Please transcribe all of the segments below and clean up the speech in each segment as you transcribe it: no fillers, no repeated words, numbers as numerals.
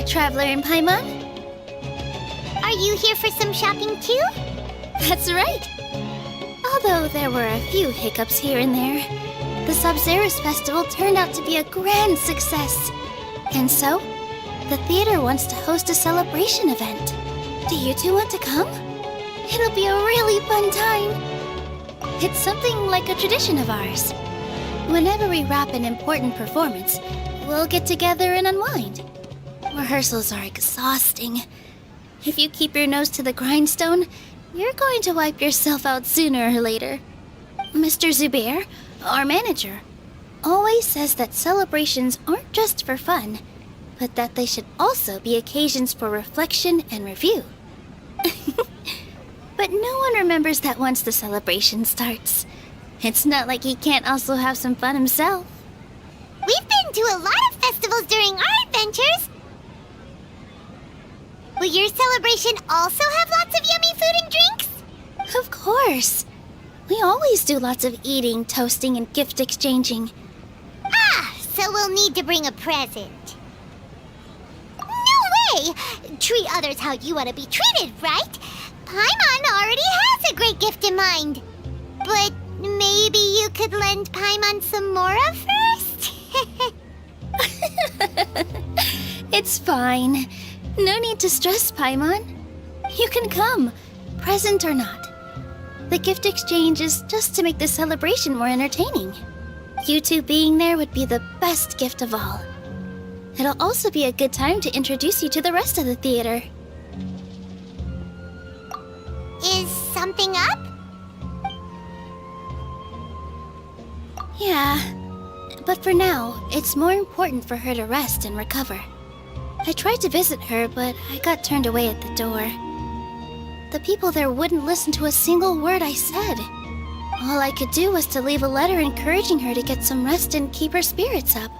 Traveler and Paimon. Are you here for some shopping too? That's right. Although there were a few hiccups here and there, the Sub-Zerus Festival turned out to be a grand success. And so, the theater wants to host a celebration event. Do you two want to come? It'll be a really fun time. It's something like a tradition of ours. Whenever we wrap an important performance, we'll get together and unwind. Rehearsals are exhausting. If you keep your nose to the grindstone, you're going to wipe yourself out sooner or later. Mr. Zubair, our manager, always says that celebrations aren't just for fun, but that they should also be occasions for reflection and review. But no one remembers that once the celebration starts. It's not like he can't also have some fun himself. We've been to a lot of festivals during our adventures. Will your celebration also have lots of yummy food and drinks? Of course. We always do lots of eating, toasting, and gift exchanging. Ah, so we'll need to bring a present. No way! Treat others how you want to be treated, right? Paimon already has a great gift in mind. But maybe you could lend Paimon some more first? It's fine. No need to stress, Paimon. You can come, present or not. The gift exchange is just to make the celebration more entertaining. You two being there would be the best gift of all. It'll also be a good time to introduce you to the rest of the theater. Is something up? Yeah, but for now, it's more important for her to rest and recover. I tried to visit her, but I got turned away at the door. The people there wouldn't listen to a single word I said. All I could do was to leave a letter encouraging her to get some rest and keep her spirits up.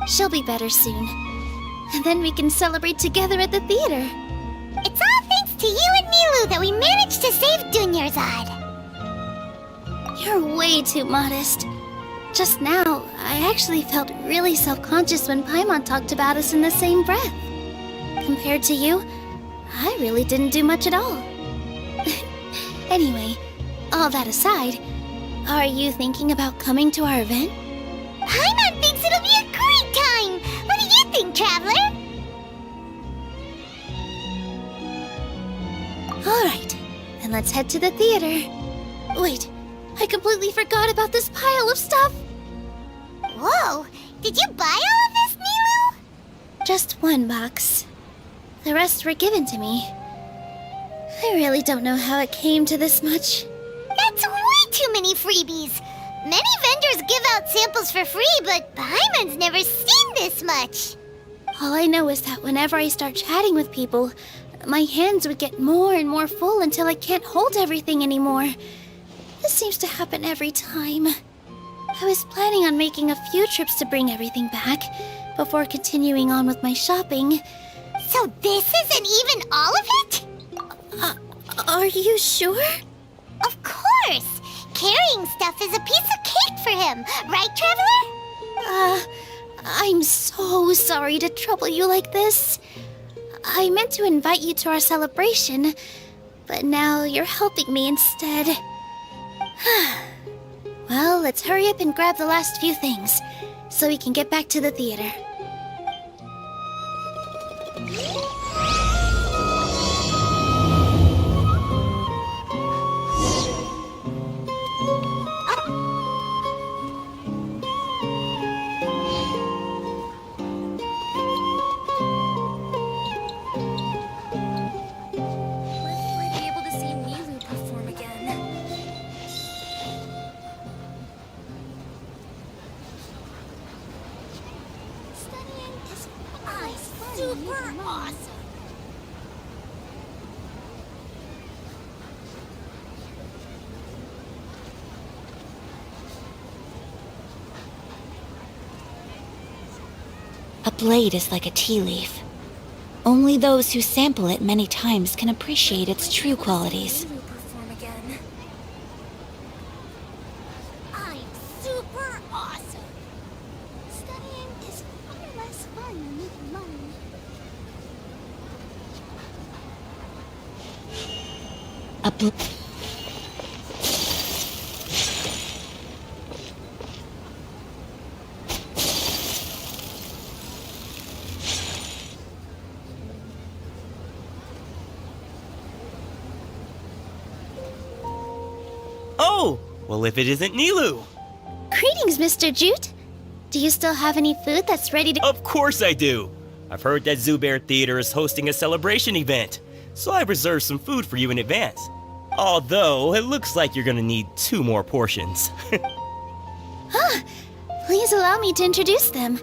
She'll be better soon. And then we can celebrate together at the theater. It's all thanks to you and Nilu that we managed to save Dunyarzad. You're way too modest. Just now, I actually felt really self-conscious when Paimon talked about us in the same breath. Compared to you, I really didn't do much at all. Anyway, all that aside, are you thinking about coming to our event? Paimon thinks it'll be a great time! What do you think, Traveler? Alright, then let's head to the theater. Wait, I completely forgot about this pile of stuff! Whoa! Did you buy all of this, Nilu? Just one box. The rest were given to me. I really don't know how it came to this much. That's way too many freebies! Many vendors give out samples for free, but Paimon's never seen this much! All I know is that whenever I start chatting with people, my hands would get more and more full until I can't hold everything anymore. This seems to happen every time. I was planning on making a few trips to bring everything back, before continuing on with my shopping. So this isn't even all of it? Are you sure? Of course! Carrying stuff is a piece of cake for him, right, Traveler? I'm so sorry to trouble you like this. I meant to invite you to our celebration, but now you're helping me instead. Well, let's hurry up and grab the last few things, so we can get back to the theater. Super awesome! A blade is like a tea leaf. Only those who sample it many times can appreciate its true qualities. I'm super awesome! Studying is far less fun than making money. A bl- Oh! Well, if it isn't Nilu! Greetings, Mr. Jute. Do you still have any food that's ready to... Of course I do! I've heard that Zubair Theater is hosting a celebration event, so I've reserved some food for you in advance. Although, it looks like you're gonna need 2 more portions. Please allow me to introduce them.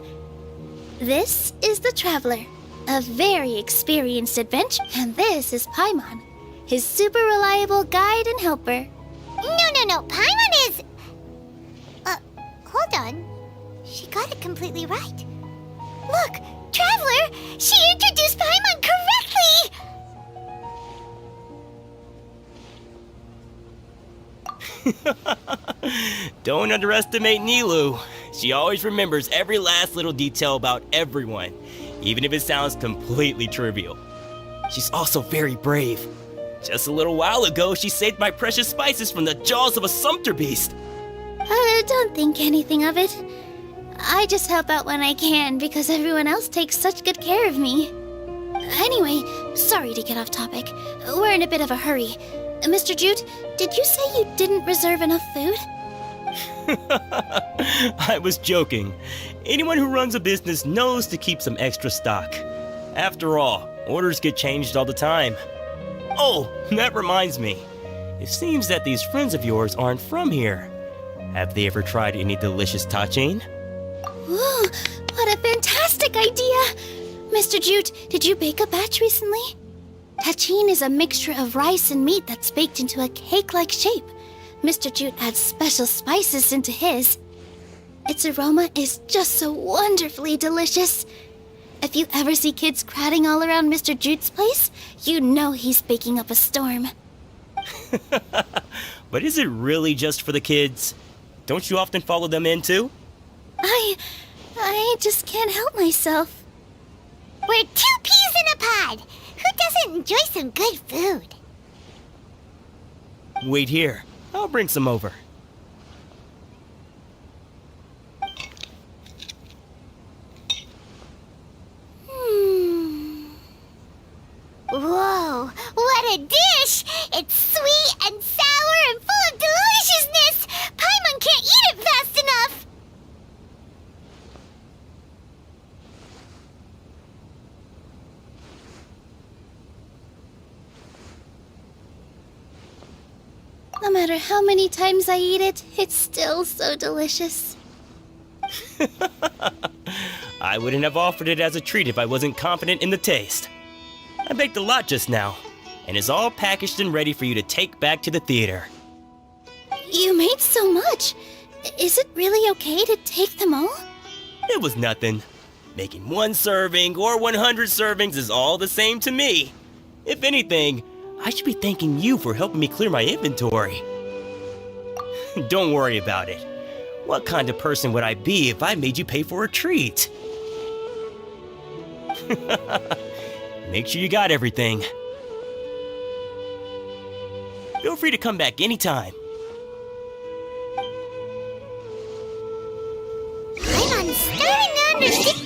This is the Traveler, a very experienced adventurer, and this is Paimon, his super reliable guide and helper. No. Paimon is... hold on. She got it completely right. Look, Traveler! She introduced Paimon correctly! Don't underestimate Nilu. She always remembers every last little detail about everyone, even if it sounds completely trivial. She's also very brave. Just a little while ago, she saved my precious spices from the jaws of a sumpter beast. Don't think anything of it. I just help out when I can because everyone else takes such good care of me. Anyway, sorry to get off topic. We're in a bit of a hurry. Mr. Jute, did you say you didn't reserve enough food? I was joking. Anyone who runs a business knows to keep some extra stock. After all, orders get changed all the time. Oh, that reminds me. It seems that these friends of yours aren't from here. Have they ever tried any delicious tachin? Ooh, what a fantastic idea! Mr. Jute, did you bake a batch recently? Tachin is a mixture of rice and meat that's baked into a cake-like shape. Mr. Jute adds special spices into his. Its aroma is just so wonderfully delicious. If you ever see kids crowding all around Mr. Jute's place, you know he's baking up a storm. But is it really just for the kids? Don't you often follow them in too? I just can't help myself. We're 2 peas in a pod! Who doesn't enjoy some good food? Wait here. I'll bring some over. Whoa, what a dish! It's sweet and sour and full of deliciousness! Paimon can't eat it fast enough! No matter how many times I eat it, it's still so delicious. I wouldn't have offered it as a treat if I wasn't confident in the taste. I baked a lot just now, and it's all packaged and ready for you to take back to the theater. You made so much. Is it really okay to take them all? It was nothing. Making 1 serving or 100 servings is all the same to me. If anything, I should be thanking you for helping me clear my inventory. Don't worry about it. What kind of person would I be if I made you pay for a treat? Make sure you got everything. Feel free to come back anytime. Paimon's starting to understand.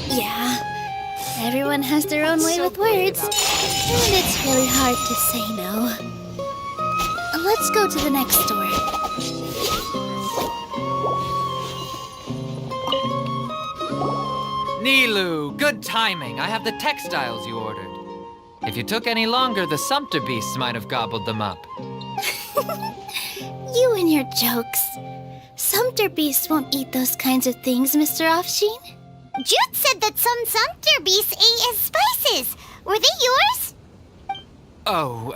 Yeah, everyone has their own way with words, and it's really hard to say no. Let's go to the next store. Nilu, good timing. I have the textiles you ordered. If you took any longer, the Sumpter beasts might have gobbled them up. You and your jokes. Sumpter beasts won't eat those kinds of things, Mr. Offsheen. Jude said that some Sumpter beasts ate his spices. Were they yours? Oh,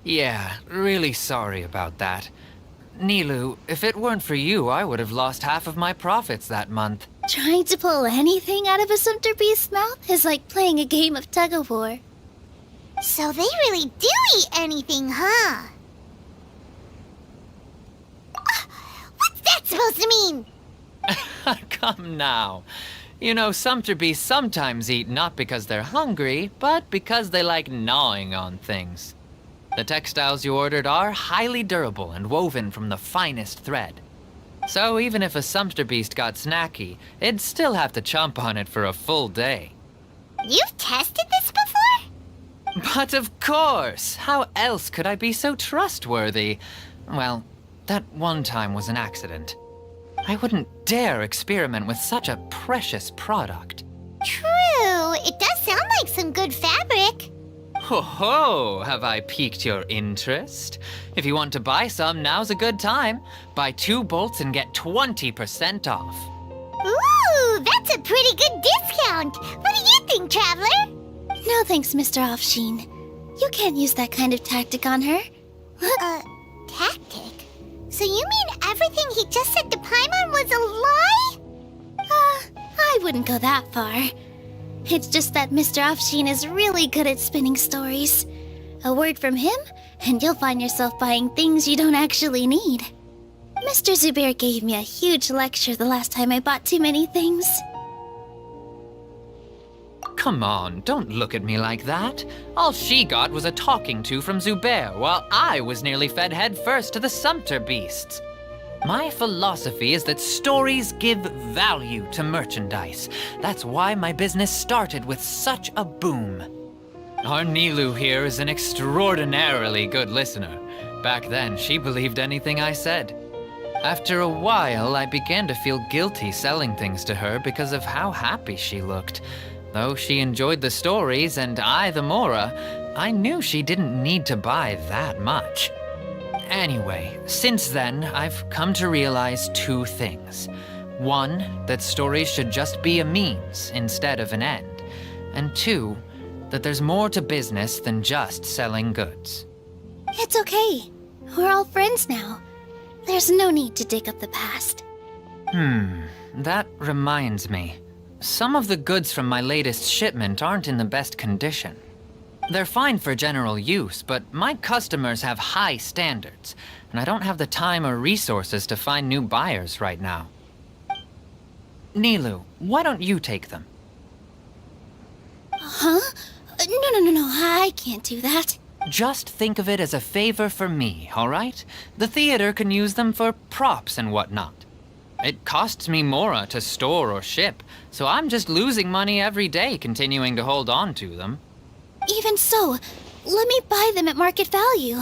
yeah, really sorry about that. Nilu, if it weren't for you, I would have lost half of my profits that month. Trying to pull anything out of a Sumpter beast's mouth is like playing a game of tug-of-war. So they really do eat anything, huh? What's that supposed to mean? Come now. You know, Sumpter beasts sometimes eat not because they're hungry, but because they like gnawing on things. The textiles you ordered are highly durable and woven from the finest thread. So even if a Sumpter beast got snacky, it'd still have to chomp on it for a full day. You've tested this before? But of course! How else could I be so trustworthy? Well, that one time was an accident. I wouldn't dare experiment with such a precious product. True. It does sound like some good fabric. Ho ho! Have I piqued your interest? If you want to buy some, now's a good time. Buy 2 bolts and get 20% off. Ooh, that's a pretty good discount. What do you think, Traveler? No thanks, Mr. Offsheen. You can't use that kind of tactic on her. Tactic? So you mean everything he just said to Paimon was a lie? I wouldn't go that far. It's just that Mr. Offsheen is really good at spinning stories. A word from him, and you'll find yourself buying things you don't actually need. Mr. Zubair gave me a huge lecture the last time I bought too many things. Come on, don't look at me like that. All she got was a talking to from Zubair, while I was nearly fed head first to the Sumpter beasts. My philosophy is that stories give value to merchandise. That's why my business started with such a boom. Our Nilu here is an extraordinarily good listener. Back then, she believed anything I said. After a while, I began to feel guilty selling things to her because of how happy she looked. Though she enjoyed the stories and I the Mora, I knew she didn't need to buy that much. Anyway, since then, I've come to realize 2 things. 1, that stories should just be a means instead of an end. And 2, that there's more to business than just selling goods. It's okay. We're all friends now. There's no need to dig up the past. That reminds me. Some of the goods from my latest shipment aren't in the best condition. They're fine for general use, but my customers have high standards, and I don't have the time or resources to find new buyers right now. Nilu, why don't you take them? Huh? No, I can't do that. Just think of it as a favor for me, all right? The theater can use them for props and whatnot. It costs me Mora to store or ship, so I'm just losing money every day continuing to hold on to them. Even so, let me buy them at market value.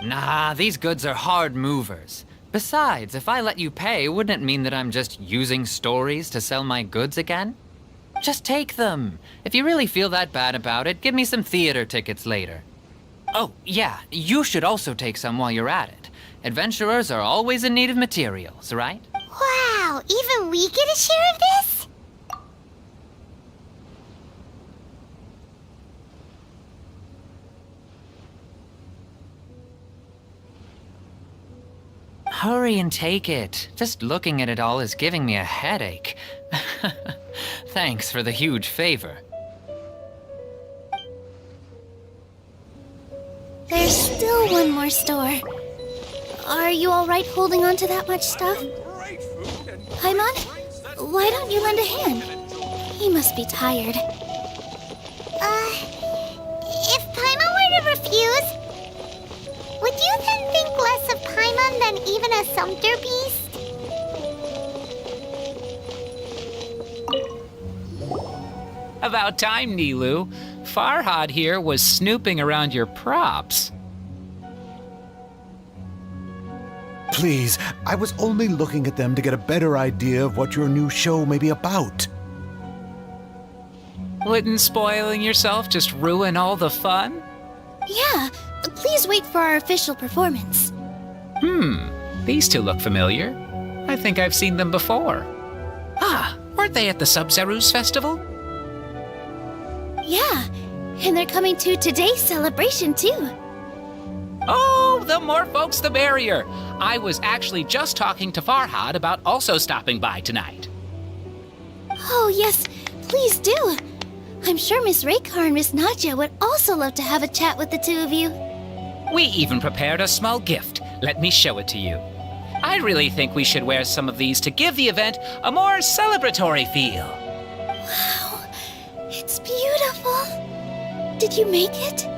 Nah, these goods are hard movers. Besides, if I let you pay, wouldn't it mean that I'm just using stories to sell my goods again? Just take them. If you really feel that bad about it, give me some theater tickets later. Oh, yeah, you should also take some while you're at it. Adventurers are always in need of materials, right? Wow, even we get a share of this? Hurry and take it. Just looking at it all is giving me a headache. Thanks for the huge favor. There's still one more store. Are you all right holding on to that much stuff? Paimon, why don't you lend a hand? He must be tired. If Paimon were to refuse, would you then think less of Paimon than even a Sumpter beast? About time, Nilu. Farhad here was snooping around your props. Please, I was only looking at them to get a better idea of what your new show may be about. Wouldn't spoiling yourself just ruin all the fun? Yeah, please wait for our official performance. These two look familiar. I think I've seen them before. Ah, weren't they at the Sub-Zerus festival? Yeah, and they're coming to today's celebration too. Oh, the more folks the merrier. I was actually just talking to Farhad about also stopping by tonight. Oh yes, please do. I'm sure Miss Raykar and Miss Nadja would also love to have a chat with the two of you. We even prepared a small gift. Let me show it to you. I really think we should wear some of these to give the event a more celebratory feel. Wow, it's beautiful. Did you make it?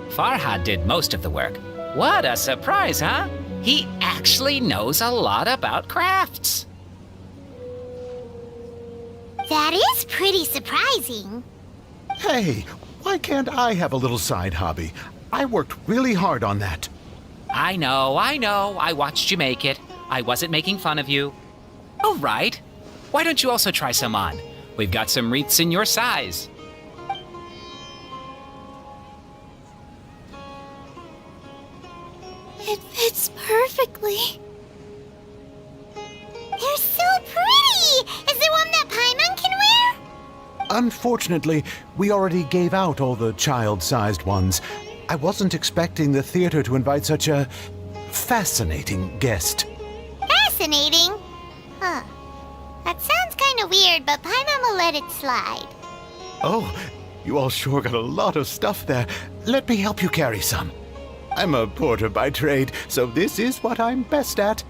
Farhad did most of the work. What a surprise, huh? He actually knows a lot about crafts. That is pretty surprising. Hey, why can't I have a little side hobby? I worked really hard on that. I know. I watched you make it. I wasn't making fun of you. Oh, right. Why don't you also try some on? We've got some wreaths in your size. It fits perfectly. They're so pretty! Is there one that Paimon can wear? Unfortunately, we already gave out all the child-sized ones. I wasn't expecting the theater to invite such a fascinating guest. Fascinating? Huh. That sounds kind of weird, but Paimon will let it slide. Oh, you all sure got a lot of stuff there. Let me help you carry some. I'm a porter by trade, so this is what I'm best at.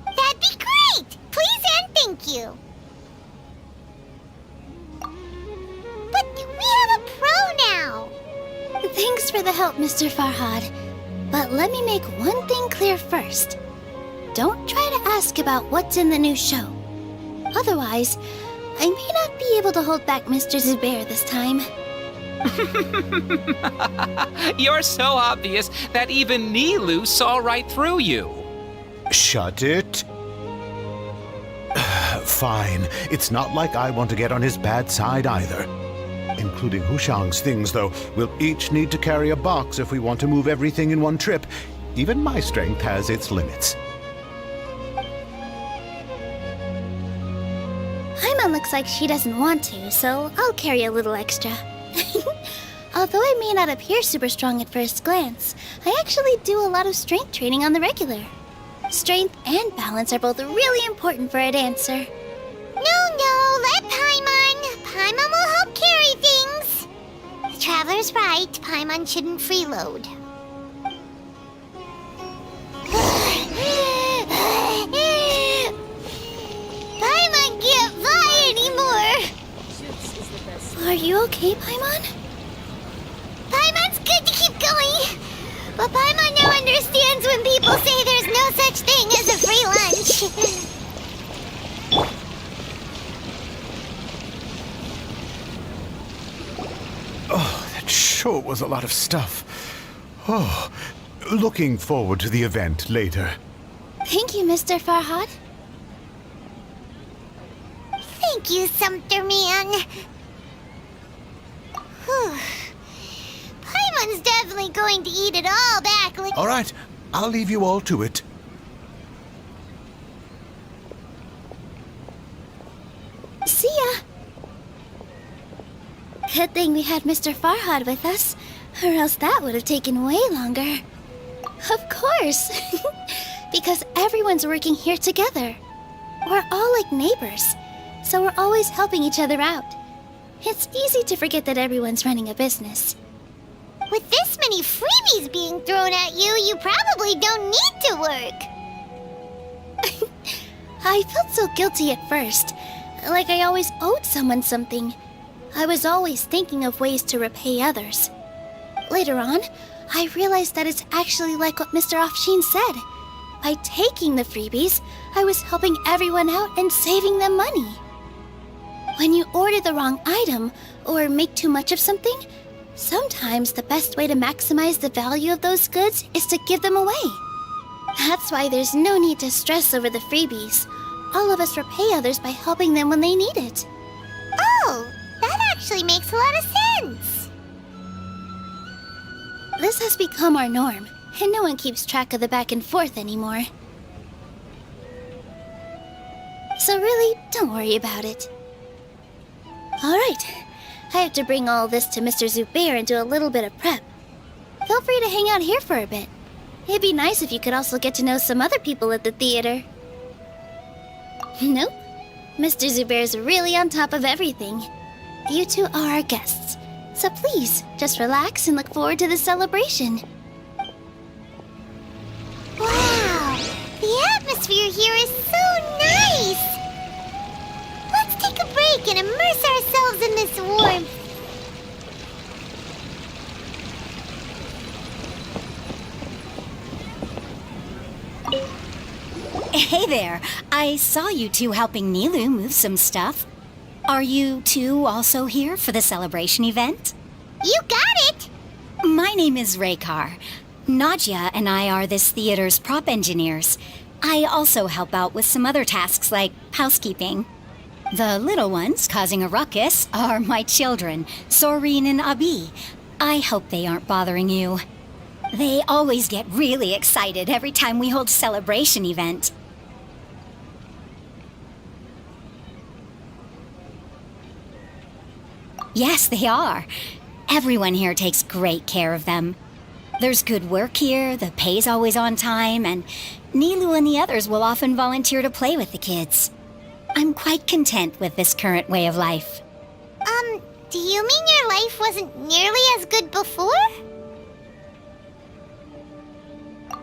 That'd be great! Please and thank you. But we have a pro now. Thanks for the help, Mr. Farhad. But let me make one thing clear first. Don't try to ask about what's in the new show. Otherwise, I may not be able to hold back Mr. Zubair this time. You're so obvious that even Nilu saw right through you. Shut it. Fine. It's not like I want to get on his bad side either. Including Hushang's things, though. We'll each need to carry a box if we want to move everything in one trip. Even my strength has its limits. Paimon looks like she doesn't want to, so I'll carry a little extra. Although I may not appear super strong at first glance, I actually do a lot of strength training on the regular. Strength and balance are both really important for a dancer. No, let Paimon. Paimon will help carry things. The Traveler's right. Paimon shouldn't freeload. Paimon can't fly anymore. Are you okay, Paimon? Paimon's good to keep going. But Paimon now understands when people say there's no such thing as a free lunch. Oh, that sure was a lot of stuff. Oh, looking forward to the event later. Thank you, Mr. Farhad. Thank you, Sumpter Man. Whew. Paimon's definitely going to eat it all back. All right, I'll leave you all to it. See ya. Good thing we had Mr. Farhad with us, or else that would have taken way longer. Of course. Because everyone's working here together. We're all like neighbors, so we're always helping each other out. It's easy to forget that everyone's running a business. With this many freebies being thrown at you, you probably don't need to work. I felt so guilty at first, like I always owed someone something. I was always thinking of ways to repay others. Later on, I realized that it's actually like what Mr. Afshin said. By taking the freebies, I was helping everyone out and saving them money. When you order the wrong item or make too much of something, sometimes the best way to maximize the value of those goods is to give them away. That's why there's no need to stress over the freebies. All of us repay others by helping them when they need it. Oh, that actually makes a lot of sense. This has become our norm, and no one keeps track of the back and forth anymore. So really, don't worry about it. Alright, I have to bring all this to Mr. Zubair and do a little bit of prep. Feel free to hang out here for a bit. It'd be nice if you could also get to know some other people at the theater. Nope. Mr. Zubair's really on top of everything. You two are our guests, so please, just relax and look forward to the celebration. Wow, the atmosphere here is so nice. Let's take a break and immerse ourselves in this warmth. Hey there. I saw you two helping Nilu move some stuff. Are you two also here for the celebration event? You got it! My name is Raykar. Nadia and I are this theater's prop engineers. I also help out with some other tasks like housekeeping. The little ones causing a ruckus are my children, Soreen and Abi. I hope they aren't bothering you. They always get really excited every time we hold a celebration event. Yes, they are. Everyone here takes great care of them. There's good work here, the pay's always on time, and Nilu and the others will often volunteer to play with the kids. I'm quite content with this current way of life. Do you mean your life wasn't nearly as good before?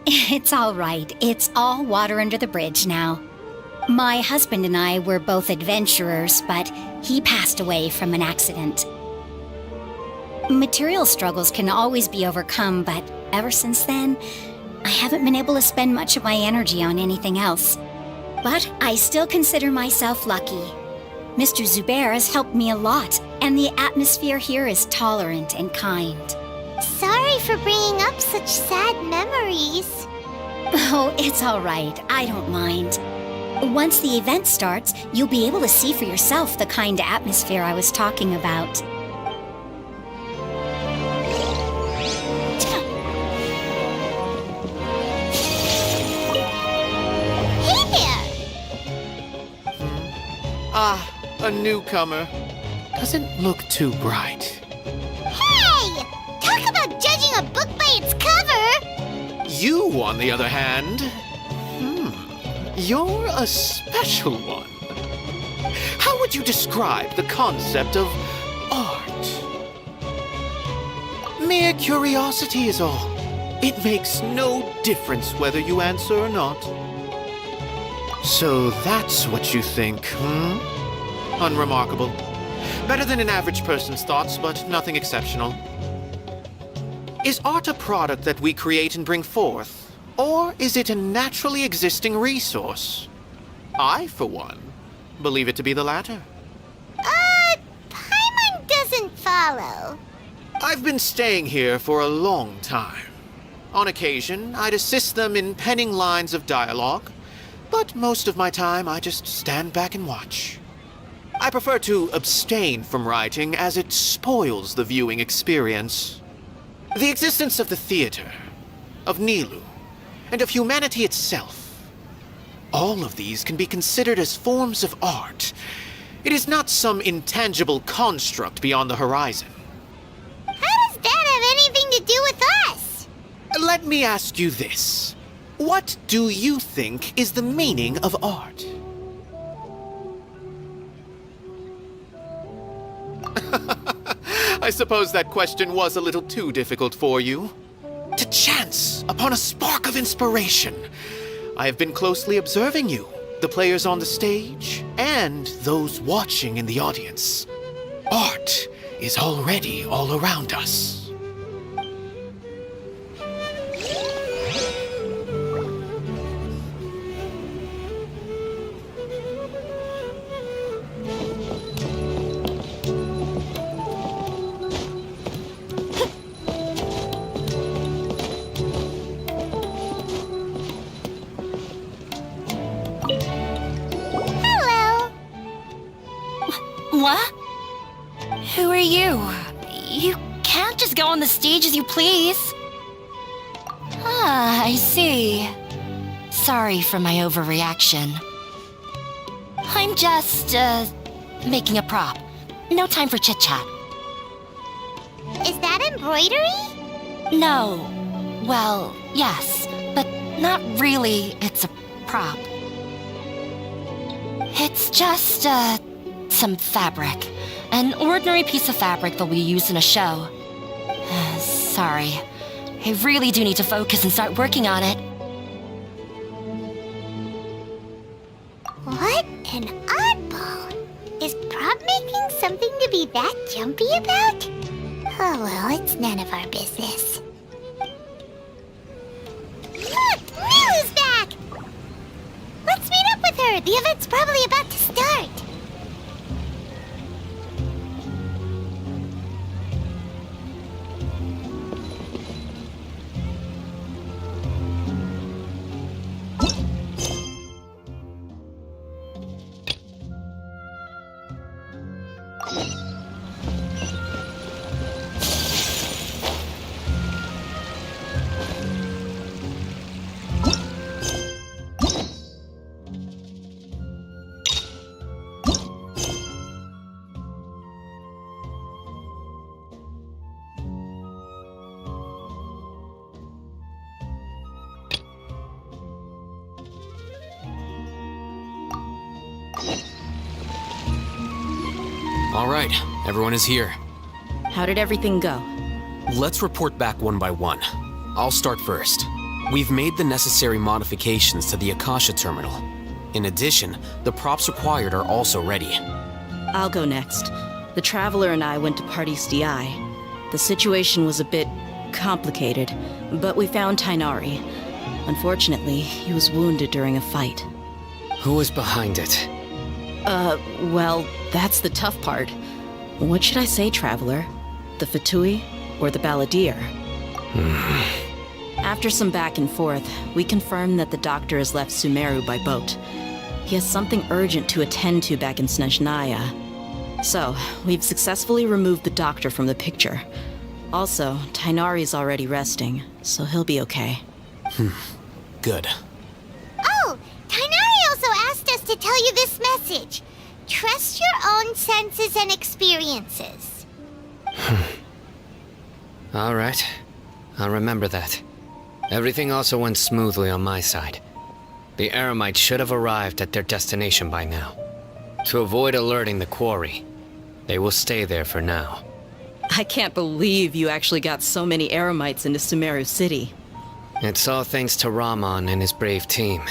It's all right. It's all water under the bridge now. My husband and I were both adventurers, but he passed away from an accident. Material struggles can always be overcome, but ever since then, I haven't been able to spend much of my energy on anything else. But I still consider myself lucky. Mr. Zubair has helped me a lot, and the atmosphere here is tolerant and kind. Sorry for bringing up such sad memories. Oh, it's all right. I don't mind. Once the event starts, you'll be able to see for yourself the kind of atmosphere I was talking about. Hey there! A newcomer. Doesn't look too bright. Hey! Talk about judging a book by its cover! You, on the other hand, you're a special one. How would you describe the concept of art? Mere curiosity is all. It makes no difference whether you answer or not. So that's what you think, Unremarkable. Better than an average person's thoughts, but nothing exceptional. Is art a product that we create and bring forth, or is it a naturally existing resource? I, for one, believe it to be the latter. Paimon doesn't follow. I've been staying here for a long time. On occasion, I'd assist them in penning lines of dialogue, but most of my time I just stand back and watch. I prefer to abstain from writing as it spoils the viewing experience. The existence of the theater, of Nilu, and of humanity itself. All of these can be considered as forms of art. It is not some intangible construct beyond the horizon. How does that have anything to do with us? Let me ask you this. What do you think is the meaning of art? I suppose that question was a little too difficult for you. To chance upon a spark of inspiration. I have been closely observing you, the players on the stage, and those watching in the audience. Art is already all around us. What? Who are you? You can't just go on the stage as you please. Ah, I see. Sorry for my overreaction. I'm just, making a prop. No time for chit-chat. Is that embroidery? No. Well, yes, but not really. It's a prop. It's just, some fabric. An ordinary piece of fabric that we use in a show. Sorry. I really do need to focus and start working on it. What an oddball. Is prop making something to be that jumpy about? Oh well, it's none of our business. Look! Milu's back! Let's meet up with her. The event's probably about to start. All right, everyone is here. How did everything go? Let's report back one by one. I'll start first. We've made the necessary modifications to the Akasha terminal. In addition, the props required are also ready. I'll go next. The Traveler and I went to Party's DI. The situation was a bit complicated, but we found Tainari. Unfortunately, he was wounded during a fight. Who was behind it? Well, that's the tough part. What should I say, Traveler? The Fatui or the Balladeer? After some back and forth, we confirmed that the doctor has left Sumeru by boat. He has something urgent to attend to back in Snezhnaya. So, we've successfully removed the doctor from the picture. Also, Tainari's already resting, so he'll be okay. Good. Oh, Tainari also asked us to tell you this message. Trust your own senses and experiences. All right. I'll remember that. Everything also went smoothly on my side. The Eremites should have arrived at their destination by now. To avoid alerting the quarry, they will stay there for now. I can't believe you actually got so many Eremites into Sumeru City. It's all thanks to Rahman and his brave team,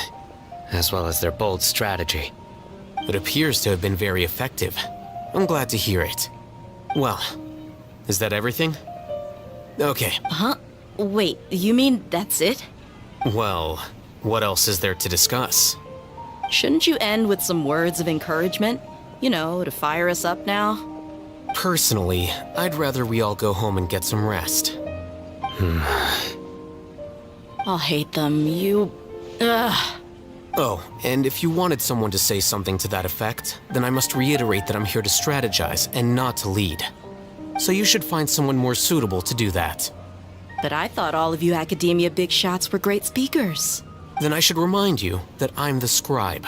as well as their bold strategy. It appears to have been very effective. I'm glad to hear it. Well, is that everything? Okay. Huh? Wait, you mean that's it? Well, what else is there to discuss? Shouldn't you end with some words of encouragement? You know, to fire us up now? Personally, I'd rather we all go home and get some rest. I'll hate them. Ugh. Oh, and if you wanted someone to say something to that effect, then I must reiterate that I'm here to strategize and not to lead. So you should find someone more suitable to do that. But I thought all of you academia big shots were great speakers. Then I should remind you that I'm the scribe.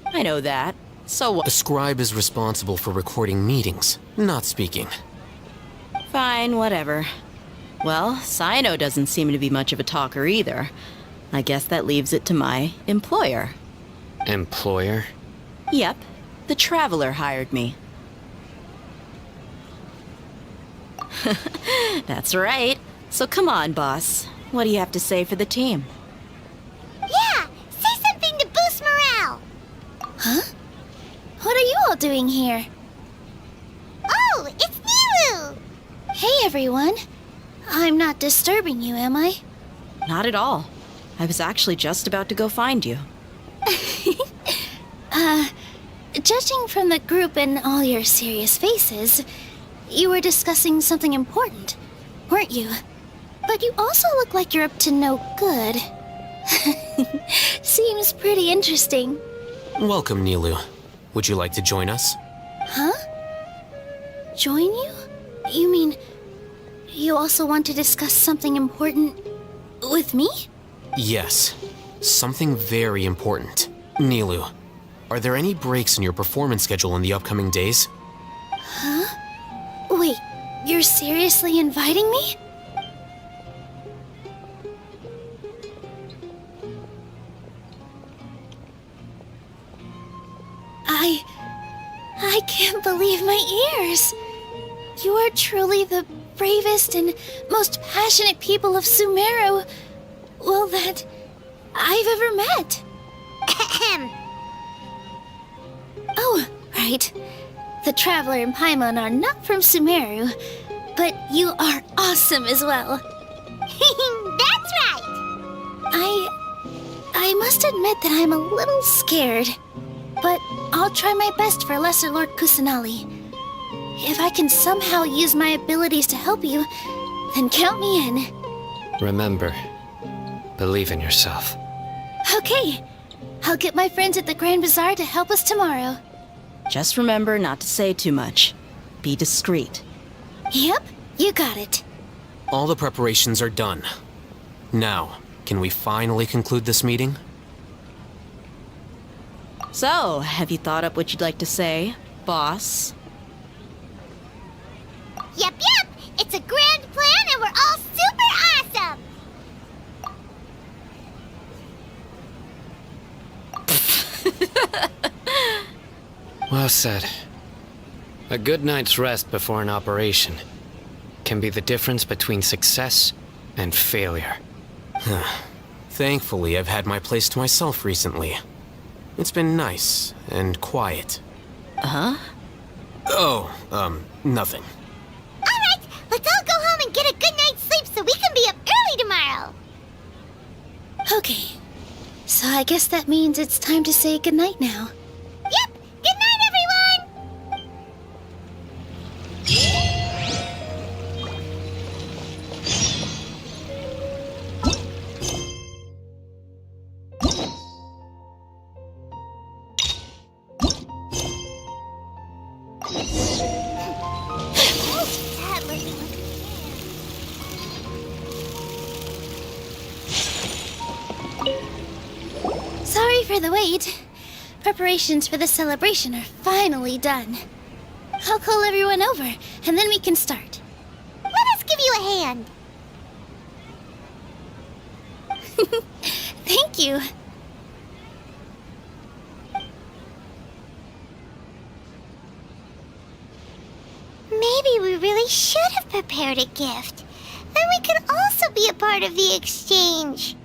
I know that. So what? The scribe is responsible for recording meetings, not speaking. Fine, whatever. Well, Sino doesn't seem to be much of a talker either. I guess that leaves it to my employer. Employer? Yep, the Traveler hired me. That's right. So come on, boss. What do you have to say for the team? Yeah, say something to boost morale. Huh? What are you all doing here? Oh, it's Nilu! Hey, everyone. I'm not disturbing you, am I? Not at all. I was actually just about to go find you. Judging from the group and all your serious faces, you were discussing something important, weren't you? But you also look like you're up to no good. Seems pretty interesting. Welcome, Nilu. Would you like to join us? Huh? join you? You mean you also want to discuss something important with me? Yes, something very important. Nilu, are there any breaks in your performance schedule in the upcoming days? Huh? Wait, you're seriously inviting me? I can't believe my ears. You are truly the bravest and most passionate people of Sumeru, well, that I've ever met. Oh, right. The Traveler and Paimon are not from Sumeru, but you are awesome as well. That's right! I must admit that I'm a little scared, but I'll try my best for Lesser Lord Kusanali. If I can somehow use my abilities to help you, then count me in. Remember, believe in yourself. Okay, I'll get my friends at the Grand Bazaar to help us tomorrow. Just remember not to say too much. Be discreet. Yep, you got it. All the preparations are done. Now, can we finally conclude this meeting? So, have you thought up what you'd like to say, boss? Yep, it's a grand plan and we're all super awesome! Well said. A good night's rest before an operation can be the difference between success and failure. Thankfully, I've had my place to myself recently. It's been nice and quiet. Huh? Oh, nothing. Alright, let's all go home and get a good night's sleep so we can be up early tomorrow! Okay, so I guess that means it's time to say goodnight now. Yep! Good night, everyone! Sorry for the wait. Preparations for the celebration are finally done. I'll call everyone over, and then we can start. Let us give you a hand. Thank you. Maybe we really should have prepared a gift. Then we could also be a part of the exchange.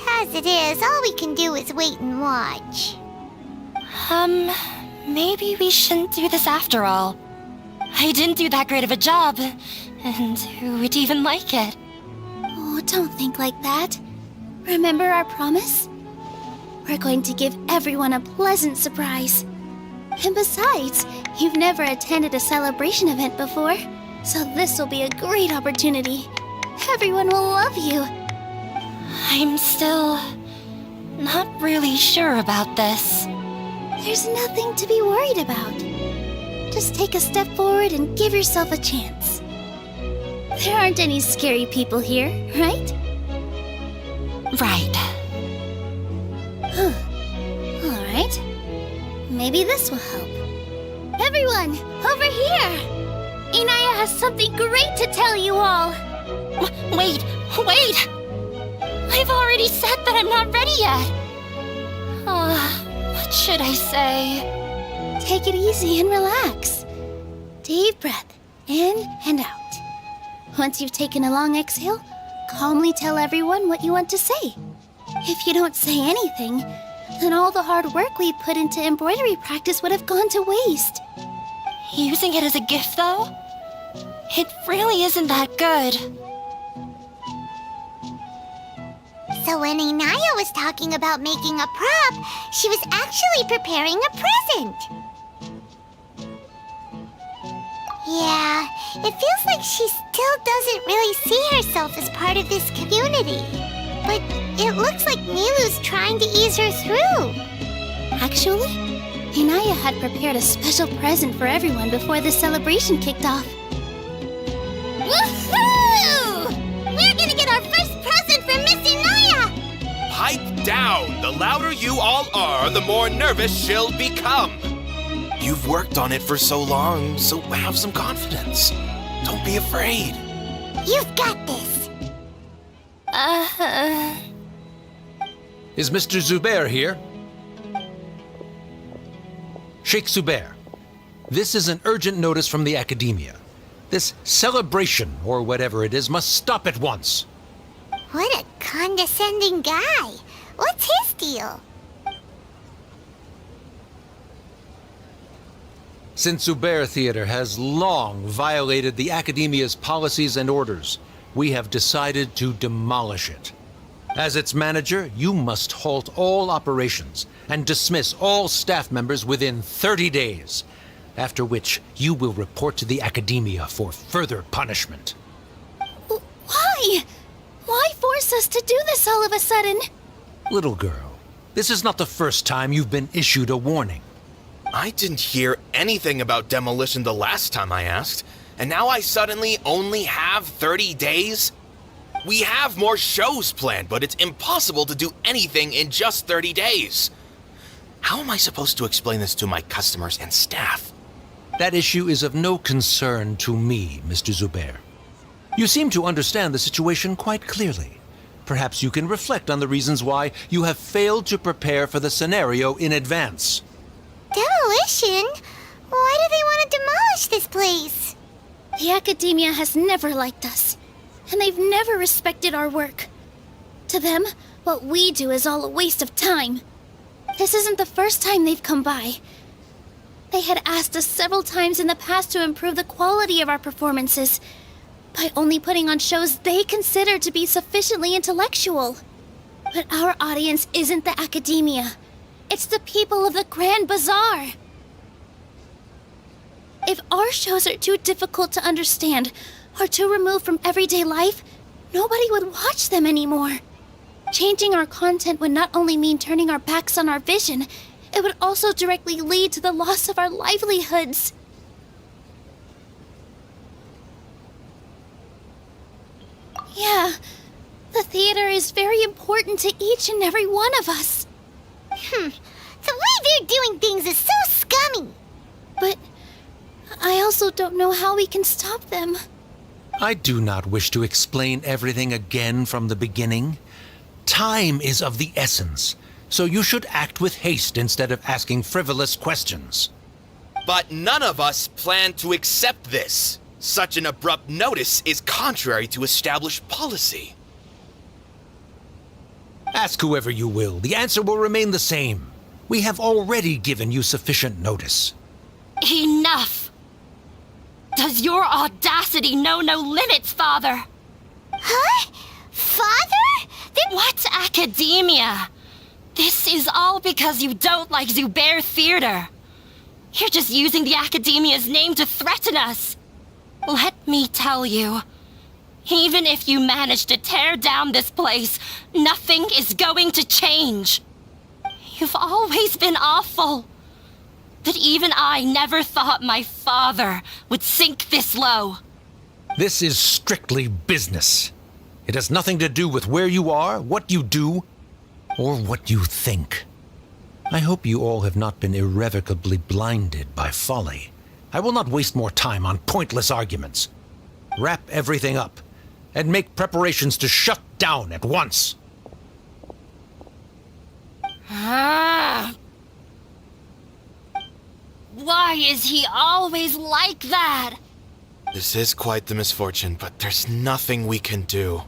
As it is, all we can do is wait and watch. Maybe we shouldn't do this after all. I didn't do that great of a job, and who would even like it? Oh, don't think like that. Remember our promise? We're going to give everyone a pleasant surprise. And besides, you've never attended a celebration event before, so this will be a great opportunity. Everyone will love you. I'm still not really sure about this. There's nothing to be worried about. Just take a step forward and give yourself a chance. There aren't any scary people here, right? Right. Alright. Maybe this will help. Everyone, over here! Inaya has something great to tell you all! Wait! I've already said that I'm not ready yet! What should I say? Take it easy and relax. Deep breath, in and out. Once you've taken a long exhale, calmly tell everyone what you want to say. If you don't say anything, then all the hard work we put into embroidery practice would have gone to waste. Using it as a gift, though? It really isn't that good. So when Inaya was talking about making a prop, she was actually preparing a present. Yeah, it feels like she still doesn't really see herself as part of this community. But it looks like Nilu's trying to ease her through. Actually, Inaya had prepared a special present for everyone before the celebration kicked off. Woohoo! We're gonna get our first present from Miss Inaya! Pipe down! The louder you all are, the more nervous she'll become. You've worked on it for so long, so have some confidence. Don't be afraid. You've got this. Is Mr. Zubair here? Sheikh Zubair, this is an urgent notice from the Academia. This celebration, or whatever it is, must stop at once. What a condescending guy. What's his deal? Since Zubair Theater has long violated the Academia's policies and orders, we have decided to demolish it. As its manager, you must halt all operations and dismiss all staff members within 30 days, after which you will report to the Academia for further punishment. Why? Why force us to do this all of a sudden? Little girl, this is not the first time you've been issued a warning. I didn't hear anything about demolition the last time I asked, and now I suddenly only have 30 days? We have more shows planned, but it's impossible to do anything in just 30 days. How am I supposed to explain this to my customers and staff? That issue is of no concern to me, Mr. Zubair. You seem to understand the situation quite clearly. Perhaps you can reflect on the reasons why you have failed to prepare for the scenario in advance. Demolition? Why do they want to demolish this place? The Academia has never liked us, and they've never respected our work. To them, what we do is all a waste of time. This isn't the first time they've come by. They had asked us several times in the past to improve the quality of our performances by only putting on shows they consider to be sufficiently intellectual. But our audience isn't the Academia. It's the people of the Grand Bazaar. If our shows are too difficult to understand or too removed from everyday life, nobody would watch them anymore. Changing our content would not only mean turning our backs on our vision, it would also directly lead to the loss of our livelihoods. Yeah, the theater is very important to each and every one of us. The way they're doing things is so scummy. But I also don't know how we can stop them. I do not wish to explain everything again from the beginning. Time is of the essence, so you should act with haste instead of asking frivolous questions. But none of us plan to accept this. Such an abrupt notice is contrary to established policy. Ask whoever you will, the answer will remain the same. We have already given you sufficient notice. Enough! Does your audacity know no limits, Father? Huh? Father? Then What academia? This is all because you don't like Zubair Theater. You're just using the Academia's name to threaten us. Let me tell you, even if you manage to tear down this place, nothing is going to change. You've always been awful. But even I never thought my father would sink this low. This is strictly business. It has nothing to do with where you are, what you do, or what you think. I hope you all have not been irrevocably blinded by folly. I will not waste more time on pointless arguments. Wrap everything up, and make preparations to shut down at once. Why is he always like that? This is quite the misfortune, but there's nothing we can do.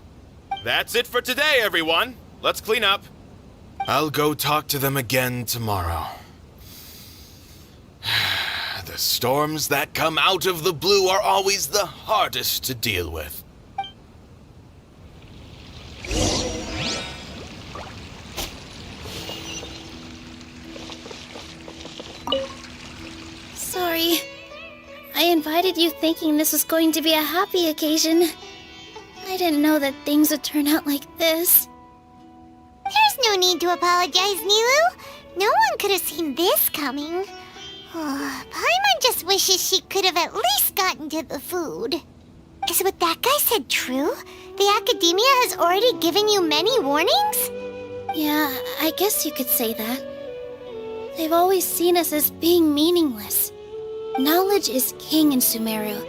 That's it for today, everyone. Let's clean up. I'll go talk to them again tomorrow. The storms that come out of the blue are always the hardest to deal with. Sorry. I invited you thinking this was going to be a happy occasion. I didn't know that things would turn out like this. There's no need to apologize, Nilu. No one could have seen this coming. Paimon just wishes she could have at least gotten to the food. Is what that guy said true? The Academia has already given you many warnings? Yeah, I guess you could say that. They've always seen us as being meaningless. Knowledge is king in Sumeru,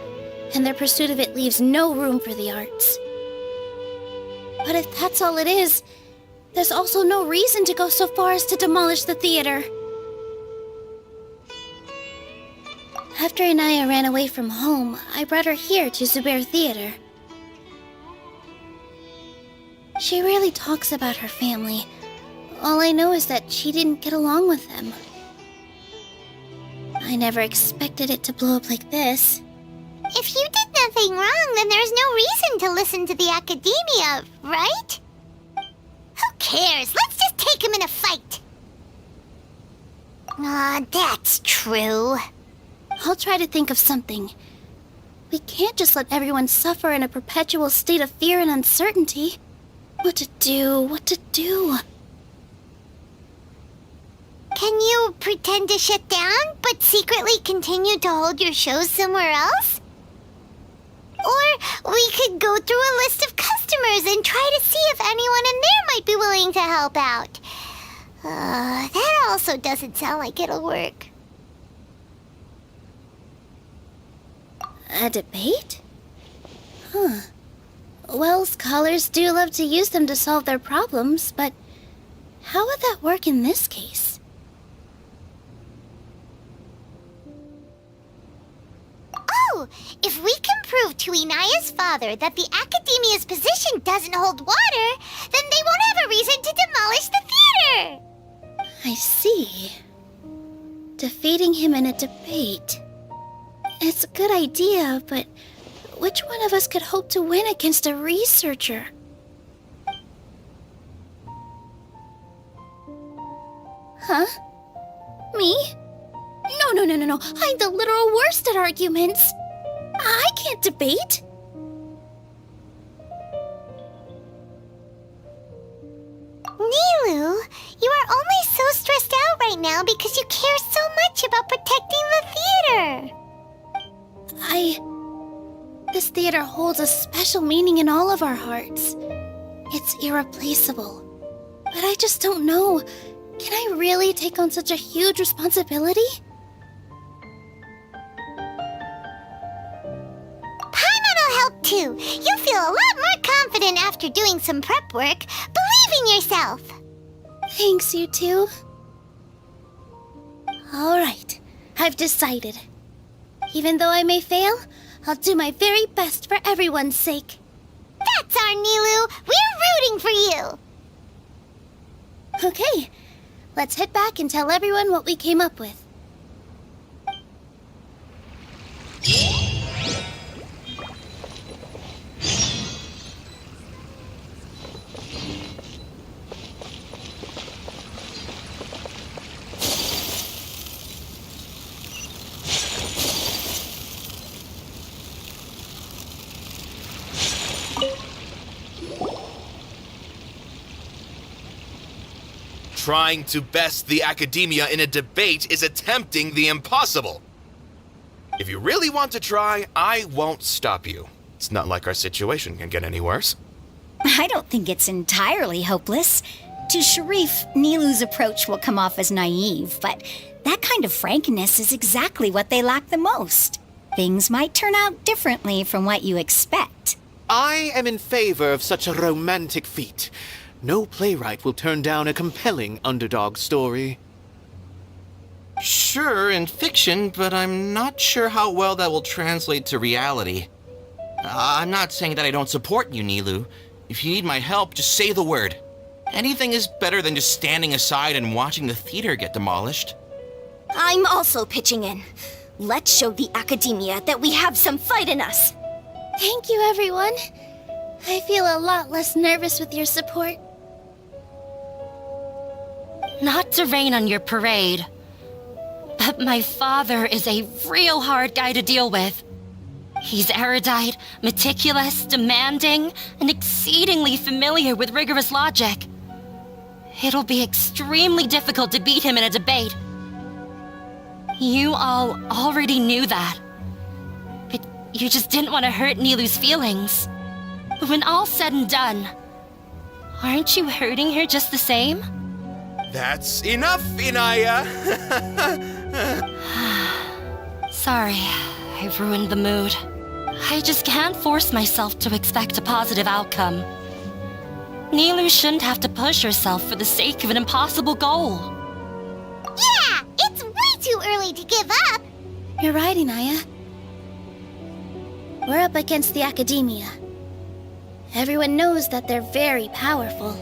and their pursuit of it leaves no room for the arts. But if that's all it is, there's also no reason to go so far as to demolish the theater. After Anaya ran away from home, I brought her here to Zubair Theater. She rarely talks about her family. All I know is that she didn't get along with them. I never expected it to blow up like this. If you did nothing wrong, then there's no reason to listen to the Academia, right? Who cares? Let's just take him in a fight. That's true. I'll try to think of something. We can't just let everyone suffer in a perpetual state of fear and uncertainty. What to do? Can you pretend to shut down, but secretly continue to hold your shows somewhere else? Or we could go through a list of customers and try to see if anyone in there might be willing to help out. That also doesn't sound like it'll work. A debate? Huh. Well, scholars do love to use them to solve their problems, but how would that work in this case? Oh, if we can prove to Inaya's father that the Academia's position doesn't hold water, then they won't have a reason to demolish the theater! I see. Defeating him in a debate. It's a good idea, but which one of us could hope to win against a researcher? Huh? Me? No. I'm the literal worst at arguments. I can't debate. Nilu, you are only so stressed out right now because you care so much about protecting the theater. This theater holds a special meaning in all of our hearts. It's irreplaceable. But I just don't know. Can I really take on such a huge responsibility? Paimon will help too. You'll feel a lot more confident after doing some prep work. Believe in yourself. Thanks, you two. All right, I've decided. Even though I may fail, I'll do my very best for everyone's sake. That's our Nilu. We're rooting for you. Okay, let's head back and tell everyone what we came up with. Trying to best the Academia in a debate is attempting the impossible. If you really want to try, I won't stop you. It's not like our situation can get any worse. I don't think it's entirely hopeless. To Sharif, Nilu's approach will come off as naive, but that kind of frankness is exactly what they lack the most. Things might turn out differently from what you expect. I am in favor of such a romantic feat. No playwright will turn down a compelling underdog story. Sure, in fiction, but I'm not sure how well that will translate to reality. I'm not saying that I don't support you, Nilu. If you need my help, just say the word. Anything is better than just standing aside and watching the theater get demolished. I'm also pitching in. Let's show the Academia that we have some fight in us. Thank you, everyone. I feel a lot less nervous with your support. Not to rain on your parade, but my father is a real hard guy to deal with. He's erudite, meticulous, demanding, and exceedingly familiar with rigorous logic. It'll be extremely difficult to beat him in a debate. You all already knew that. But you just didn't want to hurt Nilu's feelings. But when all's said and done, aren't you hurting her just the same? That's enough, Inaya! Sorry, I've ruined the mood. I just can't force myself to expect a positive outcome. Nilu shouldn't have to push herself for the sake of an impossible goal. Yeah, it's way too early to give up. You're right, Inaya. We're up against the Academia. Everyone knows that they're very powerful.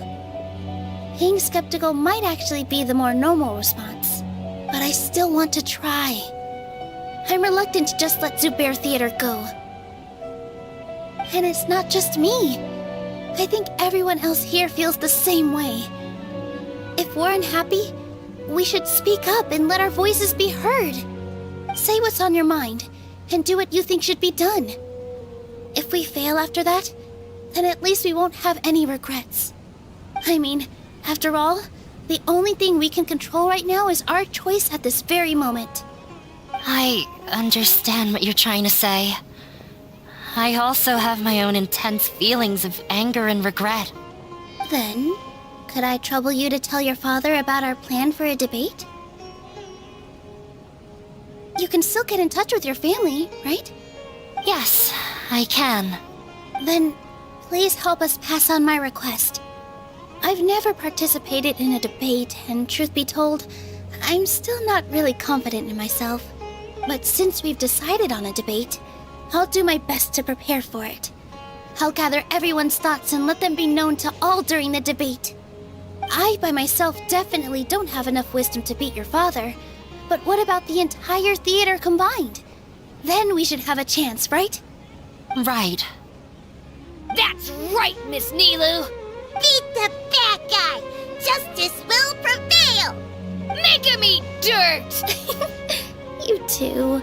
Being skeptical might actually be the more normal response, but I still want to try. I'm reluctant to just let Zubair Theater go. And it's not just me. I think everyone else here feels the same way. If we're unhappy, we should speak up and let our voices be heard. Say what's on your mind, and do what you think should be done. If we fail after that, then at least we won't have any regrets. I mean, after all, the only thing we can control right now is our choice at this very moment. I understand what you're trying to say. I also have my own intense feelings of anger and regret. Then, could I trouble you to tell your father about our plan for a debate? You can still get in touch with your family, right? Yes, I can. Then, please help us pass on my request. I've never participated in a debate, and truth be told, I'm still not really confident in myself. But since we've decided on a debate, I'll do my best to prepare for it. I'll gather everyone's thoughts and let them be known to all during the debate. I, by myself, definitely don't have enough wisdom to beat your father. But what about the entire theater combined? Then we should have a chance, right? Right. That's right, Miss Nilu! Beat the bad guy! Justice will prevail! Make him eat dirt! You two.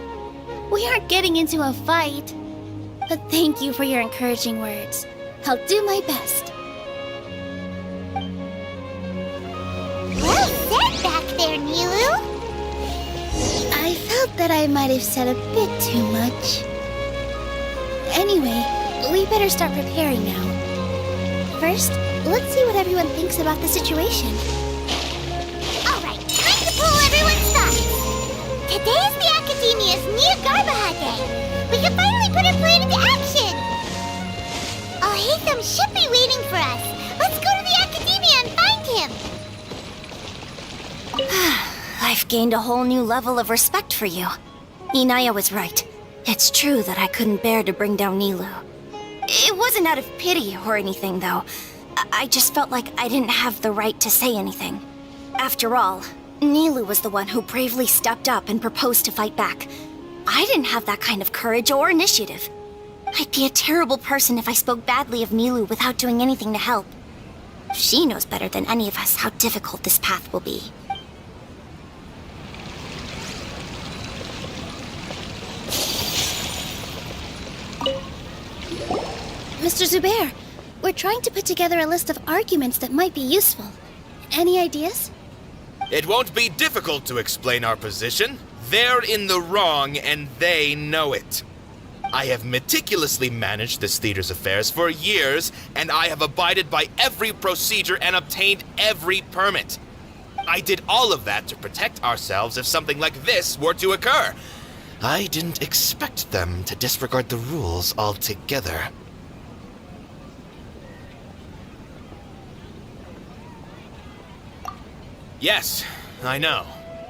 We aren't getting into a fight. But thank you for your encouraging words. I'll do my best. Well said back there, Nilu! I felt that I might have said a bit too much. Anyway, we better start preparing now. First, let's see what everyone thinks about the situation. Alright, time to pull everyone's thoughts. Today is the Academia's new Garbaha Day. We can finally put our plan into action. Oh, Hatham should be waiting for us. Let's go to the Academia and find him. I've gained a whole new level of respect for you. Inaya was right. It's true that I couldn't bear to bring down Nilu. It wasn't out of pity or anything, though. I just felt like I didn't have the right to say anything. After all, Nilu was the one who bravely stepped up and proposed to fight back. I didn't have that kind of courage or initiative. I'd be a terrible person if I spoke badly of Nilu without doing anything to help. She knows better than any of us how difficult this path will be. Mr. Zubair, we're trying to put together a list of arguments that might be useful. Any ideas? It won't be difficult to explain our position. They're in the wrong, and they know it. I have meticulously managed this theater's affairs for years, and I have abided by every procedure and obtained every permit. I did all of that to protect ourselves if something like this were to occur. I didn't expect them to disregard the rules altogether. Yes, I know.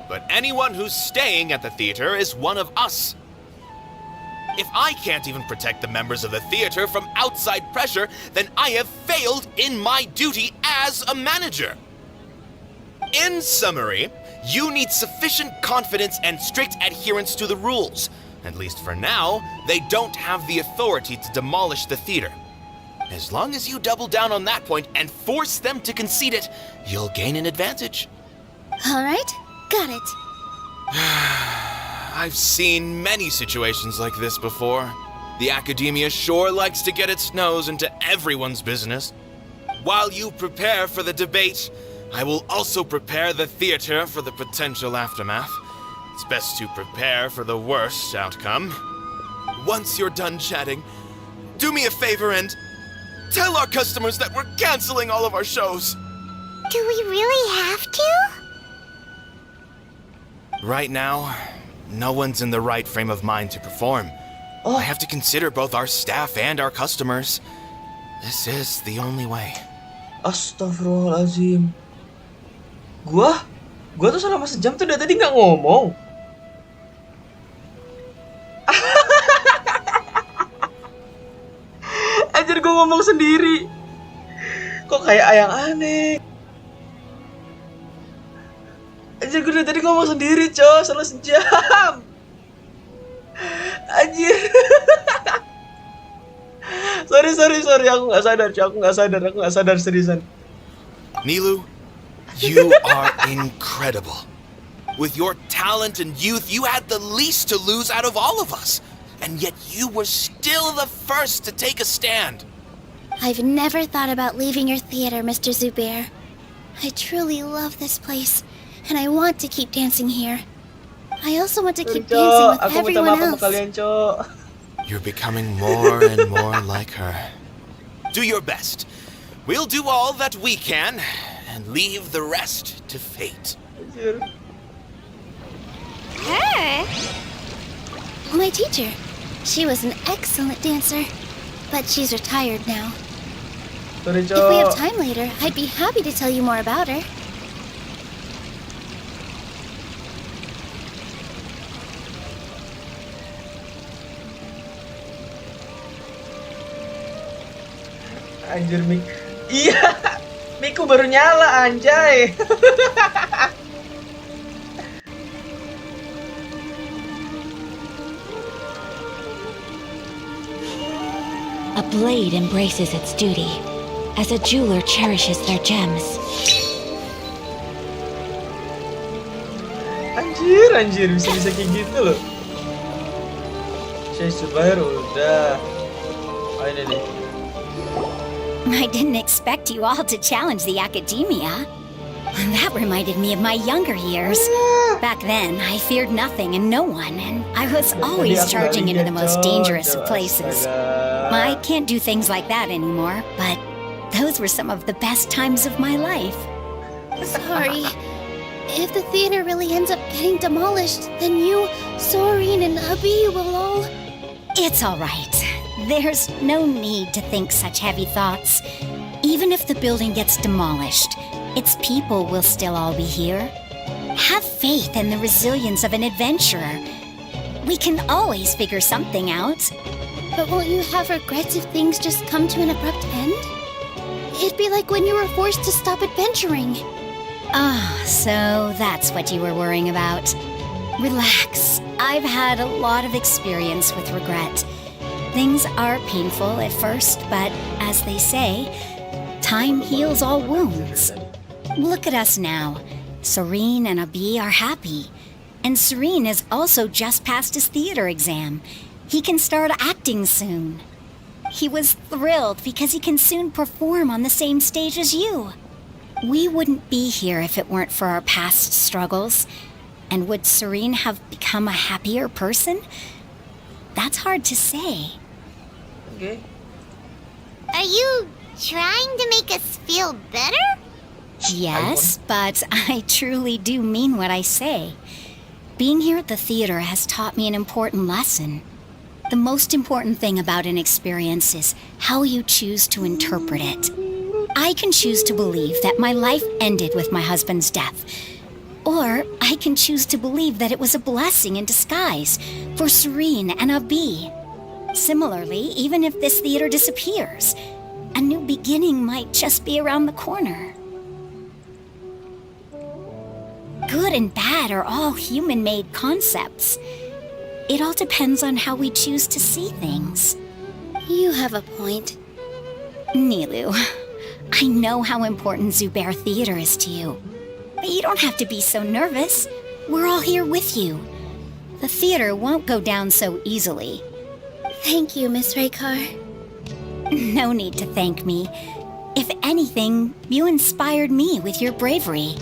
But anyone who's staying at the theater is one of us. If I can't even protect the members of the theater from outside pressure, then I have failed in my duty as a manager. In summary, you need sufficient confidence and strict adherence to the rules. At least for now, they don't have the authority to demolish the theater. As long as you double down on that point and force them to concede it, you'll gain an advantage. All right, got it. I've seen many situations like this before. The Academia sure likes to get its nose into everyone's business. While you prepare for the debate, I will also prepare the theater for the potential aftermath. It's best to prepare for the worst outcome. Once you're done chatting, do me a favor and tell our customers that we're canceling all of our shows. Do we really have to? Right now, no one's in the right frame of mind to perform. I have to consider both our staff and our customers. This is the only way. Astagfirullahaladzim. Gua tuh selama sejam tuh dari tadi nggak ngomong. Anjir, gua ngomong sendiri. Kok kayak yang aneh. Anjir, gue dari tadi ngomong sendiri, coy, selama sejam. Anjir. sorry, aku nggak sadar, seriusan. Nilu, you are incredible. With your talent and youth, you had the least to lose out of all of us. And yet you were still the first to take a stand. I've never thought about leaving your theater, Mr. Zubair. I truly love this place, and I want to keep dancing here. I also want to keep dancing with everyone else. You're becoming more and more like her. Do your best. We'll do all that we can, and leave the rest to fate. Her? My teacher. She was an excellent dancer, but she's retired now. If we have time later, I'd be happy to tell you more about her. Anjir, Mik. Iya, Miku baru nyala, anjay. A blade embraces its duty, as a jeweler cherishes their gems. Anjir, bisa kayak gitu loh. Saya Zubair udah. Oh, ini nih. I didn't expect you all to challenge the academia. That reminded me of my younger years. Back then, I feared nothing and no one, and I was always charging into the most dangerous of places. I can't do things like that anymore, but those were some of the best times of my life. Sorry. If the theater really ends up getting demolished, then you, Soren, and Abi will all... It's all right. There's no need to think such heavy thoughts. Even if the building gets demolished, its people will still all be here. Have faith in the resilience of an adventurer. We can always figure something out. But won't you have regrets if things just come to an abrupt end? It'd be like when you were forced to stop adventuring. Ah, so that's what you were worrying about. Relax. I've had a lot of experience with regret. Things are painful at first, but as they say, time heals all wounds. Look at us now. Serene and Abi are happy. And Serene has also just passed his theater exam. He can start acting soon. He was thrilled because he can soon perform on the same stage as you. We wouldn't be here if it weren't for our past struggles. And would Serene have become a happier person? That's hard to say. Okay. Are you trying to make us feel better? Yes, but I truly do mean what I say. Being here at the theater has taught me an important lesson. The most important thing about an experience is how you choose to interpret it. I can choose to believe that my life ended with my husband's death. Or I can choose to believe that it was a blessing in disguise for Serene and Abi. Similarly, even if this theater disappears, a new beginning might just be around the corner. Good and bad are all human-made concepts. It all depends on how we choose to see things. You have a point. Nilu, I know how important Zubair Theater is to you. But you don't have to be so nervous. We're all here with you. The theater won't go down so easily. Thank you, Miss Raykar. No need to thank me. If anything, you inspired me with your bravery.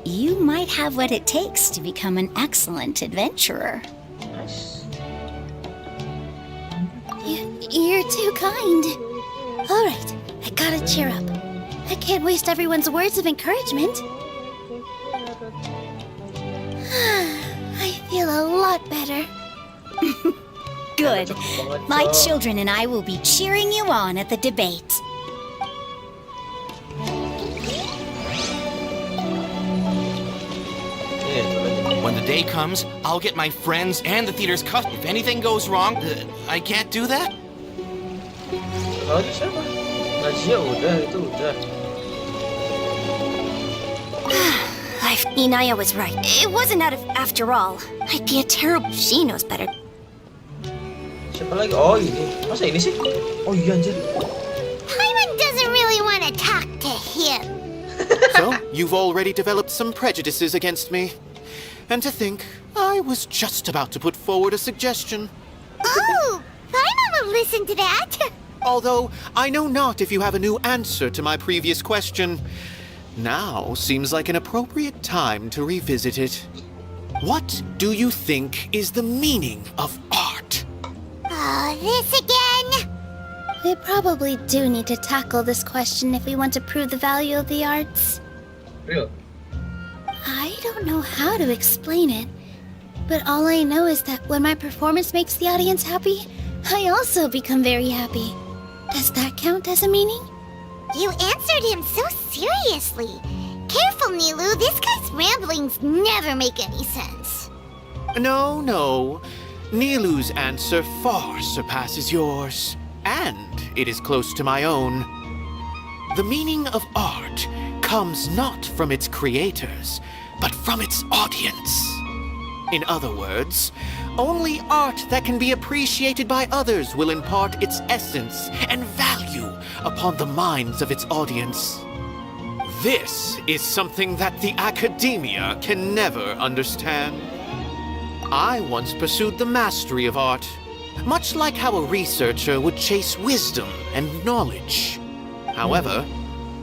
You might have what it takes to become an excellent adventurer. Nice. You're too kind. All right, I gotta cheer up. I can't waste everyone's words of encouragement. I feel a lot better. Good. My children and I will be cheering you on at the debate. When the day comes, I'll get my friends and the theater's cut. If anything goes wrong, I can't do that? Kalau itu siapa? Najia udah, itu udah. Inaya was right. It wasn't after all. I'd be a terrible... She knows better. Siapa lagi? Oh ini. Masa ini sih? Oh iya anjir. Paimon doesn't really want to talk to him. So, you've already developed some prejudices against me. And to think, I was just about to put forward a suggestion. Oh, Paimon will listen to that. Although, I know not if you have a new answer to my previous question. Now seems like an appropriate time to revisit it. What do you think is the meaning of art? Oh, this again? We probably do need to tackle this question if we want to prove the value of the arts. Real. I don't know how to explain it, but all I know is that when my performance makes the audience happy, I also become very happy. Does that count as a meaning? You answered him so seriously. Careful, Nilu. This guy's ramblings never make any sense. No, no. Nilu's answer far surpasses yours, and it is close to my own. The meaning of art comes not from its creators, but from its audience. In other words, only art that can be appreciated by others will impart its essence and value upon the minds of its audience. This is something that the academia can never understand. I once pursued the mastery of art, much like how a researcher would chase wisdom and knowledge. However,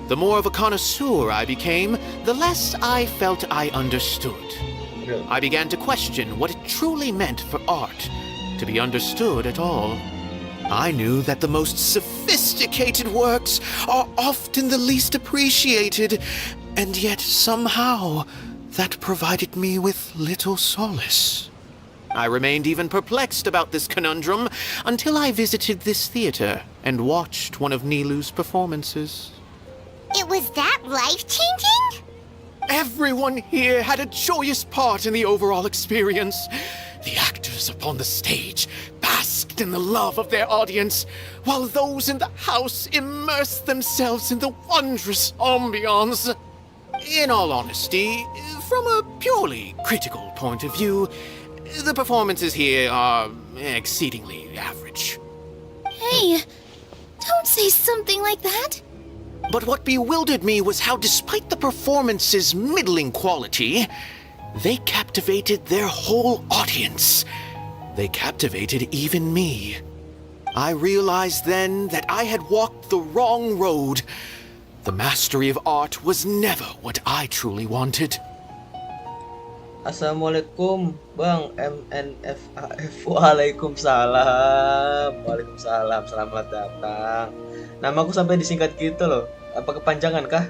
the more of a connoisseur I became, the less I felt I understood. I began to question what it truly meant for art to be understood at all. I knew that the most sophisticated works are often the least appreciated, and yet somehow that provided me with little solace. I remained even perplexed about this conundrum until I visited this theater and watched one of Nilu's performances. It was that life-changing? Everyone here had a joyous part in the overall experience. The actors upon the stage basked in the love of their audience, while those in the house immersed themselves in the wondrous ambiance. In all honesty, from a purely critical point of view, the performances here are exceedingly average. Hey, don't say something like that. But what bewildered me was how, despite the performance's middling quality, they captivated their whole audience. They captivated even me. I realized then that I had walked the wrong road. The mastery of art was never what I truly wanted. Assalamualaikum, Bang MNFAF. Waalaikumsalam. Waalaikumsalam. Selamat datang. Namaku sampai disingkat gitu loh. Apa kepanjangan kah?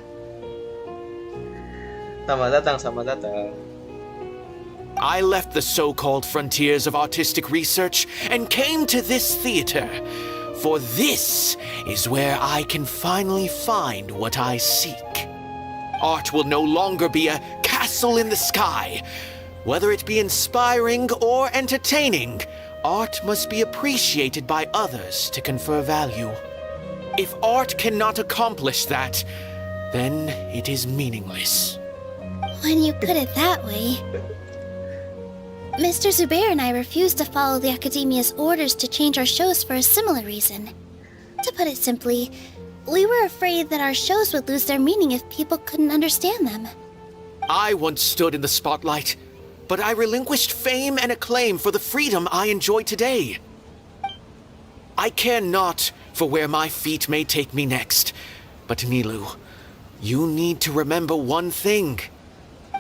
Selamat datang, selamat datang. I left the so-called frontiers of artistic research and came to this theater. For this is where I can finally find what I seek. Art will no longer be a castle in the sky. Whether it be inspiring or entertaining, art must be appreciated by others to confer value. If art cannot accomplish that, then it is meaningless. When you put it that way... Mr. Zubair and I refused to follow the Academia's orders to change our shows for a similar reason. To put it simply, we were afraid that our shows would lose their meaning if people couldn't understand them. I once stood in the spotlight, but I relinquished fame and acclaim for the freedom I enjoy today. I care not for where my feet may take me next, But Nilu, you need to remember one thing.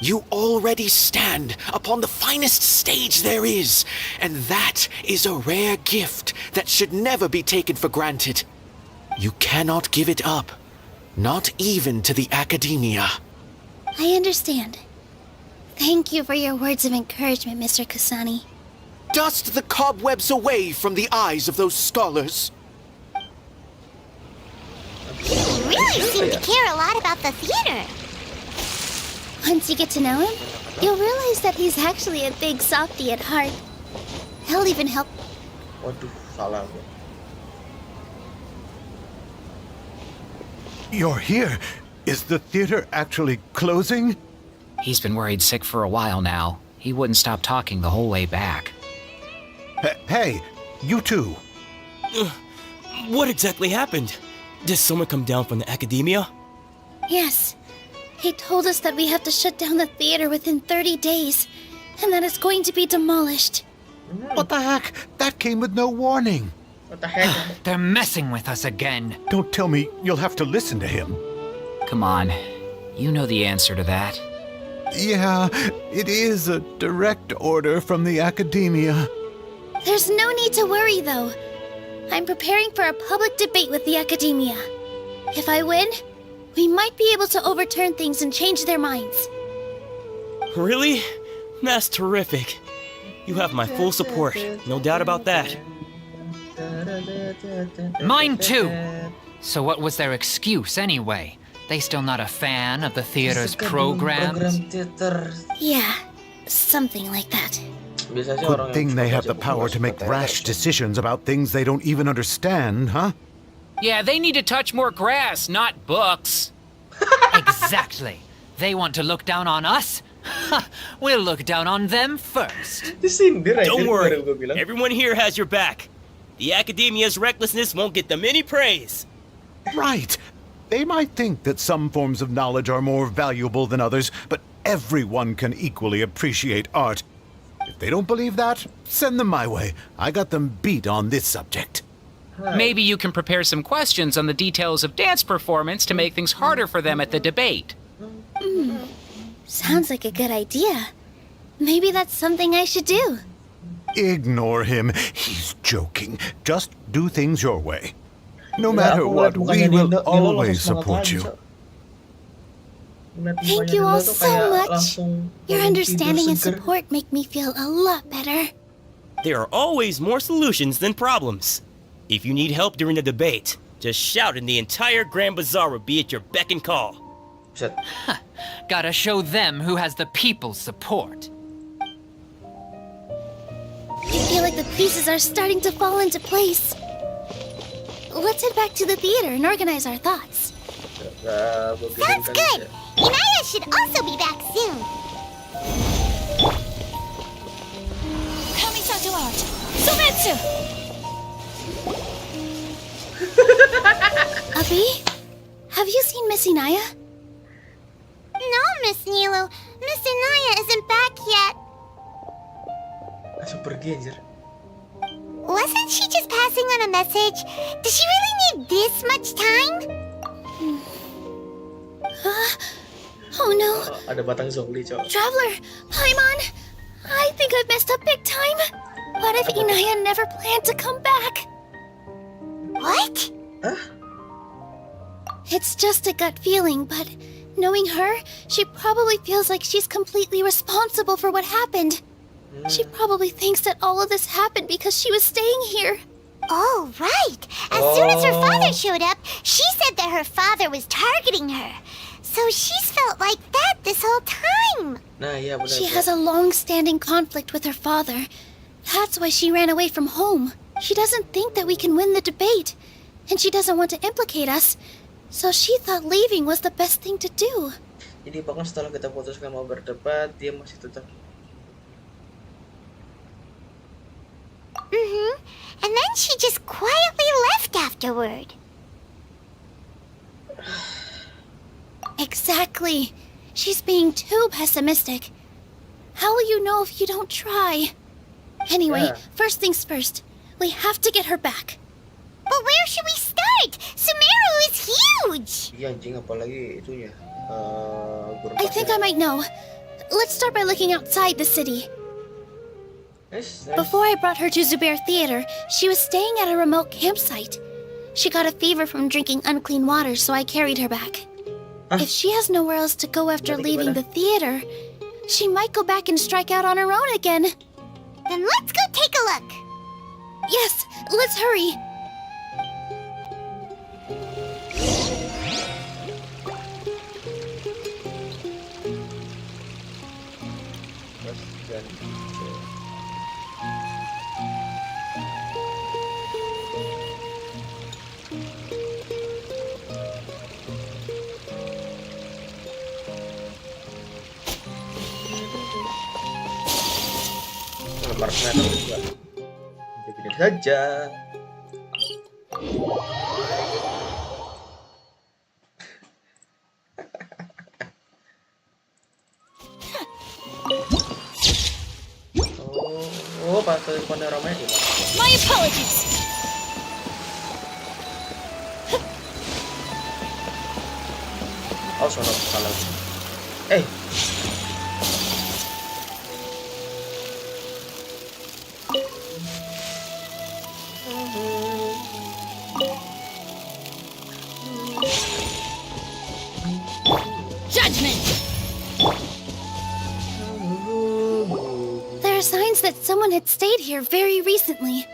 You already stand upon the finest stage there is, and that is a rare gift that should never be taken for granted. You cannot give it up, not even to the academia. I understand. Thank you for your words of encouragement, Mr. Kasani. Dust the cobwebs away from the eyes of those scholars. You really seem to care a lot about the theater. Once you get to know him, you'll realize that he's actually a big softie at heart. He'll even help. Waduh, salah. You're here. Is the theater actually closing? He's been worried sick for a while now. He wouldn't stop talking the whole way back. Hey, you two. What exactly happened? Did someone come down from the academia? Yes. He told us that we have to shut down the theater within 30 days, and that it's going to be demolished. What the heck? That came with no warning. What the heck? They're messing with us again. Don't tell me you'll have to listen to him. Come on. You know the answer to that. Yeah, it is a direct order from the academia. There's no need to worry, though. I'm preparing for a public debate with the academia. If I win, we might be able to overturn things and change their minds. Really? That's terrific. You have my full support, no doubt about that. Mine too. So what was their excuse anyway? They still not a fan of the theater's programs? Yeah, something like that. Good thing they have the power to make rash decisions about things they don't even understand, huh? Yeah, they need to touch more grass, not books. Exactly. They want to look down on us? We'll look down on them first. Don't worry. Everyone here has your back. The academia's recklessness won't get them any praise. Right. They might think that some forms of knowledge are more valuable than others, but everyone can equally appreciate art. If they don't believe that, send them my way. I got them beat on this subject. Maybe you can prepare some questions on the details of dance performance to make things harder for them at the debate. Sounds like a good idea. Maybe that's something I should do. Ignore him. He's joking. Just do things your way. No matter what, we will always support you. Thank you all so much. Your understanding and support make me feel a lot better. There are always more solutions than problems. If you need help during the debate, just shout and the entire Grand Bazaar will be at your beck and call. Gotta show them who has the people's support. I feel like the pieces are starting to fall into place. Let's head back to the theater and organize our thoughts. Sounds good. Inaya should also be back soon. Kamisato art. Sometsu! Abi, have you seen Miss Inaya? No, Miss Nilu. Miss Inaya isn't back yet. Langsung pergi anjir. Wasn't she just passing on a message? Does she really need this much time? Oh no. Ada batang zongli, cok. Traveler, Paimon, I think I've messed up big time. What if Inaya never planned to come back? What? It's just a gut feeling, but knowing her, she probably feels like she's completely responsible for what happened. She probably thinks that all of this happened because she was staying here. Oh, right. As soon as her father showed up, she said that her father was targeting her. So she's felt like that this whole time. Nah, iya benar. She has a long-standing conflict with her father. That's why she ran away from home. She doesn't think that we can win the debate, and she doesn't want to implicate us. So she thought leaving was the best thing to do. Jadi bahkan setelah kita putuskan mau berdebat, dia masih tetap. And then she just quietly left afterward. Exactly. She's being too pessimistic. How will you know if you don't try? Anyway, Yeah. first things first. We have to get her back. But where should we start? Sumeru is huge! Iya anjing, apalagi itunya. Gurun I think I might know. Let's start by looking outside the city. Before I brought her to Zubair Theater, she was staying at a remote campsite. She got a fever from drinking unclean water, so I carried her back. If she has nowhere else to go after leaving the theater, she might go back and strike out on her own again. Then let's go take a look. Yes, let's hurry. Partner juga. Begini saja. Oh, pakai panoramanya gimana? My apologies. Oh, sono salah. Judgment. There are signs that someone had stayed here very recently.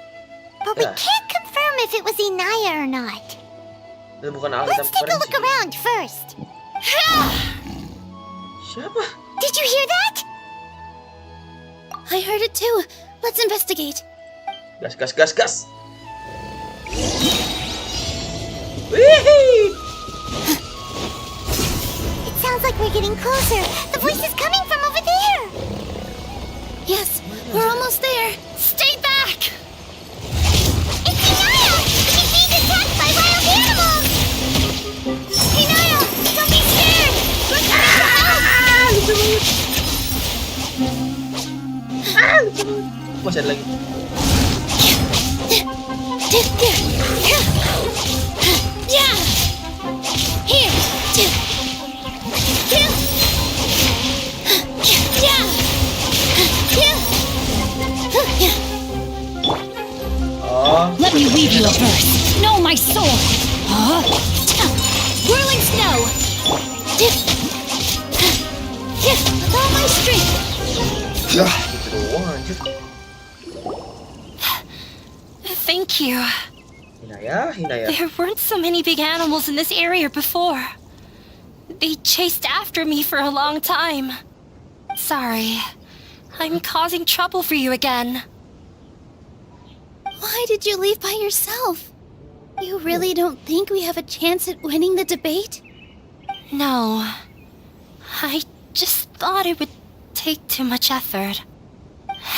But we can't confirm if it was Inaya or not. Itu bukan ahli Let's take a look around first. Siapa? Did you hear that? I heard it too. Let's investigate. Gas, gas, gas, gas. Whee! It sounds like we're getting closer. The voice is coming from over there. Yes, we're almost there. Stay back! It's Inaya! She's being attacked by wild animals! Inaya, don't be scared! We're coming to help! Masih ada lagi. Yeah. Here. Oh. Let me weave you a verse. Know my soul. Whirling snow. With all my strength. Yah, gitu doang anjir. Thank you. Hinaya, Hinaya. There weren't so many big animals in this area before. They chased after me for a long time. Sorry. I'm causing trouble for you again. Why did you leave by yourself? You really don't think we have a chance at winning the debate? No. I just thought it would take too much effort.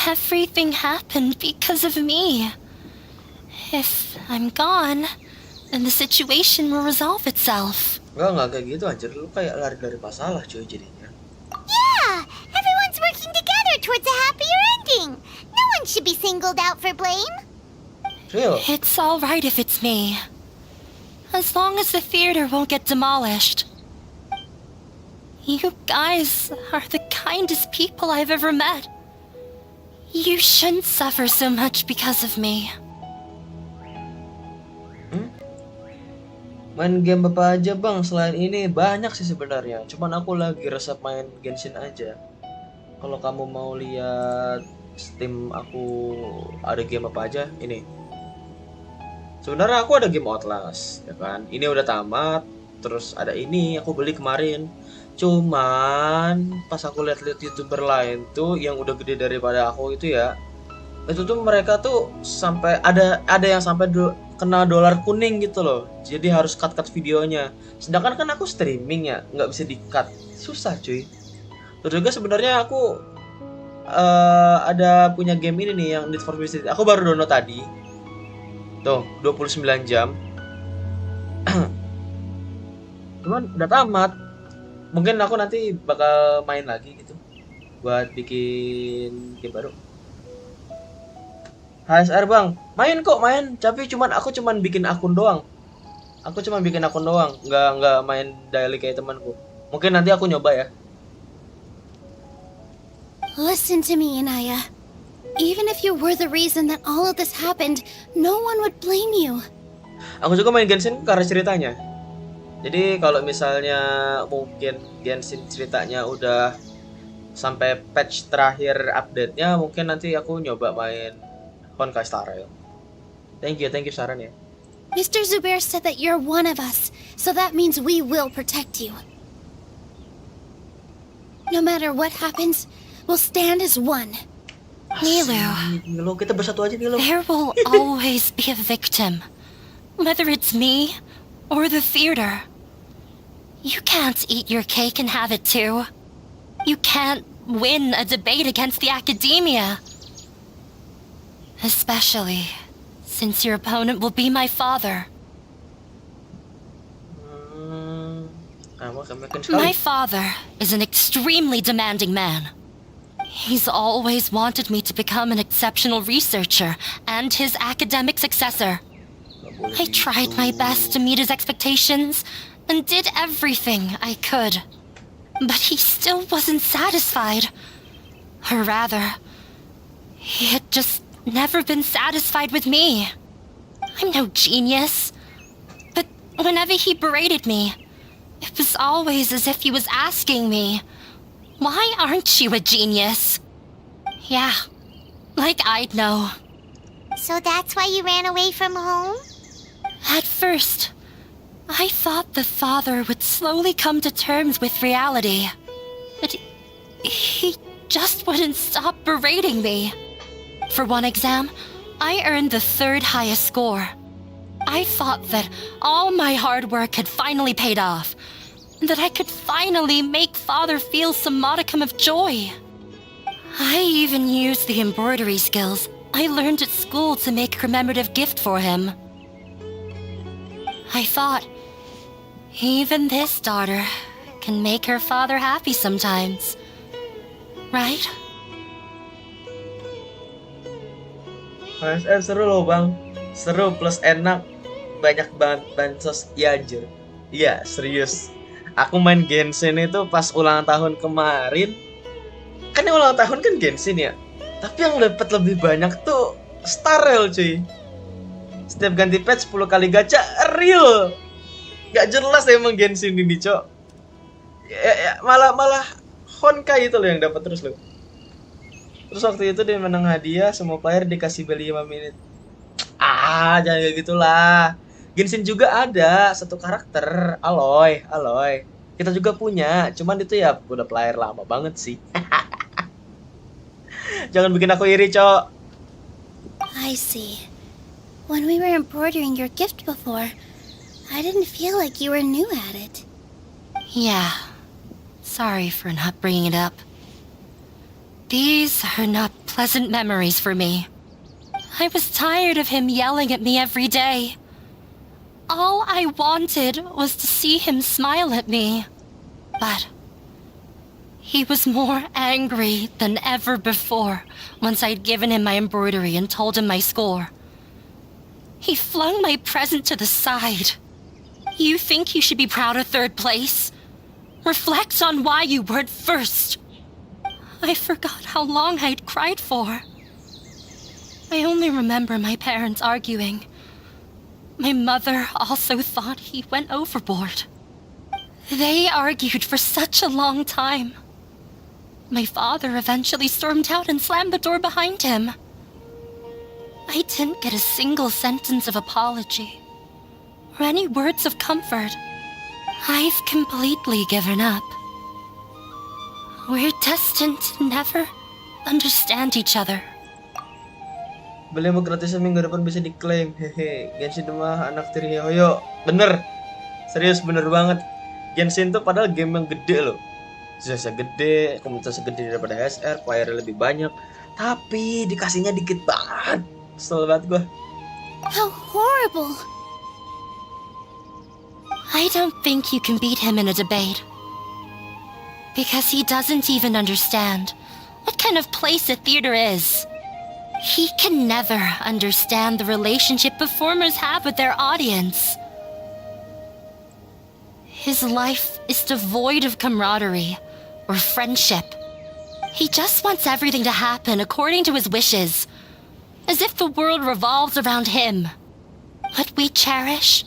Everything happened because of me. If I'm gone, then the situation will resolve itself. Enggak kayak gitu anjir. Lu kayak lari dari masalah cuy jadinya. Yeah! Everyone's working together towards a happier ending. No one should be singled out for blame. Real. It's all right if it's me. As long as the theater won't get demolished. You guys are the kindest people I've ever met. You shouldn't suffer so much because of me. Main game apa aja bang selain ini? Banyak sih sebenarnya. Cuman aku lagi resep main Genshin aja. Kalau kamu mau lihat Steam aku ada game apa aja, ini. Sebenarnya aku ada game Outlast, ya kan? Ini udah tamat. Terus ada ini aku beli kemarin. Cuman pas aku lihat-lihat YouTuber lain tuh yang udah gede daripada aku itu ya, itu tuh mereka tuh sampai ada yang sampai kena dolar kuning gitu loh. Jadi harus cut videonya. Sedangkan kan aku streaming ya, nggak bisa di-cut. Susah cuy. Terus juga sebenarnya aku ada punya game ini nih yang Need for Speed. Aku baru download tadi. Tuh, 29 jam. Cuman udah tamat. Mungkin aku nanti bakal main lagi gitu buat bikin game baru. HSR bang, main kok main, tapi aku cuman bikin akun doang. Nggak main daily kayak temanku. Mungkin nanti aku nyoba ya. Listen to me, Inaya. Even if you were the reason that all of this happened, no one would blame you. Aku juga main Genshin karena ceritanya. Jadi kalau misalnya mungkin Genshin ceritanya udah sampai patch terakhir update-nya, mungkin nanti aku nyoba main Honkai Star Rail. Thank you sarannya. Mr. Zubair said that you're one of us, so that means we will protect you. No matter what happens, we'll stand as one. Nilo, kita bersatu aja, Nilo. There will always be a victim. Whether it's me or the theater. You can't eat your cake and have it too. You can't win a debate against the academia. Especially since your opponent will be my father. My father is an extremely demanding man. He's always wanted me to become an exceptional researcher and his academic successor. I tried my best to meet his expectations and did everything I could. But he still wasn't satisfied. Or rather, he had just never been satisfied with me. I'm no genius. But whenever he berated me, it was always as if he was asking me, "Why aren't you a genius?" Yeah, like I'd know. So that's why you ran away from home? At first, I thought the father would slowly come to terms with reality. But he just wouldn't stop berating me. For one exam, I earned the 3rd highest score. I thought that all my hard work had finally paid off, and that I could finally make father feel some modicum of joy. I even used the embroidery skills I learned at school to make a commemorative gift for him. I thought, even this daughter can make her father happy sometimes. Right? HSR seru loh bang. Seru plus enak. Banyak banget bansos. Iya anjir. Iya serius. Aku main Genshin itu pas ulang tahun kemarin. Kan yang ulang tahun kan Genshin ya. Tapi yang dapat lebih banyak tuh Star Rail cuy. Setiap ganti patch 10 kali gacha real. Gak jelas emang Genshin ini cok. Malah Honkai itu loh yang dapat terus loh. Terus waktu itu dia menang hadiah, semua player dikasih beli 5 menit. Jangan kayak gitulah. Genshin juga ada satu karakter, Aloy. Kita juga punya, cuman itu ya udah player lama banget sih. Jangan bikin aku iri, Cok. I see. When we were embroidering your gift before, I didn't feel like you were new at it. Yeah. Sorry for not bringing it up. These are not pleasant memories for me. I was tired of him yelling at me every day. All I wanted was to see him smile at me. But he was more angry than ever before once I'd given him my embroidery and told him my score. He flung my present to the side. You think you should be proud of 3rd place? Reflect on why you weren't first. I forgot how long I'd cried for. I only remember my parents arguing. My mother also thought he went overboard. They argued for such a long time. My father eventually stormed out and slammed the door behind him. I didn't get a single sentence of apology or any words of comfort. I've completely given up. We're destined to never understand each other. Beli mau gratisan minggu depan bisa diklaim. Hehe. Genshin mah anak tiri Hoyo. Bener. Serius bener banget. Genshin tuh padahal game yang gede loh. Size gede, komunitasnya gede daripada SR, player lebih banyak. Tapi dikasihnya dikit banget. Kesel banget gua. How horrible. I don't think you can beat him in a debate. Because he doesn't even understand what kind of place a theater is. He can never understand the relationship performers have with their audience. His life is devoid of camaraderie or friendship. He just wants everything to happen according to his wishes, as if the world revolves around him. What we cherish,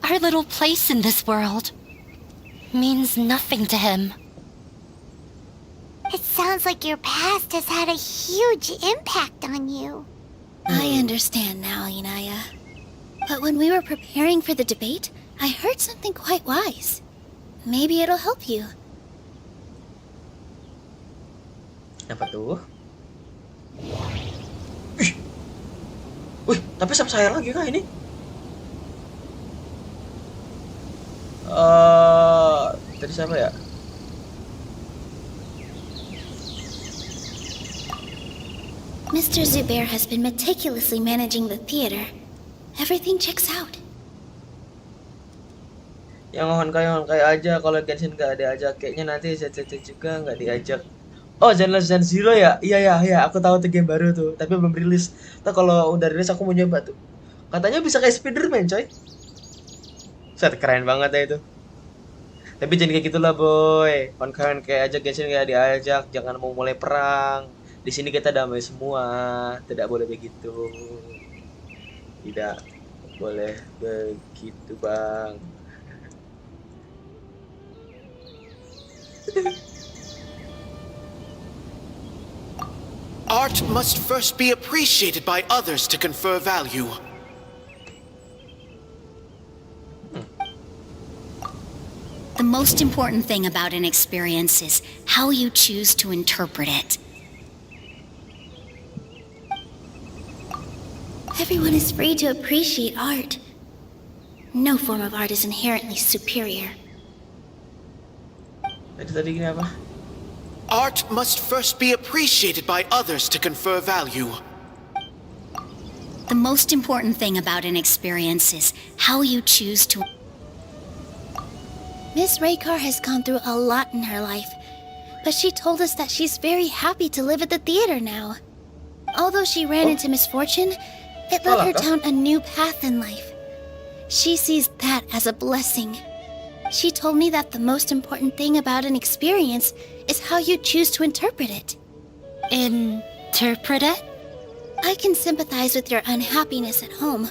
our little place in this world, means nothing to him. It sounds like your past has had a huge impact on you. I understand now, Inaya. But when we were preparing for the debate, I heard something quite wise. Maybe it'll help you. Apa tuh? Ih. Wih, tapi sama saya lagi kah ini? Tadi siapa ya? Mr. Zubair has been meticulously managing the theater. Everything checks out. Yang Honkai aja, kalau Genshin nggak diajak, kayaknya nanti ZCC juga nggak diajak. Oh, Zenless Zero ya? Iya, aku tahu tuh game baru tuh, tapi belum rilis. Nah, kalau udah rilis aku mau nyoba tuh. Katanya bisa kayak Spiderman, coy. Set, keren banget ya itu. Tapi jangan kayak gitulah, boy. Honkai aja Genshin nggak diajak, jangan mau mulai perang. Di sini kita damai semua, tidak boleh begitu. Tidak boleh begitu, Bang. Art must first be appreciated by others to confer value. The most important thing about an experience is how you choose to interpret it. Everyone is free to appreciate art. No form of art is inherently superior. Tadi gini apa? Art must first be appreciated by others to confer value. The most important thing about an experience is how you choose to... Miss Raykar has gone through a lot in her life, but she told us that she's very happy to live at the theater now. Although she ran into misfortune, it led her down a new path in life. She sees that as a blessing. She told me that the most important thing about an experience is how you choose to interpret it. Interpret it? I can sympathize with your unhappiness at home,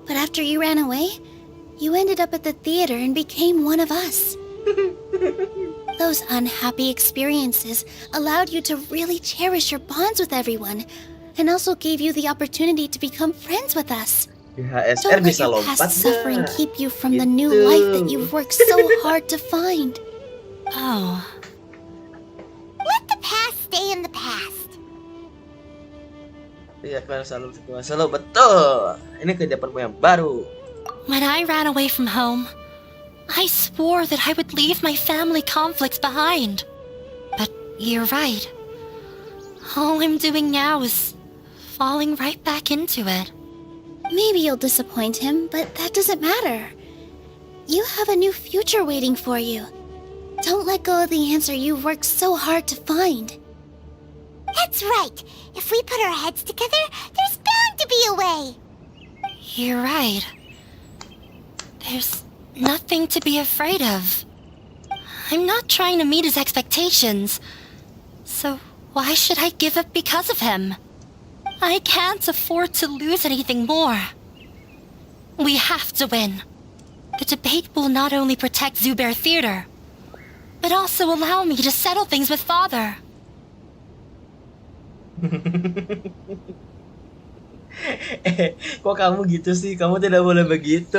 but after you ran away, you ended up at the theater and became one of us. Those unhappy experiences allowed you to really cherish your bonds with everyone, and also gave you the opportunity to become friends with us. HSR Don't let bisa your lompat past suffering dah. keep you from the new life that you've worked so hard to find. Oh. Let the past stay in the past. Iya, kalian selalu betul. Ini kehidupanmu yang baru. When I ran away from home, I swore that I would leave my family conflicts behind. But you're right. All I'm doing now is falling right back into it. Maybe you'll disappoint him, but that doesn't matter. You have a new future waiting for you. Don't let go of the answer you've worked so hard to find. That's right. If we put our heads together, there's bound to be a way. You're right. There's nothing to be afraid of. I'm not trying to meet his expectations. So why should I give up because of him? I can't afford to lose anything more. We have to win. The debate will not only protect Zubair Theater, but also allow me to settle things with Father. Kok kamu gitu sih? Kamu tidak boleh begitu.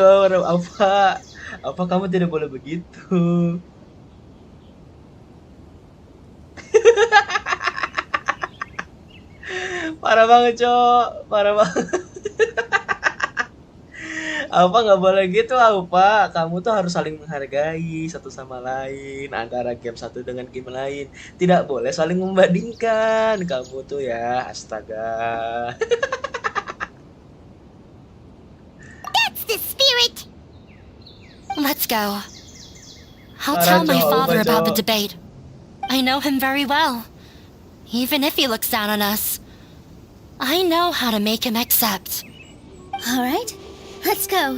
Apa kamu tidak boleh begitu? Parah banget, Cok. Parah banget. Apa nggak boleh gitu, Apa? Kamu tuh harus saling menghargai satu sama lain, antara game satu dengan game lain. Tidak boleh saling membandingkan. Kamu tuh ya, astaga. That's the spirit. Let's go. I'll tell my father about the debate. I know him very well. Even if he looks down on us, I know how to make him accept. All right, let's go.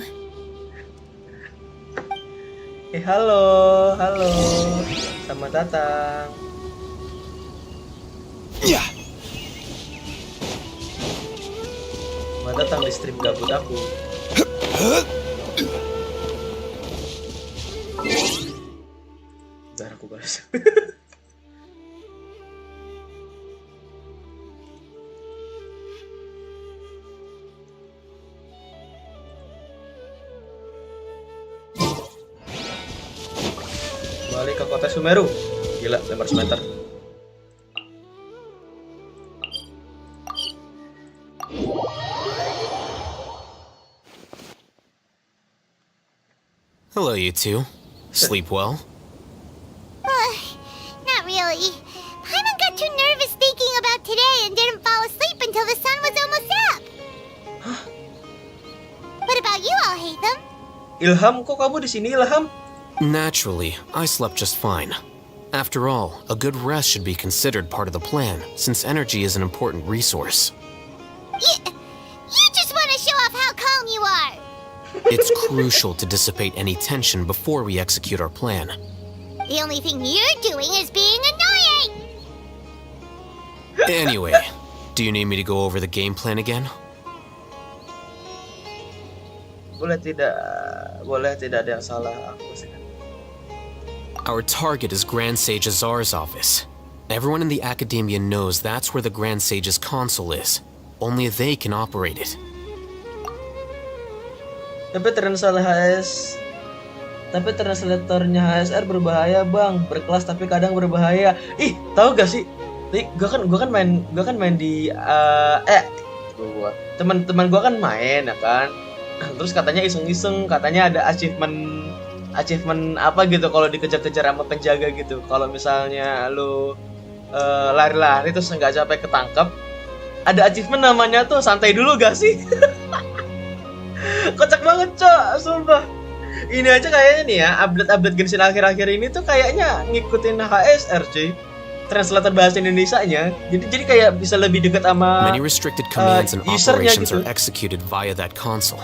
Halo, halo. Selamat datang. Selamat datang di stream gabut aku. Bentar aku balas. Balik ke kota Sumeru. Gila, 500 meter. Hello, you two. Sleep well? Not really. Paimon got too nervous thinking about today and didn't fall asleep until the sun was almost up. What about you all, Hatham? Ilham, kok kamu di sini, Ilham? Naturally, I slept just fine. After all, a good rest should be considered part of the plan, since energy is an important resource. You just want to show off how calm you are. It's crucial to dissipate any tension before we execute our plan. The only thing you're doing is being annoying. Anyway, do you need me to go over the game plan again? Boleh tidak ada yang salah aku sih. Our target is Grand Sage Azar's office. Everyone in the Academia knows that's where the Grand Sage's console is. Only they can operate it. Tapi translatornya HSR berbahaya, Bang. Berkelas tapi kadang berbahaya. Ih, tahu gak sih? Gua kan main di teman-teman gua kan main ya kan. Terus katanya iseng-iseng, katanya ada achievement apa gitu kalau dikejar-kejar sama penjaga gitu. Kalau misalnya lu lari-lari terus nggak sampai ketangkep, ada achievement namanya tuh santai dulu gak sih? Kocak banget, Cok, sumpah. Ini aja kayaknya nih ya, update Genshin akhir-akhir ini tuh kayaknya ngikutin HSR, cuy. Translator bahasa Indonesianya. Jadi kayak bisa lebih dekat sama Many restricted commands and operations gitu. are executed via that console.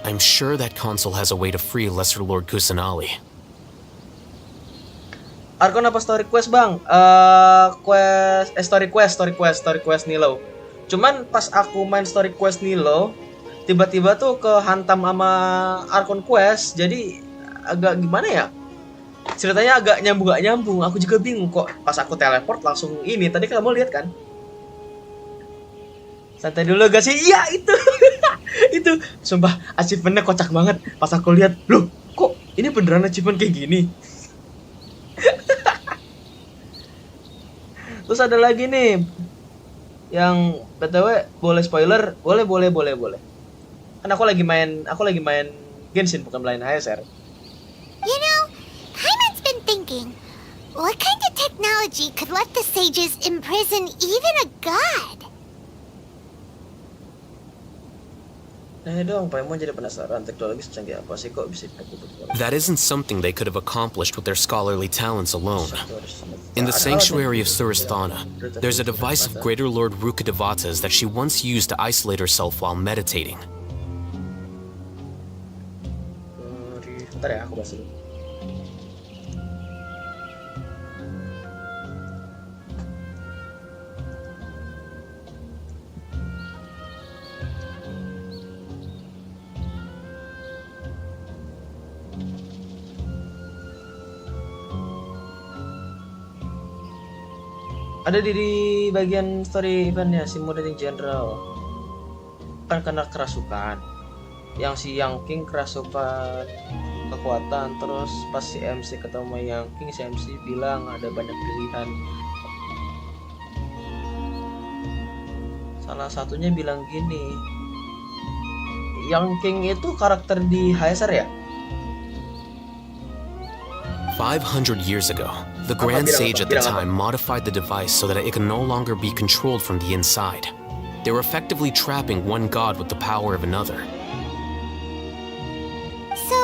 I'm sure that console has a way to free Lesser Lord Kusanali. Arkon apa story quest, Bang? Story quest Nilo. Cuman pas aku main story quest Nilo, tiba-tiba tuh kehantam sama Arkon quest, jadi agak gimana ya? Ceritanya agak nyambung. Aku juga bingung kok. Pas aku teleport langsung ini. Tadi kamu lihat kan? Santai dulu gak sih? Iya itu. Itu sumpah achievementnya kocak banget. Pas aku lihat, loh kok ini beneran achievement kayak gini? Terus ada lagi nih yang BTW boleh spoiler? Boleh. Kan aku lagi main Genshin bukan main HSR. You know, Paimon's been thinking, what kind of technology could let the sages imprison even a god? Nah dong, Paimon jadi penasaran teknologi secanggih apa sih kok bisa dikutuk. That isn't something they could have accomplished with their scholarly talents alone. In the sanctuary of Suristhana, there's a device of Greater Lord Rukkhadevata's that she once used to isolate herself while meditating. Bentar ya, aku bahas dulu. Ada di bagian story eventnya si Moderating General kan kena kerasukan. Yang si Yang King kerasukan kekuatan, terus pas si MC ketemu Yang King, si MC bilang ada banyak pilihan. Salah satunya bilang gini, Yang King itu karakter di HSR ya? 500 years ago, the Grand Sage at the time modified the device so that it can no longer be controlled from the inside. They were effectively trapping one god with the power of another. So,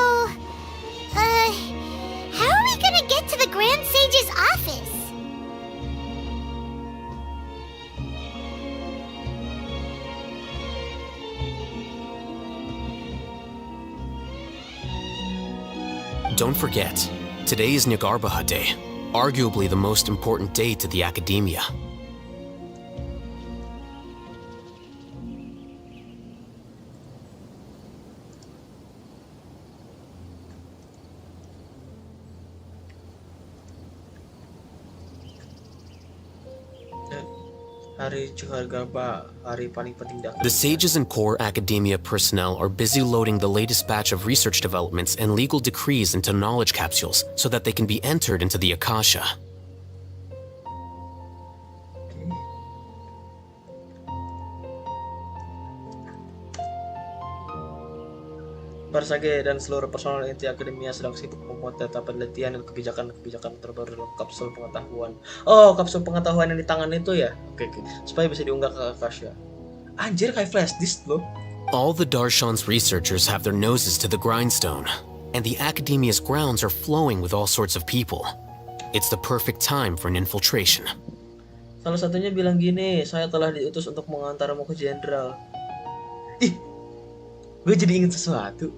how are we gonna get to the Grand Sage's office? Don't forget, today is Nyargarbaha Day, arguably the most important day to the Academia. Hari Nyargarbaha, hari paling penting di The sages and core Academia personnel are busy loading the latest batch of research developments and legal decrees into knowledge capsules so that they can be entered into the Akasha. Barsage dan seluruh personal inti akademia sedang sibuk membuat data penelitian dan kebijakan-kebijakan terbaru dalam kapsul pengetahuan. Oh, kapsul pengetahuan yang di tangan itu ya? Oke. Supaya bisa diunggah ke Akasha. Anjir, kayak flash disk loh. All the Darshan's researchers have their noses to the grindstone, and the Academia's grounds are flowing with all sorts of people. It's the perfect time for an infiltration. Salah satunya bilang gini, saya telah diutus untuk mengantarmu ke jenderal. Ih, gue jadi inget sesuatu.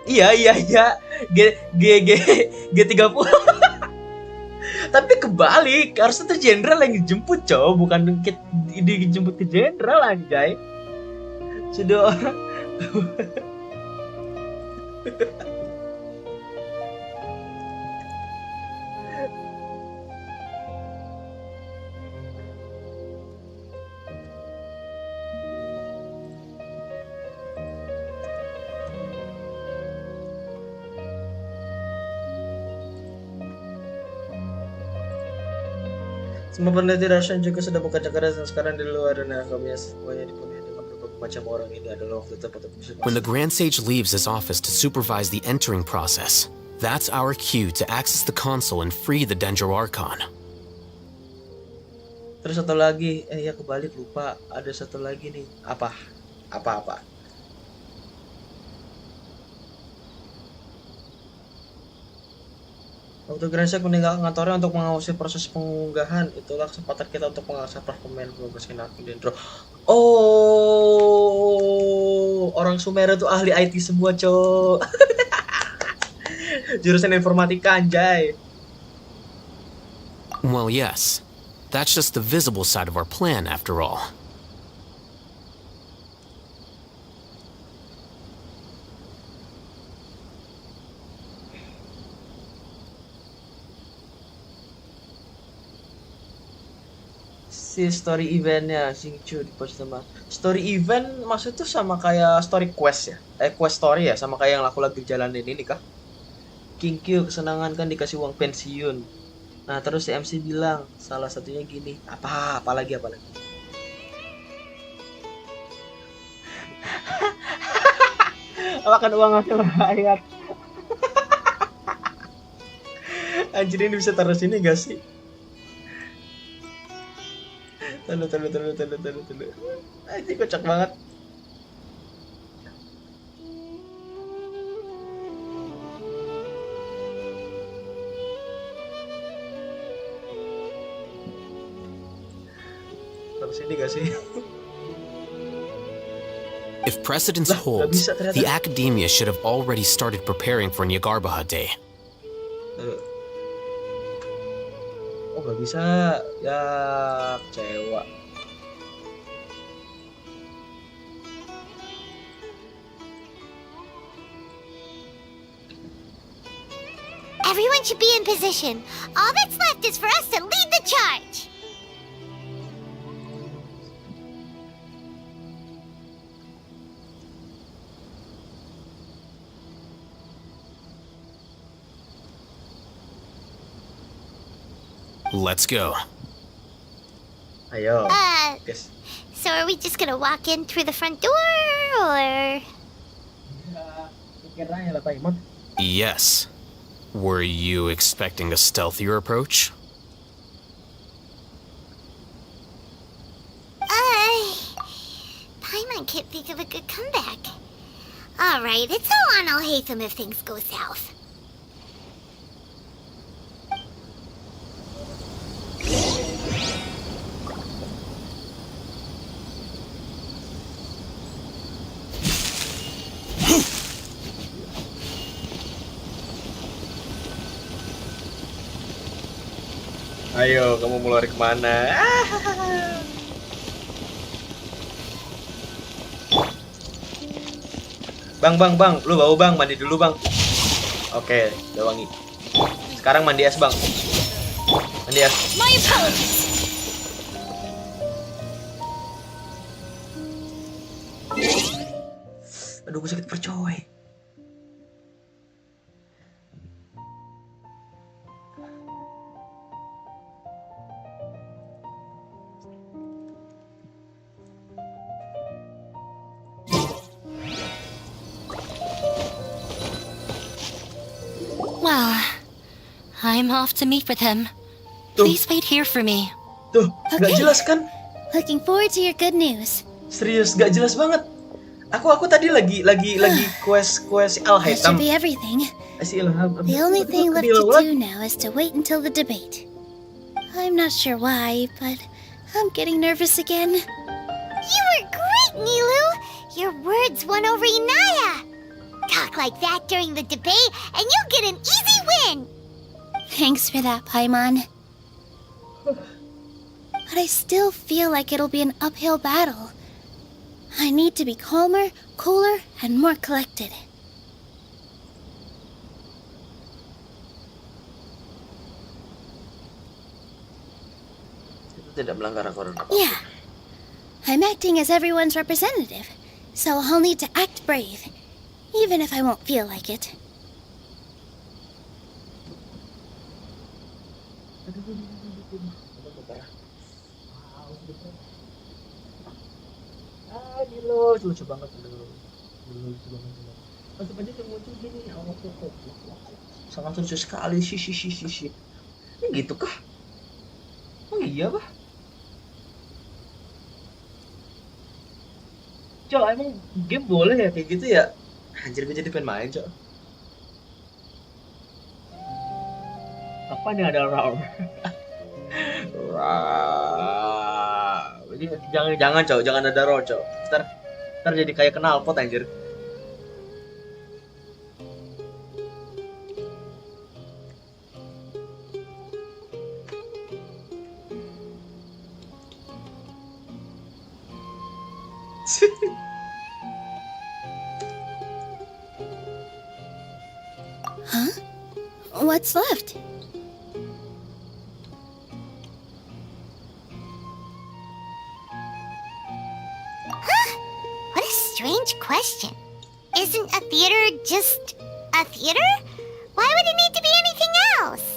Iya. G30. Tapi kebalik, harusnya tuh jenderal yang dijemput, cow, bukan dijemput ke jenderal, anjay. Sudah orang. Semua peneliti Darshan juga sudah bekerja keras dan sekarang di luar dan kami semuanya dipenuhi dengan berbagai macam orang. Ini adalah waktu tepat untuk bisa masuk. When the Grand Sage leaves his office to supervise the entering process, that's our cue to access the console and free the Dendro Archon. Terus satu lagi, ya kebalik, lupa. Ada satu lagi nih. Apa? Waktu Grand Sage meninggalkan kantornya untuk mengawasi proses pengunggahan, itulah kesempatan kita untuk mengakses performa membebaskan akun Dendro. Oh, orang Sumeru tuh ahli IT semua, cowok. Jurusan informatika, anjay. Well, yes. That's just the visible side of our plan, after all. Si story eventnya Singchu di post sama story event maksud tuh sama kayak story quest ya, quest story ya, sama kayak yang aku lagi jalanin ini kah? King Q kesenangan kan dikasih uang pensiun. Nah terus si MC bilang salah satunya gini, apa lagi makan uang hasil rakyat. Anjir, ini bisa taruh sini gak sih? Tunggu. Anjir, kocak banget. Taruh sini gak sih? If precedence holds, the Academia should have already started preparing for Nyargarbaha Day. Oh, gak bisa. Ya, kecewa. Everyone should be in position. All that's left is for us to lead the charge. Let's go. Ayo. Yes. So are we just gonna walk in through the front door, or? Yes. Were you expecting a stealthier approach? Paimon can't think of a good comeback. Alright, it's all on Alhaitham if things go south. Ayo, kamu mau lari kemana? Bang, lu bau bang, mandi dulu bang. Oke, udah wangi. Sekarang mandi es bang. Mandi es. My apologies. Aduh, gue sakit percoy. Well, I'm off to meet with him. Please wait here for me. Tuh, gak jelas kan? Looking forward to your good news. Serius, gak jelas banget. Aku tadi lagi quest Al That should Hitam. be everything. Ilham. The only thing left to do now is to wait until the debate. I'm not sure why, but I'm getting nervous again. You were great, Nilu! Your words won over Inaya! Talk like that during the debate, and you'll get an easy win! Thanks for that, Paimon. But I still feel like it'll be an uphill battle. I need to be calmer, cooler, and more collected. Tidak melanggar aturan apa. Yeah. I'm acting as everyone's representative, so I'll need to act brave, even if I won't feel like it. Lucu banget lucu banget. Langsung aja yang muncul gini, Allah kok sangat lucu sekali sih. Ini gitu kah? Oh iya bah. Cok, emang game boleh ya kayak gitu ya? Anjir, gue jadi pengen main, Cok. Apa nih ada round? Jadi jangan Cok, jangan ada round, Cok. Ntar jadi kayak knalpot anjir. Huh? What's left? What a strange question. Isn't a theater just a theater? Why would it need to be anything else?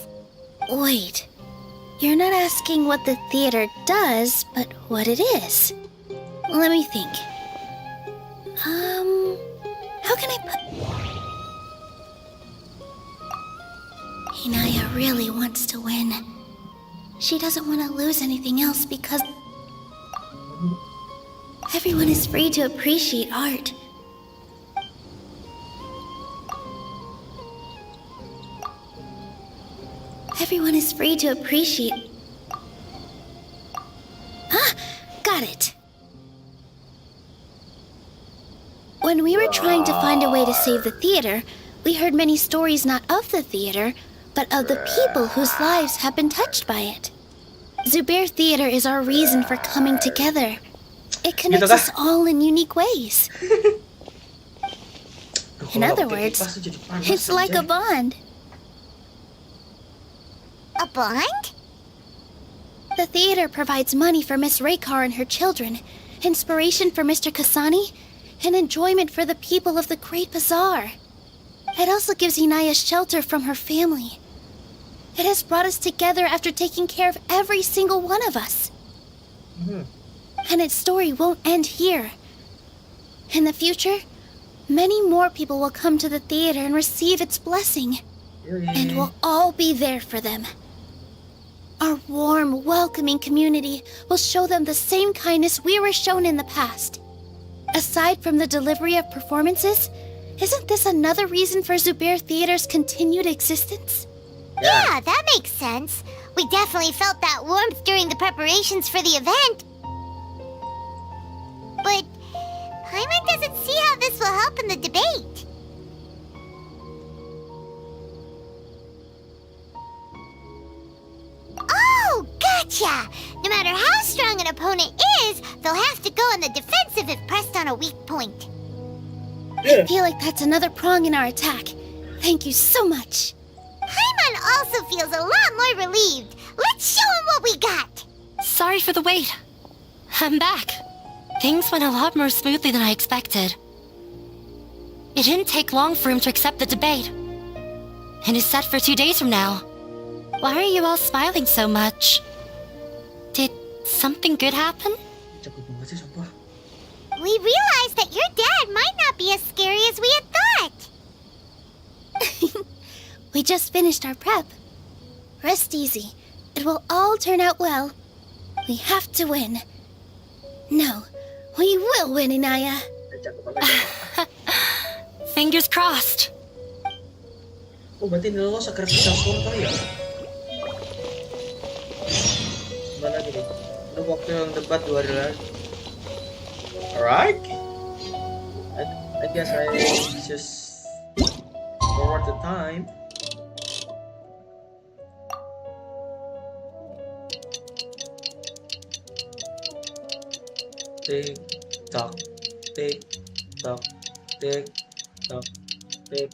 Wait. You're not asking what the theater does, but what it is. Let me think. How can I put... Inaya really wants to win. She doesn't want to lose anything else because... everyone is free to appreciate art. Everyone is free to appreciate... Ah! Got it! When we were trying to find a way to save the theater, we heard many stories not of the theater, but of the people whose lives have been touched by it. Zubair Theater is our reason for coming together. It connects us all in unique ways. In other words, it's like a bond. A bond? The theater provides money for Miss Raykar and her children, inspiration for Mr. Kasani, and enjoyment for the people of the Great Bazaar. It also gives Inaya shelter from her family. It has brought us together after taking care of every single one of us. And its story won't end here. In the future, many more people will come to the theater and receive its blessing. And we'll all be there for them. Our warm, welcoming community will show them the same kindness we were shown in the past. Aside from the delivery of performances, isn't this another reason for Zubair Theater's continued existence? Yeah, that makes sense. We definitely felt that warmth during the preparations for the event. But Paimon doesn't see how this will help in the debate. Oh, Gotcha! No matter how strong an opponent is, they'll have to go on the defensive if pressed on a weak point. I feel like that's another prong in our attack. Thank you so much. Paimon also feels a lot more relieved. Let's show him what we got! Sorry for the wait. I'm back. Things went a lot more smoothly than I expected. It didn't take long for him to accept the debate. And it's set for 2 days from now. Why are you all smiling so much? Did something good happen? We realized that your dad might not be as scary as we had thought. We just finished our prep. Rest easy. It will all turn out well. We have to win. No, we will win, Inaya. Fingers crossed. Oh, berarti ini lo sacrifice pun kali ya? Gimana lagi nih? Udah waktu yang debat 2 hari lagi. Alright. I guess I just forward the time. Tick tock, tick tock, tick tock, tick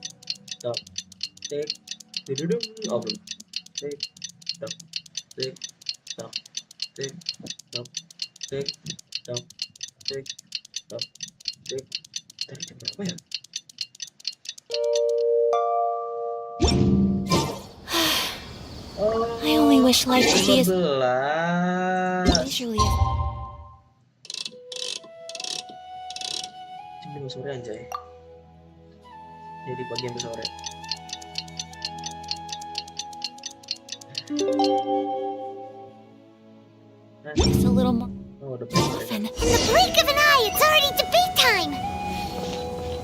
tock, tick. Oh belum. Tick tock, tick tock, tick tock, tick tock, tick tock, tick. Tadi jam berapa ya? I only wish life could be as 11. leisurely as... Jam 5 sore anjay. Jadi pagi sampai sore. Just a little more Oh, udah often. In the blink of an eye, it's already debate time!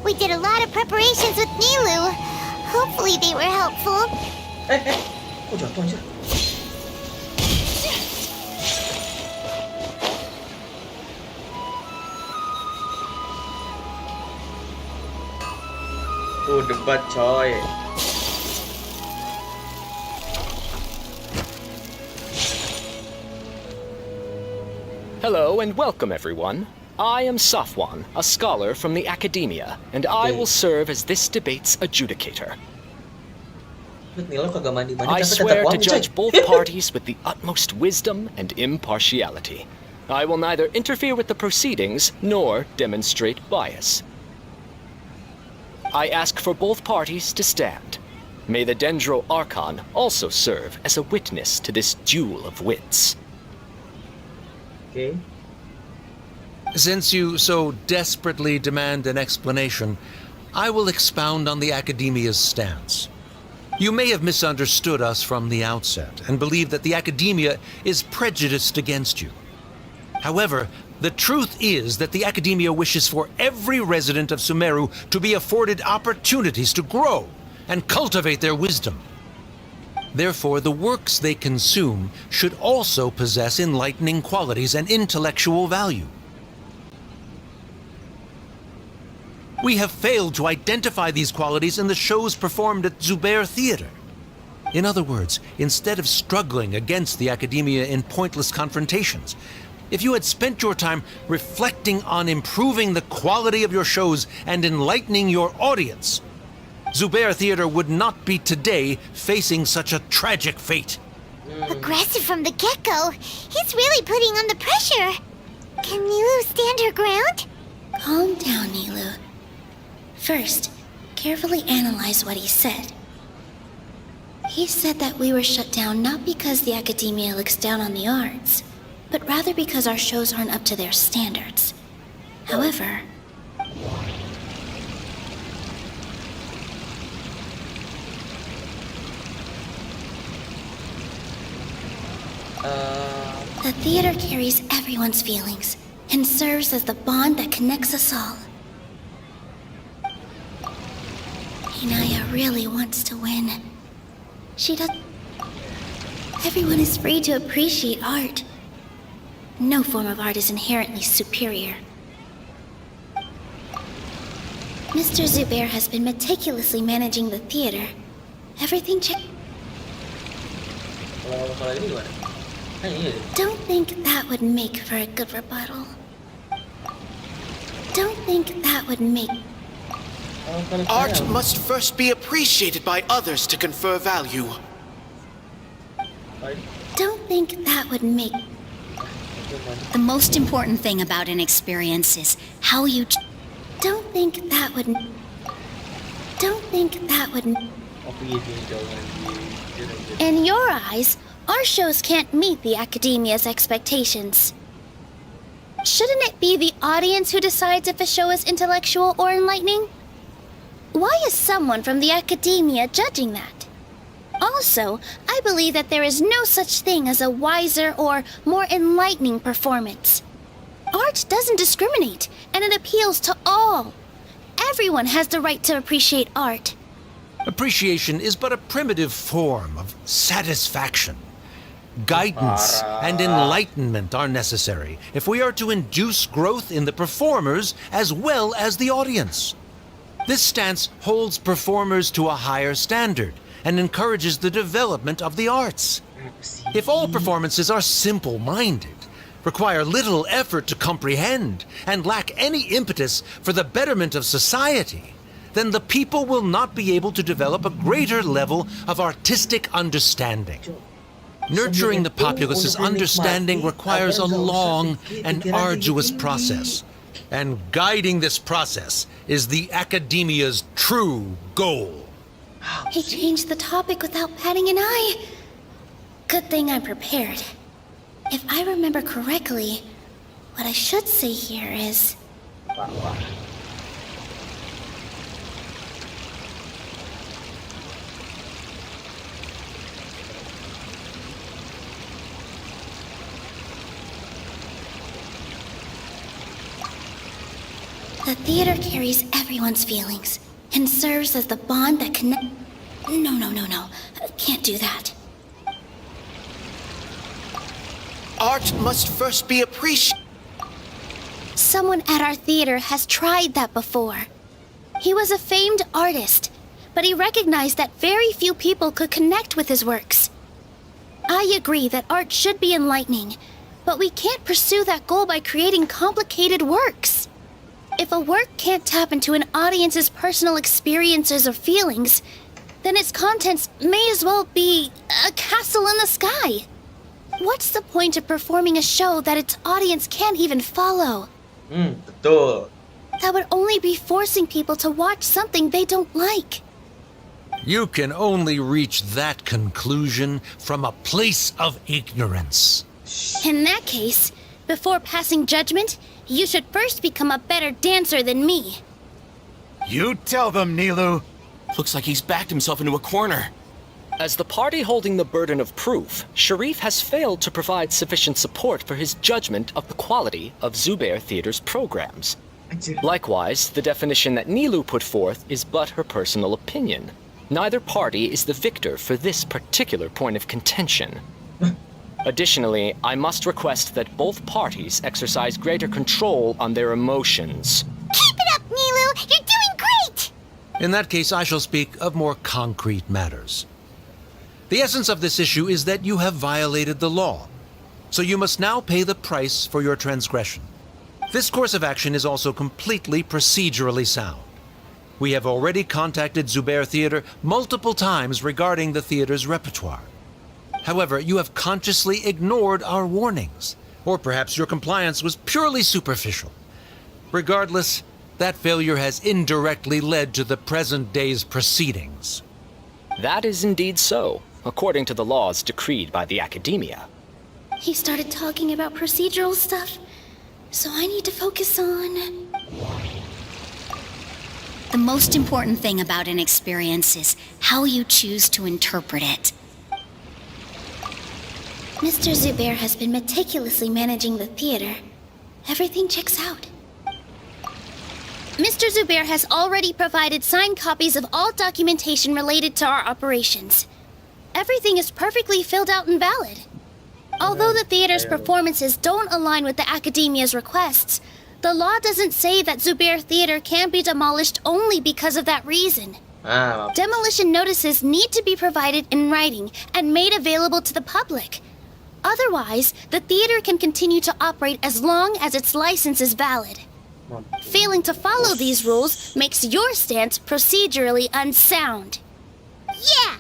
We did a lot of preparations with Nilu. Hopefully they were helpful. Kok jatuh anjir? Debat coy. Hello and welcome, everyone. I am Safwan, a scholar from the academia, and I will serve as this debate's adjudicator. I swear to judge both parties with the utmost wisdom and impartiality. I will neither interfere with the proceedings nor demonstrate bias. I ask for both parties to stand. May the Dendro Archon also serve as a witness to this duel of wits. Okay. Since you so desperately demand an explanation, I will expound on the Academia's stance. You may have misunderstood us from the outset and believe that the Academia is prejudiced against you. However, the truth is that the Academia wishes for every resident of Sumeru to be afforded opportunities to grow and cultivate their wisdom. Therefore, the works they consume should also possess enlightening qualities and intellectual value. We have failed to identify these qualities in the shows performed at Zubair Theater. In other words, instead of struggling against the Academia in pointless confrontations, if you had spent your time reflecting on improving the quality of your shows and enlightening your audience, Zubair Theater would not be today facing such a tragic fate. Aggressive from the get-go. He's really putting on the pressure. Can Nilu stand her ground? Calm down, Nilu. First, carefully analyze what he said. He said that we were shut down not because the Academia looks down on the arts, but rather because our shows aren't up to their standards. However, the theater carries everyone's feelings and serves as the bond that connects us all. Inaya really wants to win. She does. Everyone is free to appreciate art. No form of art is inherently superior. Mr. Zubair has been meticulously managing the theater. Everything checked. Kalau ini gimana? Don't think that would make for a good rebuttal. Don't think that would make... Art must first be appreciated by others to confer value. Don't think that would make... The most important thing about an experience is how you... Don't think that would... Don't think that would... In your eyes, our shows can't meet the Academia's expectations. Shouldn't it be the audience who decides if a show is intellectual or enlightening? Why is someone from the Academia judging that? Also, I believe that there is no such thing as a wiser or more enlightening performance. Art doesn't discriminate, and it appeals to all. Everyone has the right to appreciate art. Appreciation is but a primitive form of satisfaction. Guidance and enlightenment are necessary if we are to induce growth in the performers as well as the audience. This stance holds performers to a higher standard and encourages the development of the arts. If all performances are simple-minded, require little effort to comprehend, and lack any impetus for the betterment of society, then the people will not be able to develop a greater level of artistic understanding. Nurturing the populace's understanding requires a long and arduous process, and guiding this process is the Academia's true goal. He changed the topic without batting an eye. Good thing I'm prepared. If I remember correctly, what I should say here is... The theater carries everyone's feelings and serves as the bond that connects... No. Can't do that. Art must first be appreciated. Someone at our theater has tried that before. He was a famed artist, but he recognized that very few people could connect with his works. I agree that art should be enlightening, but we can't pursue that goal by creating complicated works. If a work can't tap into an audience's personal experiences or feelings, then its contents may as well be a castle in the sky. What's the point of performing a show that its audience can't even follow? Betul. That would only be forcing people to watch something they don't like. You can only reach that conclusion from a place of ignorance. In that case, before passing judgment, you should first become a better dancer than me. You tell them, Nilu. Looks like he's backed himself into a corner. As the party holding the burden of proof, Sharif has failed to provide sufficient support for his judgment of the quality of Zubair Theater's programs. Likewise, the definition that Nilu put forth is but her personal opinion. Neither party is the victor for this particular point of contention. Additionally, I must request that both parties exercise greater control on their emotions. Keep it up, Nilu! You're doing great! In that case, I shall speak of more concrete matters. The essence of this issue is that you have violated the law, so you must now pay the price for your transgression. This course of action is also completely procedurally sound. We have already contacted Zubair Theater multiple times regarding the theater's repertoire. However, you have consciously ignored our warnings, or perhaps your compliance was purely superficial. Regardless, that failure has indirectly led to the present day's proceedings. That is indeed so, according to the laws decreed by the Academia. He started talking about procedural stuff, so I need to focus on... The most important thing about an experience is how you choose to interpret it. Mr. Zubair has been meticulously managing the theater. Everything checks out. Mr. Zubair has already provided signed copies of all documentation related to our operations. Everything is perfectly filled out and valid. Although the theater's performances don't align with the Academia's requests, the law doesn't say that Zubair Theater can be demolished only because of that reason. Demolition notices need to be provided in writing and made available to the public. Otherwise, the theater can continue to operate as long as its license is valid. Failing to follow these rules makes your stance procedurally unsound. Yeah!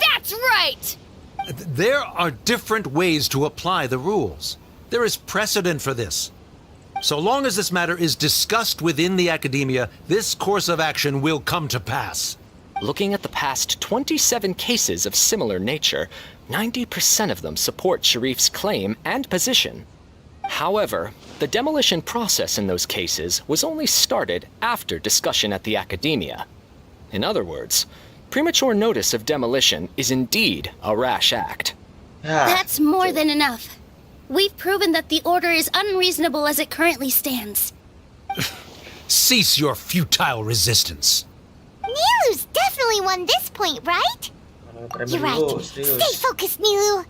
That's right! There are different ways to apply the rules. There is precedent for this. So long as this matter is discussed within the academia, this course of action will come to pass. Looking at the past 27 cases of similar nature, 90% of them support Sharif's claim and position. However, the demolition process in those cases was only started after discussion at the academia. In other words, premature notice of demolition is indeed a rash act. That's more than enough. We've proven that the order is unreasonable as it currently stands. Cease your futile resistance. Nilu's definitely won this point, right? You're right. Stay focused, Nilu.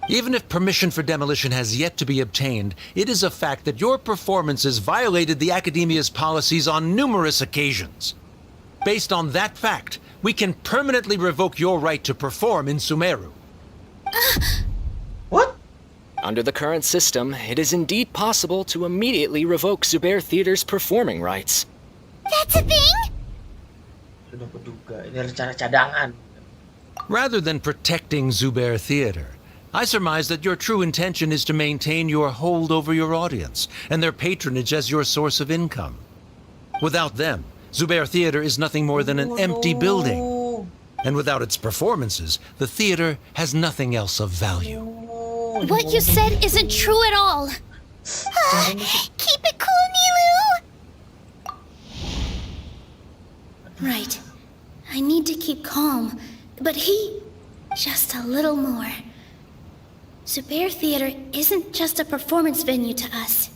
Even if permission for demolition has yet to be obtained, it is a fact that your performances violated the Academia's policies on numerous occasions. Based on that fact, we can permanently revoke your right to perform in Sumeru. Under the current system, it is indeed possible to immediately revoke Zubair Theater's performing rights. That's a thing? Sudah kuduga, ini rencana cadangan. Rather than protecting Zubair Theater, I surmise that your true intention is to maintain your hold over your audience and their patronage as your source of income. Without them, Zubair Theater is nothing more than an empty building. And without its performances, the theater has nothing else of value. What you said isn't true at all. Keep it cool, Nilu! Right. I need to keep calm, but just a little more. Zubair Theater isn't just a performance venue to us.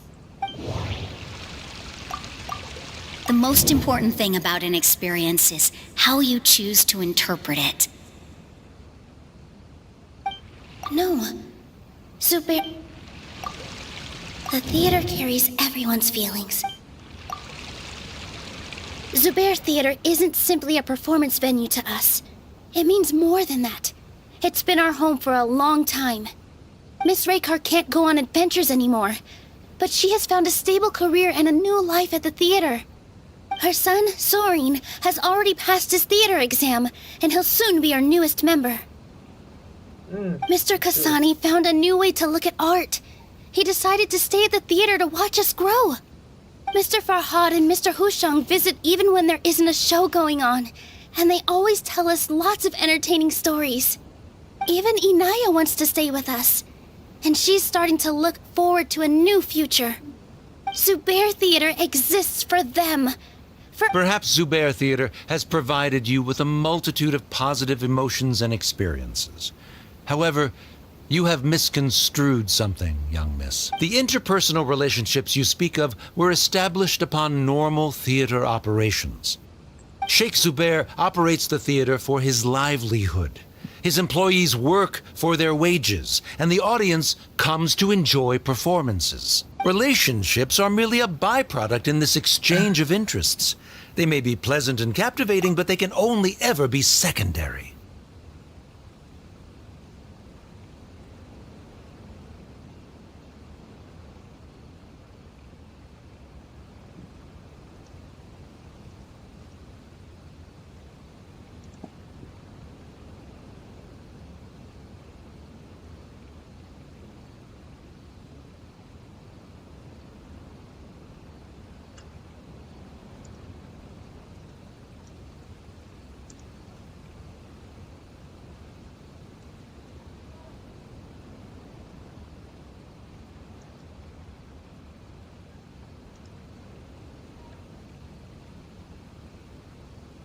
The most important thing about an experience is how you choose to interpret it. No. Zubair... The theater carries everyone's feelings. Zubair Theater isn't simply a performance venue to us. It means more than that. It's been our home for a long time. Miss Raykar can't go on adventures anymore, but she has found a stable career and a new life at the theater. Her son, Sorin, has already passed his theater exam, and he'll soon be our newest member. Mr. Kasani found a new way to look at art. He decided to stay at the theater to watch us grow. Mr. Farhad and Mr. Hushang visit even when there isn't a show going on, and they always tell us lots of entertaining stories. Even Inaya wants to stay with us, and she's starting to look forward to a new future. Zubair Theater exists for them. Perhaps Zubair Theater has provided you with a multitude of positive emotions and experiences. However, you have misconstrued something, young miss. The interpersonal relationships you speak of were established upon normal theater operations. Sheikh Zubair operates the theater for his livelihood. His employees work for their wages, and the audience comes to enjoy performances. Relationships are merely a byproduct in this exchange of interests. They may be pleasant and captivating, but they can only ever be secondary.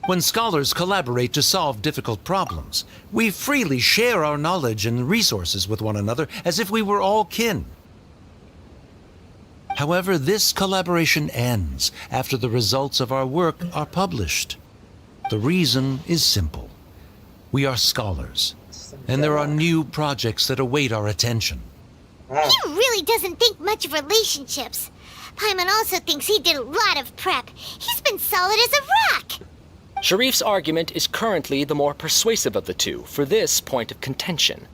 When scholars collaborate to solve difficult problems, we freely share our knowledge and resources with one another as if we were all kin. However, this collaboration ends after the results of our work are published. The reason is simple. We are scholars, and there are new projects that await our attention. He really doesn't think much of relationships. Paimon also thinks he did a lot of prep. He's been solid as a rock. Sharif's argument is currently the more persuasive of the two for this point of contention.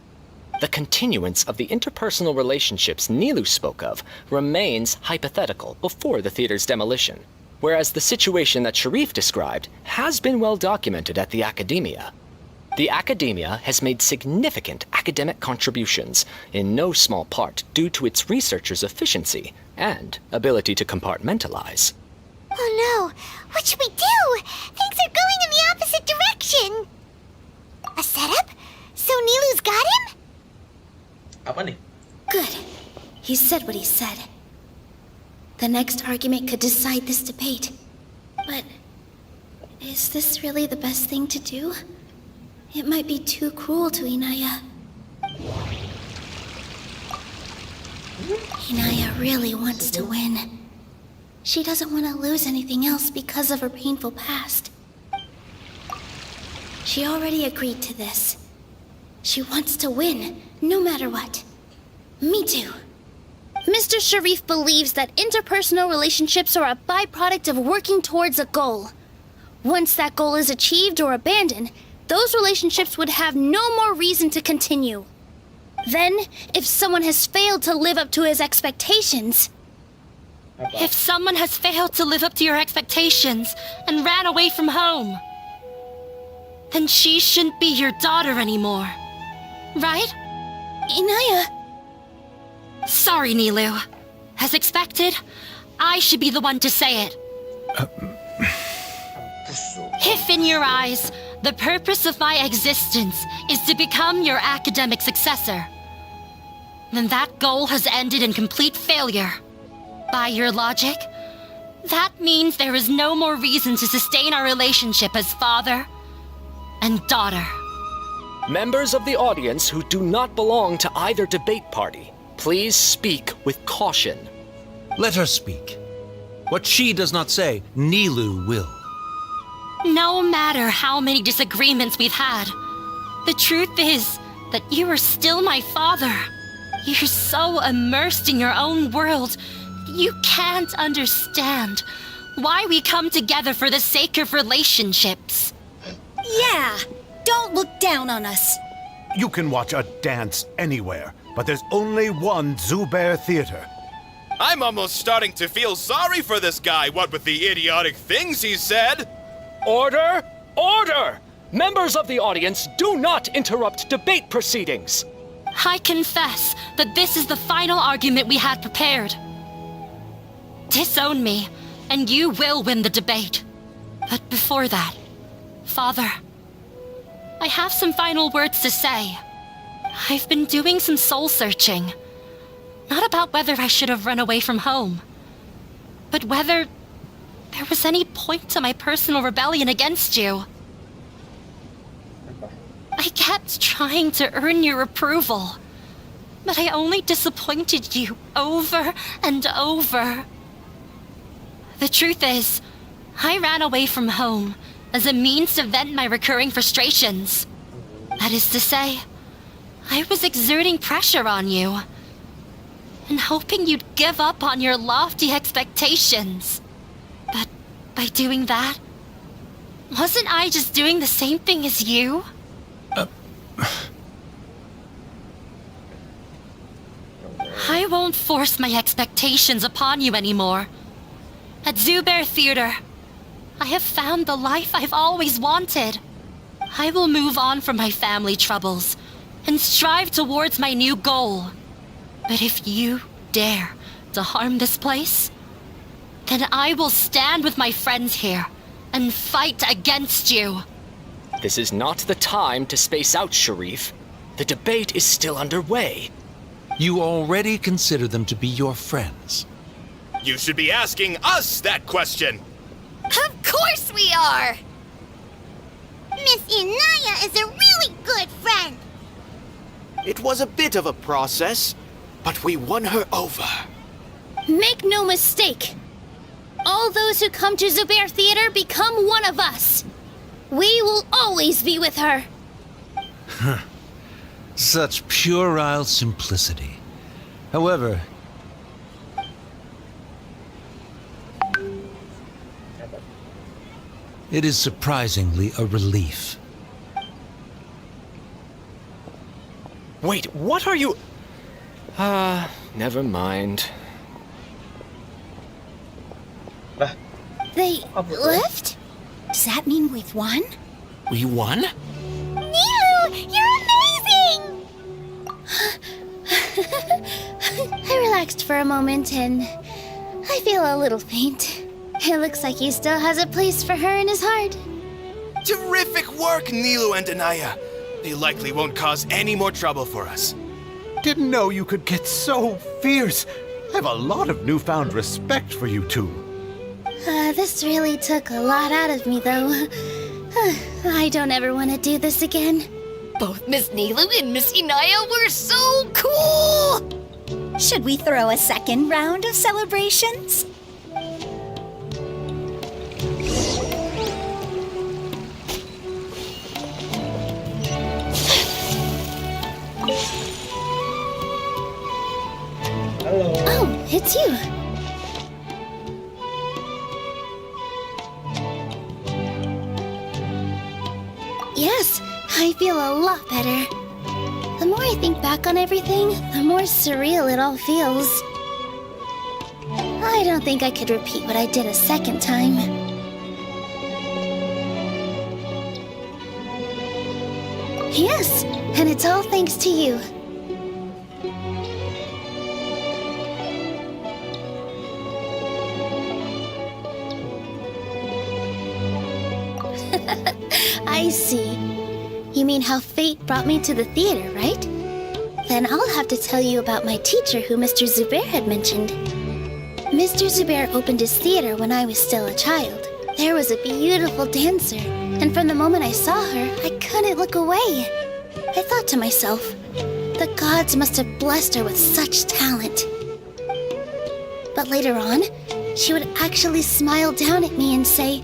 the continuance of the interpersonal relationships Nilu spoke of remains hypothetical before the theater's demolition, whereas the situation that Sharif described has been well documented at the Academia. The Academia has made significant academic contributions, in no small part due to its researchers' efficiency and ability to compartmentalize. Oh no! What should we do? Things are going in the opposite direction! A setup? So Nilu's got him? Apa nih? Good. He said what he said. The next argument could decide this debate. But is this really the best thing to do? It might be too cruel to Inaya. Inaya really wants to win. She doesn't want to lose anything else because of her painful past. She already agreed to this. She wants to win, no matter what. Me too. Mr. Sharif believes that interpersonal relationships are a byproduct of working towards a goal. Once that goal is achieved or abandoned, those relationships would have no more reason to continue. Then, if someone has failed to live up to his expectations... If someone has failed to live up to your expectations and ran away from home, then she shouldn't be your daughter anymore. Right? Inaya... Sorry, Nilu. As expected, I should be the one to say it. If in your eyes, the purpose of my existence is to become your academic successor, then that goal has ended in complete failure. By your logic, that means there is no more reason to sustain our relationship as father and daughter. Members of the audience who do not belong to either debate party, please speak with caution. Let her speak. What she does not say, Nilu will. No matter how many disagreements we've had, the truth is that you are still my father. You're so immersed in your own world, you can't understand why we come together for the sake of relationships. Yeah, don't look down on us. You can watch a dance anywhere, but there's only one Zubair Theater. I'm almost starting to feel sorry for this guy, what with the idiotic things he said. Order! Order! Members of the audience, do not interrupt debate proceedings. I confess that this is the final argument we had prepared. Disown me, and you will win the debate. But before that, Father, I have some final words to say. I've been doing some soul searching. Not about whether I should have run away from home, but whether there was any point to my personal rebellion against you. I kept trying to earn your approval, but I only disappointed you over and over. The truth is, I ran away from home as a means to vent my recurring frustrations. That is to say, I was exerting pressure on you and hoping you'd give up on your lofty expectations. But by doing that, wasn't I just doing the same thing as you? I won't force my expectations upon you anymore. At Zubair Theater, I have found the life I've always wanted. I will move on from my family troubles and strive towards my new goal. But if you dare to harm this place, then I will stand with my friends here and fight against you. This is not the time to space out, Sharif. The debate is still underway. You already consider them to be your friends. You should be asking us that question. Of course we are! Miss Inaya is a really good friend. It was a bit of a process, but we won her over. Make no mistake. All those who come to Zubair Theater become one of us. We will always be with her. Such puerile simplicity. However, it is surprisingly a relief. Wait, what are you... never mind. They left? Does that mean we've won? We won? Nilu, you're amazing! I relaxed for a moment and I feel a little faint. It looks like he still has a place for her in his heart. Terrific work, Nilu and Anaya. They likely won't cause any more trouble for us. Didn't know you could get so fierce. I have a lot of newfound respect for you two. This really took a lot out of me, though. I don't ever want to do this again. Both Miss Nilu and Miss Inaya were so cool! Should we throw a second round of celebrations? Oh, it's you. Yes, I feel a lot better. The more I think back on everything, the more surreal it all feels. I don't think I could repeat what I did a second time. Yes, and it's all thanks to you. I see. You mean how fate brought me to the theater, right? Then I'll have to tell you about my teacher who Mr. Zubair had mentioned. Mr. Zubair opened his theater when I was still a child. There was a beautiful dancer, and from the moment I saw her, I couldn't look away. I thought to myself, the gods must have blessed her with such talent. But later on, she would actually smile down at me and say,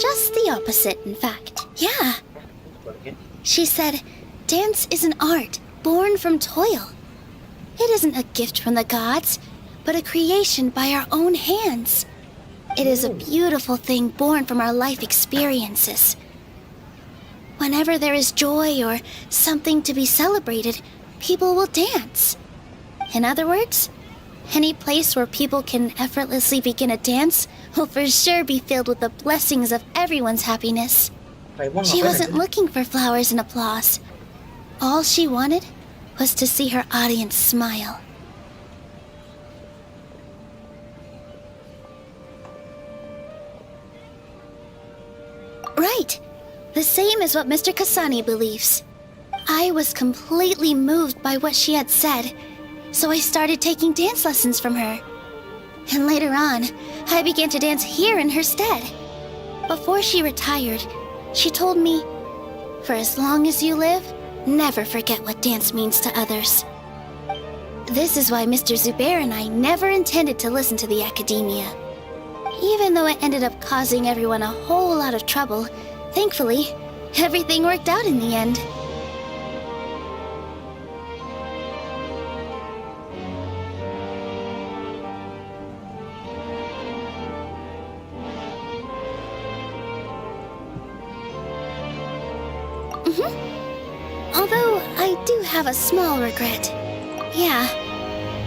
just the opposite, in fact. Yeah. She said, dance is an art born from toil. It isn't a gift from the gods, but a creation by our own hands. It is a beautiful thing born from our life experiences. Whenever there is joy or something to be celebrated, people will dance. In other words, any place where people can effortlessly begin a dance will for sure be filled with the blessings of everyone's happiness. She wasn't looking for flowers and applause. All she wanted was to see her audience smile. Right. The same as what Mr. Kasani believes. I was completely moved by what she had said, so I started taking dance lessons from her. And later on, I began to dance here in her stead. Before she retired, she told me, for as long as you live, never forget what dance means to others. This is why Mr. Zubair and I never intended to listen to the academia. Even though it ended up causing everyone a whole lot of trouble, thankfully, everything worked out in the end. Although, I do have a small regret. Yeah,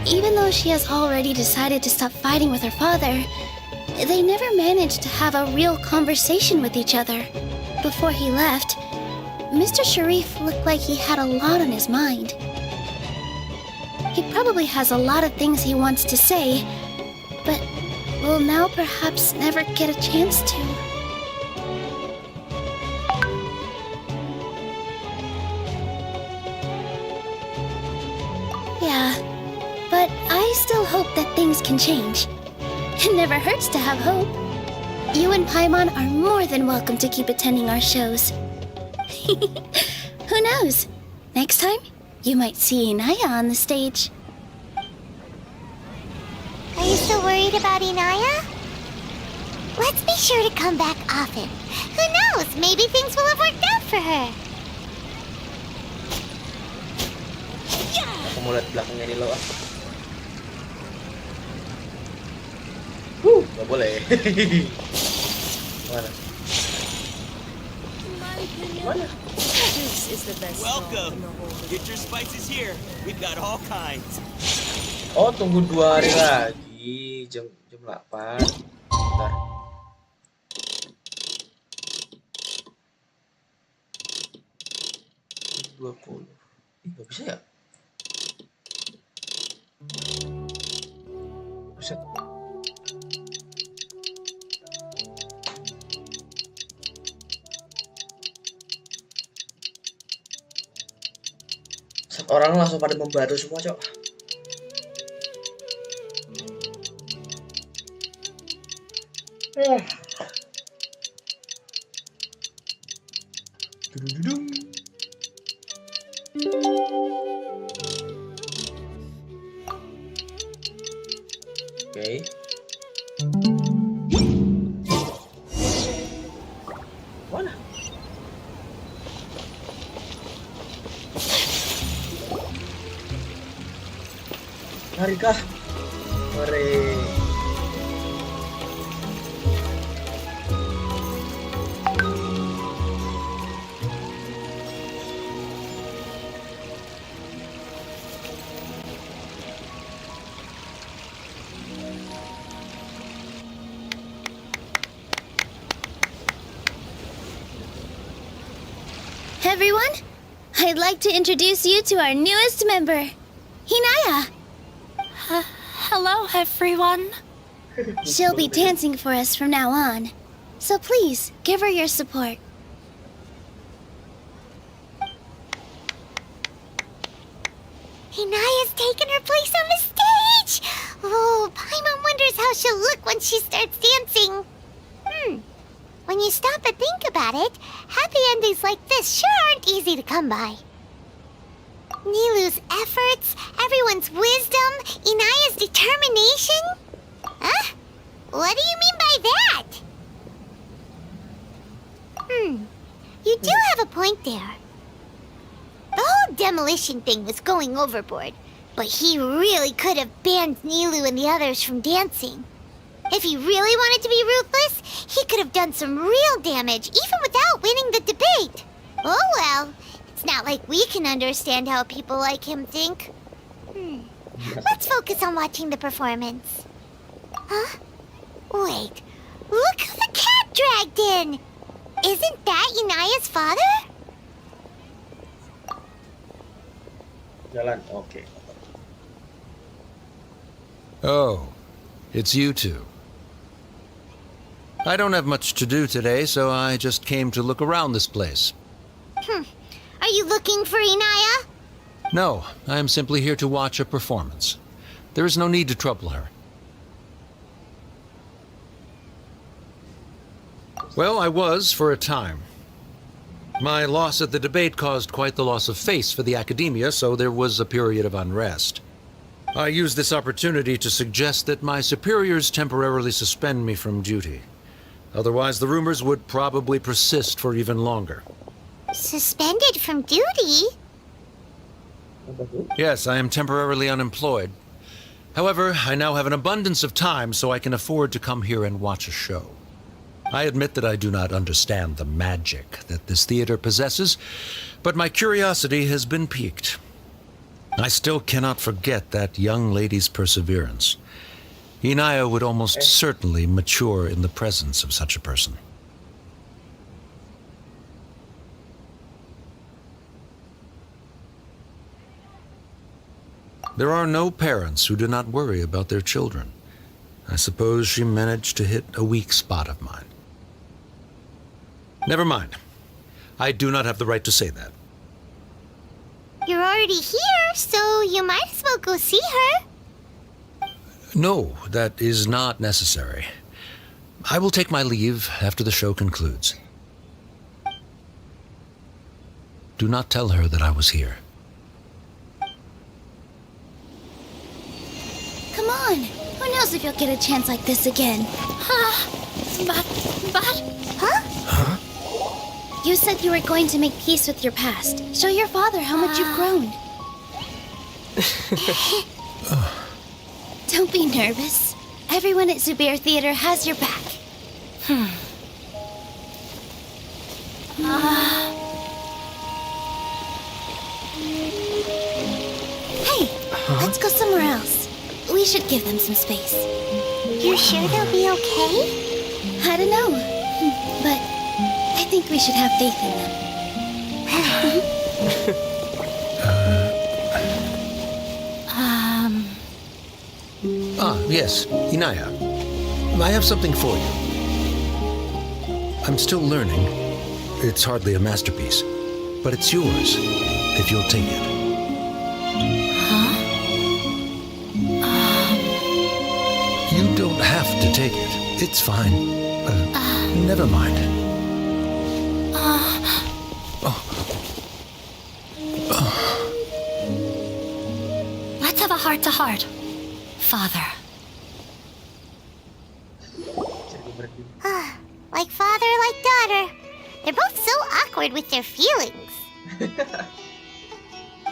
even though she has already decided to stop fighting with her father, they never managed to have a real conversation with each other. Before he left, Mr. Sharif looked like he had a lot on his mind. He probably has a lot of things he wants to say, but will now perhaps never get a chance to. Yeah, but I still hope that things can change. It never hurts to have hope. You and Paimon are more than welcome to keep attending our shows. Who knows? Next time, you might see Inaya on the stage. Are you still worried about Inaya? Let's be sure to come back often. Who knows? Maybe things will have worked out for her. Kumulat belakangnya ni lo ah. Gak boleh. Mana? Mana? This is the best Welcome. Get your spices here. We've got all kinds. Oh, tunggu 2 hari lagi. Jam 8. Bentar. Nggak bisa ya? Buset. Orang langsung pada membantu semua, Cok. Dudududung. Oke. Mana? Harikah? Hore. Everyone, I'd like to introduce you to our newest member, Hinaya. Hello, everyone. She'll be dancing for us from now on, so please give her your support. Hinaya's taken her place on the stage! Oh, Paimon wonders how she'll look when she starts dancing. When you stop and think about it, happy endings like this sure aren't easy to come by. Nilu's efforts, everyone's wisdom, Inaya's determination? Huh? What do you mean by that? You do have a point there. The whole demolition thing was going overboard, but he really could have banned Nilu and the others from dancing. If he really wanted to be ruthless, he could have done some real damage, even without winning the debate. Oh well, it's not like we can understand how people like him think. Let's focus on watching the performance. Huh? Wait, look who the cat dragged in! Isn't that Inaya's father? Jalan, oke. Oh, it's you two. I don't have much to do today, so I just came to look around this place. Are you looking for Inaya? No, I am simply here to watch a performance. There is no need to trouble her. Well, I was for a time. My loss at the debate caused quite the loss of face for the academia, so there was a period of unrest. I used this opportunity to suggest that my superiors temporarily suspend me from duty. Otherwise, the rumors would probably persist for even longer. Suspended from duty? Yes, I am temporarily unemployed. However, I now have an abundance of time, so I can afford to come here and watch a show. I admit that I do not understand the magic that this theater possesses, but my curiosity has been piqued. I still cannot forget that young lady's perseverance. Inaya would almost certainly mature in the presence of such a person. There are no parents who do not worry about their children. I suppose she managed to hit a weak spot of mine. Never mind. I do not have the right to say that. You're already here, so you might as well go see her. No, that is not necessary. I will take my leave after the show concludes. Do not tell her that I was here. Come on. Who knows if you'll get a chance like this again? But... Huh? You said you were going to make peace with your past. Show your father how much you've grown. Don't be nervous. Everyone at Zubair Theater has your back. Let's go somewhere else. We should give them some space. You're sure they'll be okay? I don't know, but I think we should have faith in them. Yes, Inaya. I have something for you. I'm still learning. It's hardly a masterpiece, but it's yours if you'll take it. You don't have to take it. It's fine. Never mind. Let's have a heart-to-heart, Father. Like father, like daughter. They're both so awkward with their feelings.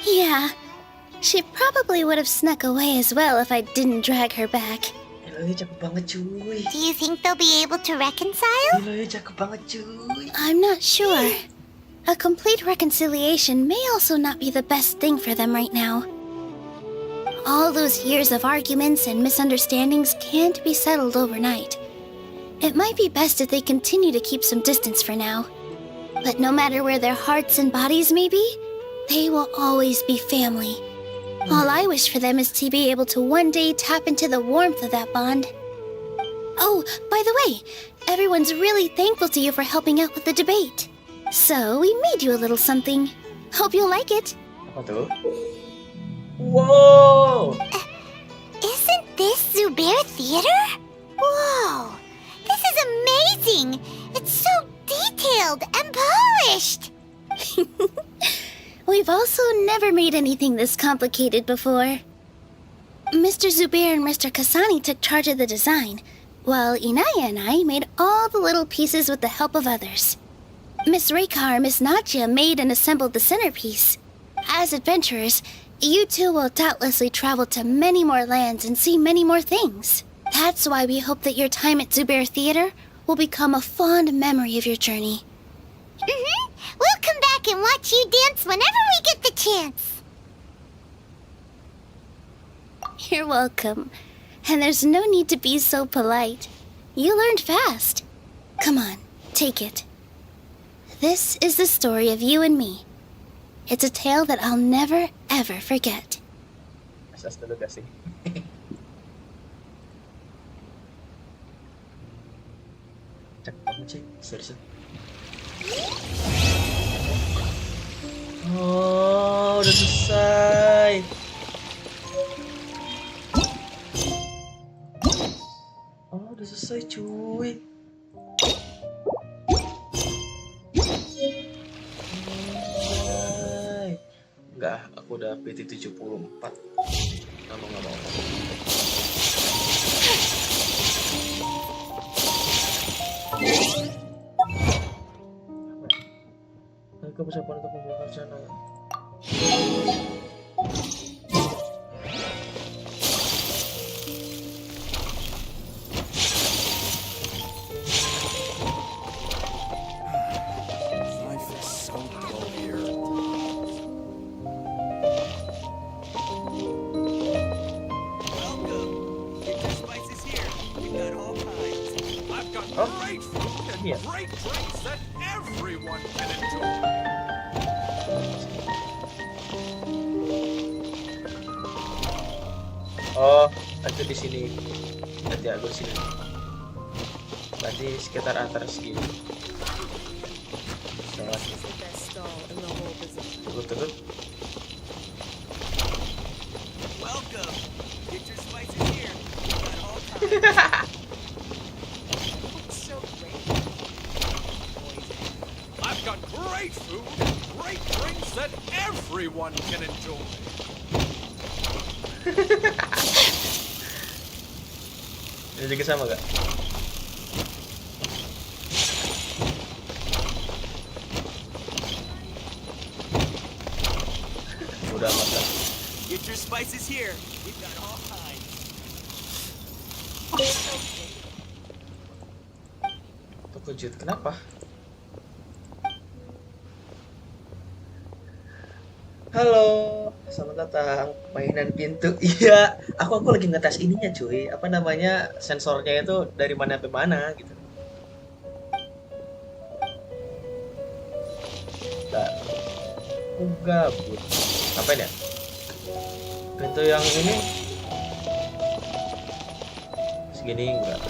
Yeah, she probably would have snuck away as well if I didn't drag her back. Do you think they'll be able to reconcile? I'm not sure. A complete reconciliation may also not be the best thing for them right now. All those years of arguments and misunderstandings can't be settled overnight. It might be best if they continue to keep some distance for now. But no matter where their hearts and bodies may be, they will always be family. All I wish for them is to be able to one day tap into the warmth of that bond. Oh, by the way, everyone's really thankful to you for helping out with the debate. So we made you a little something. Hope you'll like it. Apa tuh? Whoa! Isn't this Zubair Theater? Whoa! This is amazing! It's so detailed and polished! We've also never made anything this complicated before. Mr. Zubair and Mr. Kasani took charge of the design, while Inaya and I made all the little pieces with the help of others. Miss Rekar and Miss Nadia made and assembled the centerpiece. As adventurers, you two will doubtlessly travel to many more lands and see many more things. That's why we hope that your time at Zubair Theater will become a fond memory of your journey. We'll come back and watch you dance whenever we get the chance. You're welcome. And there's no need to be so polite. You learned fast. Come on, take it. This is the story of you and me. It's a tale that I'll never, ever forget. Asas talaga sih. Cek banget sih, serius. Oh, udah selesai. Oh, udah selesai cuy. Enggak, aku udah PT 74. Nggak mau. Mereka persiapan untuk membuat rencana. Life is so dull here. Great food and great drinks that everyone can enjoy. Oh, itu di sini. Nanti aku di sini. Berarti sekitar antara segini. Tunggu. Welcome. Get your spices here. We got all kinds. I've got great food and great drinks that everyone can enjoy. Ini juga sama gak? Udah amat lah. Get your spices here. We've got all kinds. Terkejut, kenapa? Halo, selamat datang. Mainan pintu. Iya, aku lagi ngetes ininya cuy. Apa namanya? Sensornya itu dari mana ke mana gitu. Bentar. Aku gabut. Apa ya? Pintu yang ini segini enggak?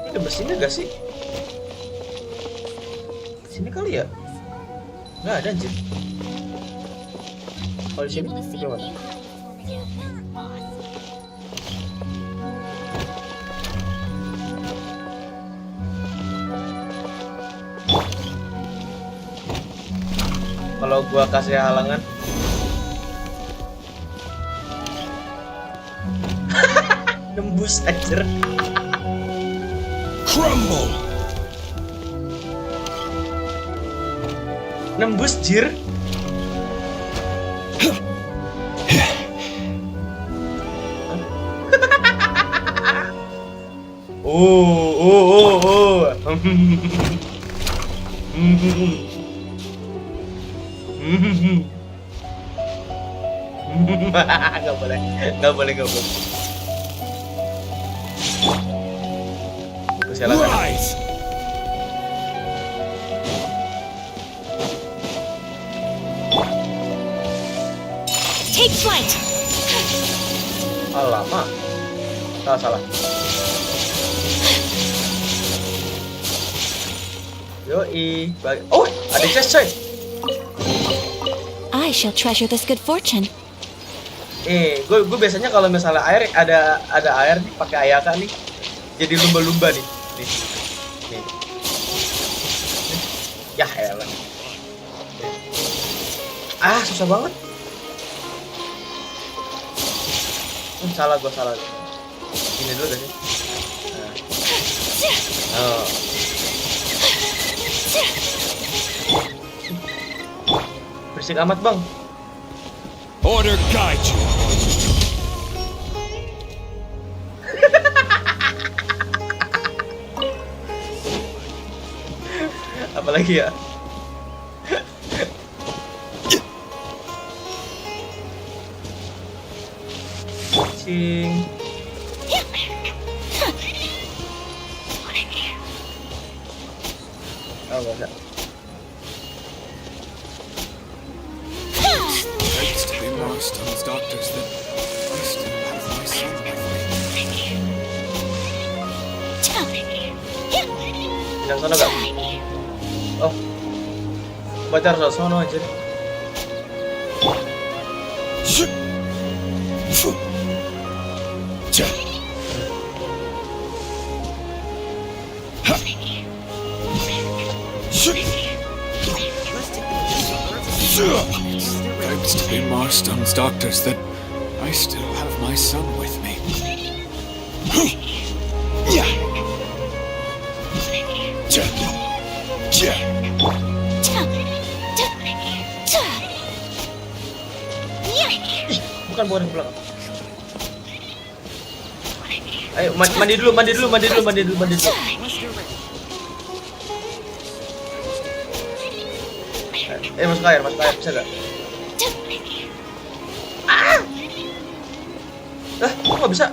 Ini ada mesinnya gak sih? Sini kali ya? Nggak ada anjir. Kalau di sini gimana? Kalau gua kasih halangan, nembus anjir. Crumble. Nembus jir. Oh. Nggak boleh. Rise. Take flight. Alamak. Salah. Yoi. Oh, ada chest coy. I shall treasure this good fortune. Gue biasanya kalau misalnya air ada air nih pakai ayaka nih. Jadi lumba-lumba nih. Nih. Ya elah. Susah banget. Salah gue. Ini dulu gak sih? Nah. Berisik amat bang. Order guide you. Apalagi ya? Kucing. Oh, nggak bisa. Thanks to be Marston's doctors that I still have my son with me. Yang sana gak? Oh, baca harus sono aja. Thanks to be Marston's doctors that I still have my son with me. Bukan ke belakang. Ayo mandi dulu. Masuk air bisa gak? Kok gak bisa?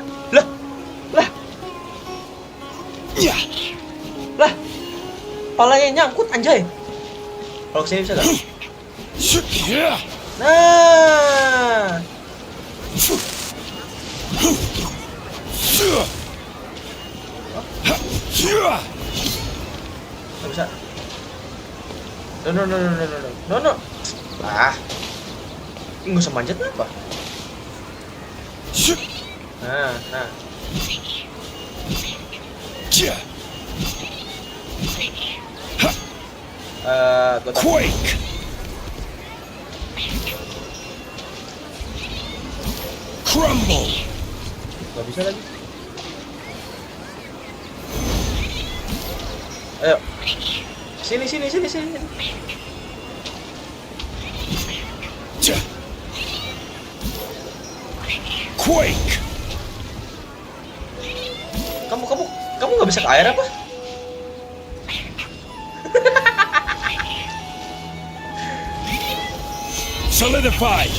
Lah, palanya nyangkut anjay. Kalau kesini bisa gak? Nah. Gak bisa. No. Nggak usah manjat apa? Nah. Quake. Crumble. Gak bisa lagi. Ayo. Sini. Quake. Kamu nggak bisa ke air apa? solidified.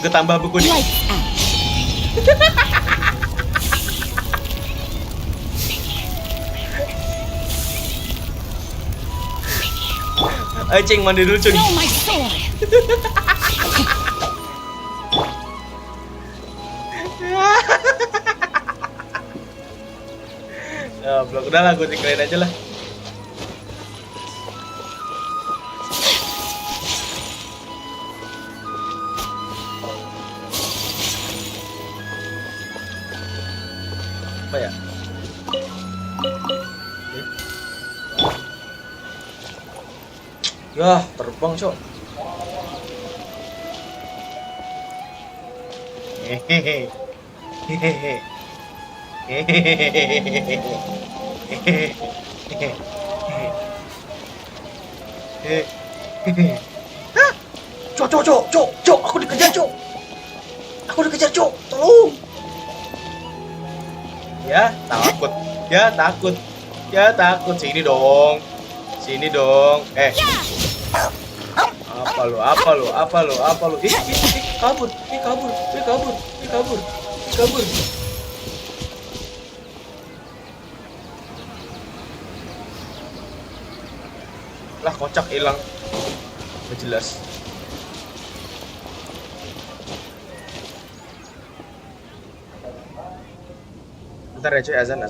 Gue tambah buku nih. Ayo Cing, mandi dulu Cing. Ya, blok udah lah, gue tinggalin aja lah. Apa ya? Yah, terbang cok. Hehehe. Hehehe. Cok, aku dikejar, Cok. Aku dikejar, Cok. Tolong. Ya, takut. Ya, takut. Ya, takut. Sini dong. Sini dong. Apa lu? Ih, kabur. Lah, kocak hilang. Gak jelas. Bentar ya cuy, azan.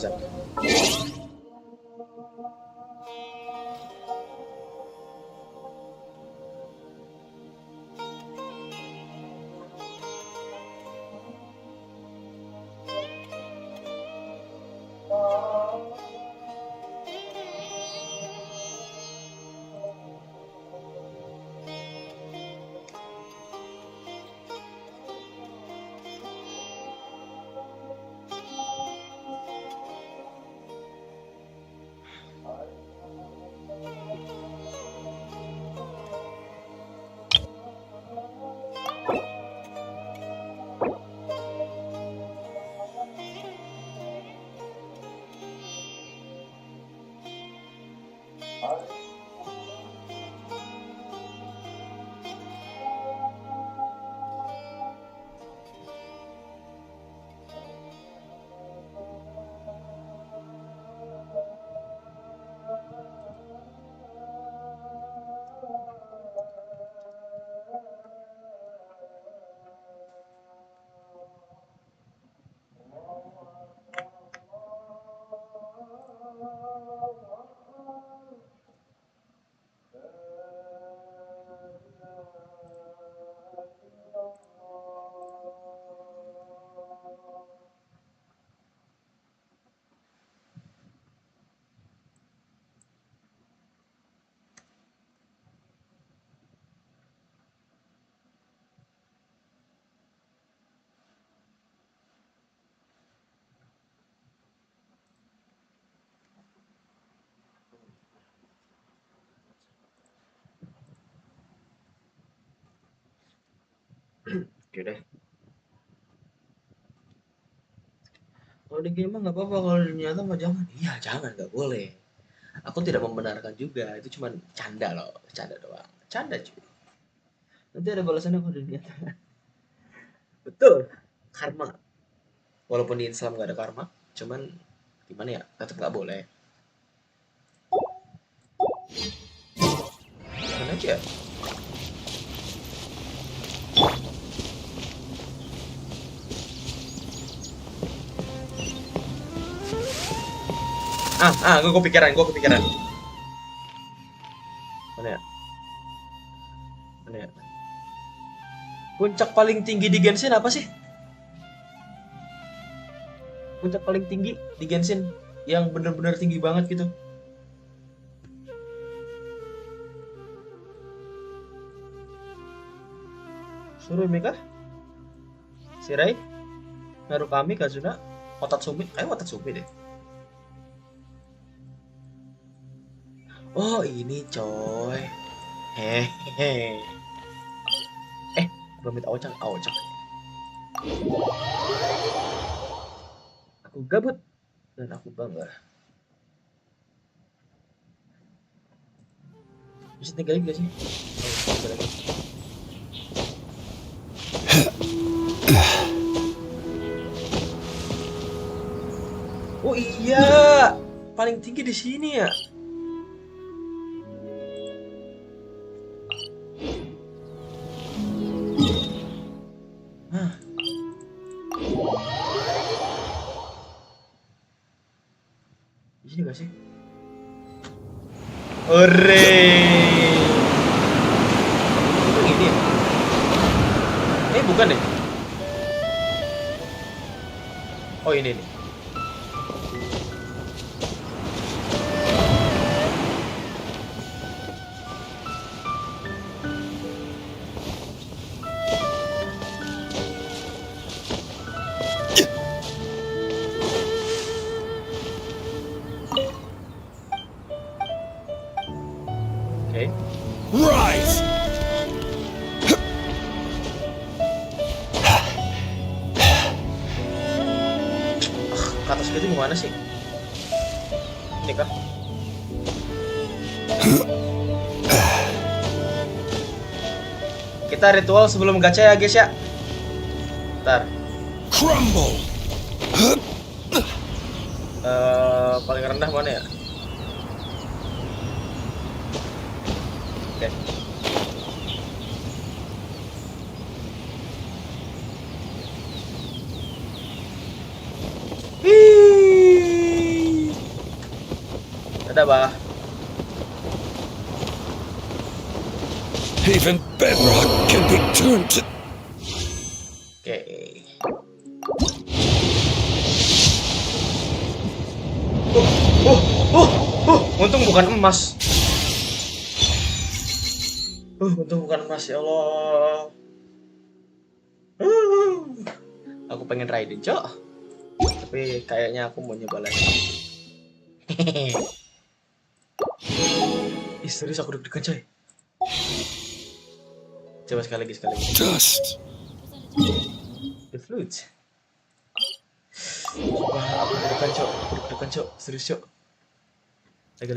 Oke deh. Kalau di game mah nggak apa-apa, kalau di nyata mah jangan. Iya jangan, nggak boleh. Aku tidak membenarkan juga, itu cuma canda loh, canda doang, canda cuy. Nanti ada balasannya kalau di nyata. Betul, karma. Walaupun di Islam nggak ada karma, cuman gimana ya, tetap nggak boleh. Mana aja? Gue kepikiran. Mana ya? Puncak paling tinggi di Genshin apa sih? Puncak paling tinggi di Genshin yang bener-bener tinggi banget gitu. Surumi kah? Shirai? Narukami, Kazuna, Watatsumi? Kayak Watatsumi deh. Oh ini coy. Hehehe. Belum minta Aocang. Aku gabut dan aku bangga. Bisa tinggalin gak sih? Oh, tinggal lagi. Oh iya, paling tinggi di sini ya. Hah. Di sini gak sih? Ore. Itu ini ya? Bukan deh. Oh ini nih. Oke. Rise! Ke atas itu gimana sih? Ini kah? Kita ritual sebelum gacha ya guys ya. Bentar. Crumble! Paling rendah mana ya? Oke. Dadah, Bah. Even bedrock can be turned to... Oke. Untung bukan emas. Untung bukan emas ya Allah. Aku pengen Raiden, Cok. Tapi kayaknya aku mau nyoba lagi. Ih, serius aku deg-degan, coy. Coba sekali lagi. Dust. The flute. Wah, aku deg-degan, Cok. Serius, Cok. Lagi.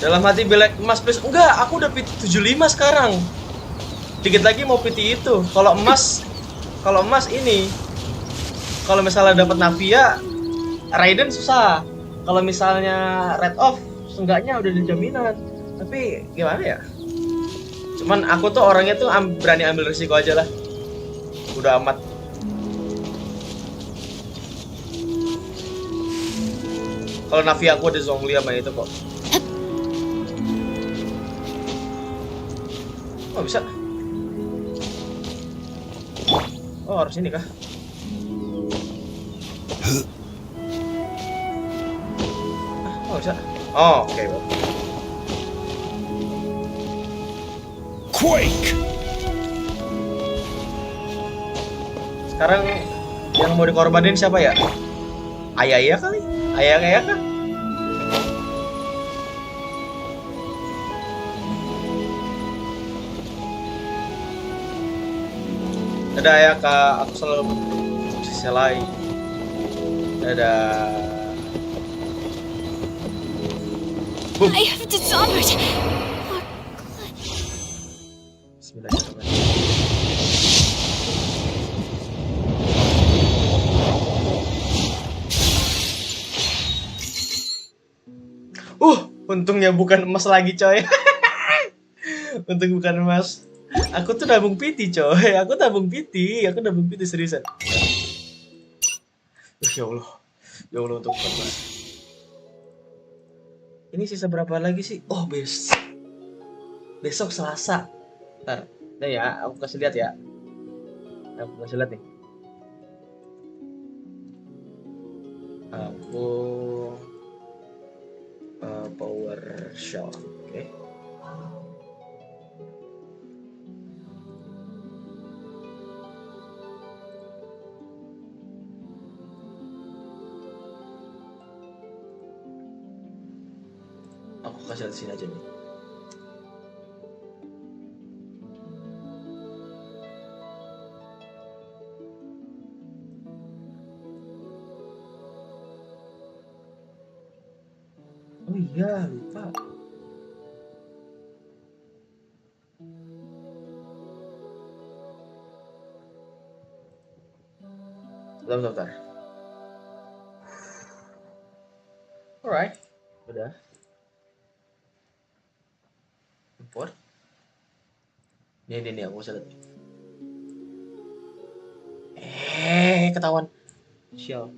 Dalam hati belek emas please. Enggak, aku udah PT 75 sekarang. Dikit lagi mau PT itu. Kalau emas ini. Kalau misalnya dapat Navia, Raiden susah. Kalau misalnya Red Off, seenggaknya udah ada jaminan. Tapi gimana ya? Cuman aku tuh orangnya tuh berani ambil risiko aja lah. Udah amat. Kalau Navia aku ada Zhongli sama itu kok. Oh bisa. Oh harus ini kah? Oh bisa. Oh oke. Quake! Sekarang yang mau dikorbanin siapa ya? Ayah kali? Ayah kah? Ada ya kak, aku selalu posisi lain. Ada. I have dishonored. Untungnya bukan emas lagi coy. Untung bukan emas. Aku tuh nabung PT coy. Aku nabung PT seriusan. Ya Allah untuk bukan emas. Ini sisa berapa lagi sih? Oh besok Selasa. Ntar, nih ya, aku kasih lihat ya. Aku kasih lihat nih. Aku power shell, oke. kasih lihat sini aja nih. Oh iya, lupa. Bentar. Alright, udah. Import. Nih, aku bisa lihat. Ketahuan. Sial.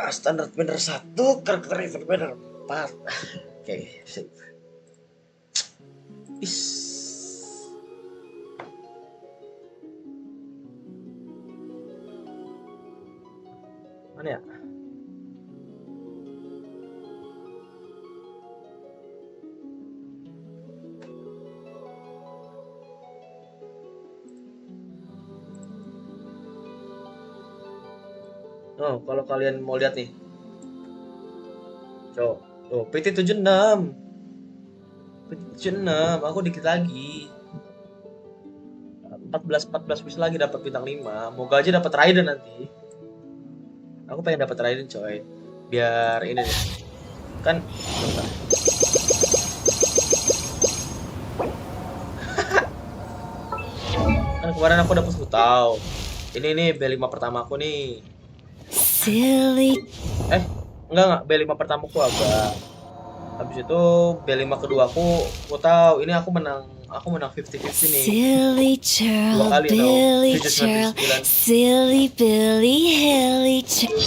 Standar banner 1, karakter event banner 4. Oke, sip. Mana ya? Oh, kalau kalian mau lihat nih. Coba. Oh, PT 76. PT 76, aku dikit lagi. 14 bisa lagi dapat bintang 5. Moga aja dapat Raiden nanti. Aku pengen dapat Raiden, coy. Biar ini deh. Kan bentar. Kan kemarin aku dapat Hutau. Ini nih B5 pertama aku nih. Silly. Enggak, B5 pertamaku Abah. Habis itu B5 kedua aku tahu ini aku menang 50-50 nih. Silly churl, 2 kali Billy tau. churl, 79. silly Billy, hilly churl.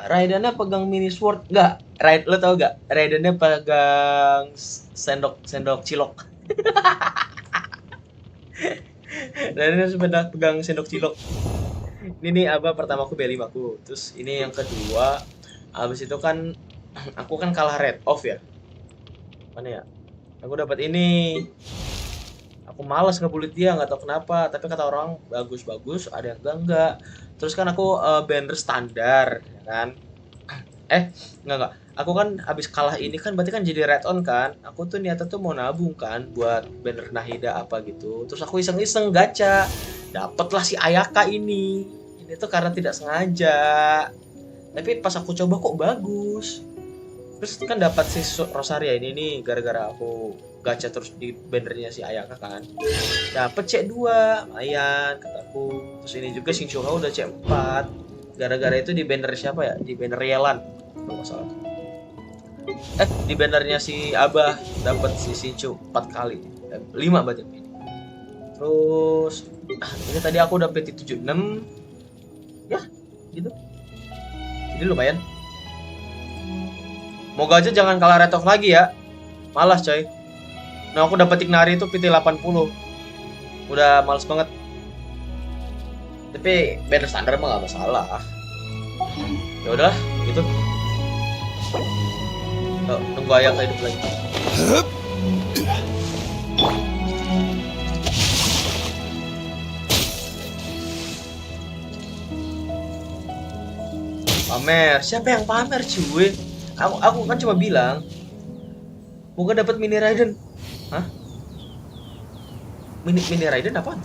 Raidennya pegang mini sword enggak? Lo tau gak? Raidennya pegang sendok cilok. Raidennya pegang sendok cilok. Ini nih Abah pertama aku B5 aku. Terus ini yang kedua. Habis itu kan aku kan kalah red off ya. Mana ya? Aku dapat ini. Aku malas ngebulit dia, nggak tahu kenapa. Tapi kata orang bagus-bagus, ada yang enggak. Terus kan aku banner standar, ya kan? Enggak. Aku kan abis kalah ini kan berarti kan jadi red on kan. Aku tuh niatnya tuh mau nabung kan buat banner Nahida apa gitu. Terus aku iseng-iseng gacha. Dapatlah si Ayaka ini. Ini tuh karena tidak sengaja. Tapi pas aku coba kok bagus. Terus kan dapat si Rosaria ini nih gara-gara aku gacha terus di bannernya si Ayaka kan. Dapat C2, lumayan kataku. Terus ini juga Shinchuka udah C4. Gara-gara itu di banner siapa ya? Di banner Yelan. Kalau nggak salah. Di bannernya si Abah dapat si Shinchu 4 kali. 5 berarti. Terus ini tadi aku udah PT 76. Ya, gitu. Jadi lumayan. Moga aja jangan kalah red off lagi ya. Malas coy. Nah aku dapat Ignari itu PT 80. Udah males banget. Tapi banner standar mah gak masalah. Ya udah gitu. Tunggu ayam hidup lagi. Pamer, siapa yang pamer cuy? Aku kan cuma bilang moga dapat mini Raiden. Hah? Mini Raiden apaan?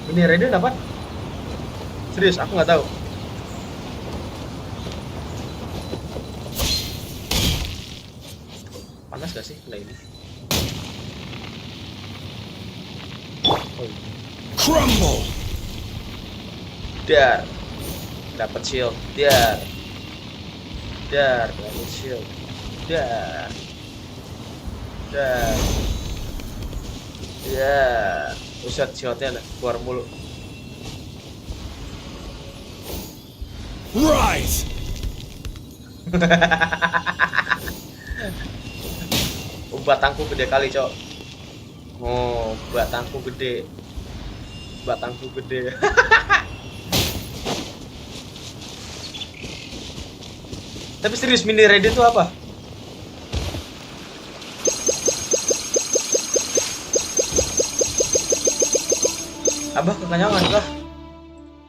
Mini Raiden apaan? Serius, aku nggak tahu. Panas gak sih? Nggak ini. Crumble. Dar. Dapat shield. Dar. Dapat shield. Dar. Ya. Buset shieldnya keluar mulu. Rise. Batangku gede kali, Cok. Oh, batangku gede. Batangku gede. Tapi serius mini raid itu apa? Abah kekenyangan kah?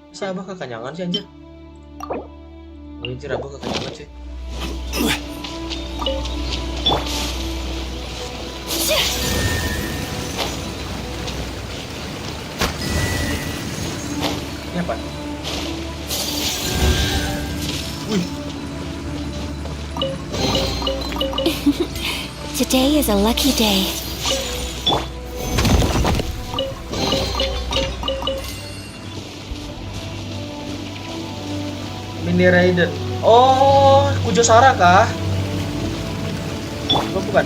Masa abah kekenyangan sih anjir? Anjir abah kekenyangan sih. Ini apa? Wih. Today is a lucky day. Mini Raiden. Oh, Kujo Sara kah? Oh, bukan.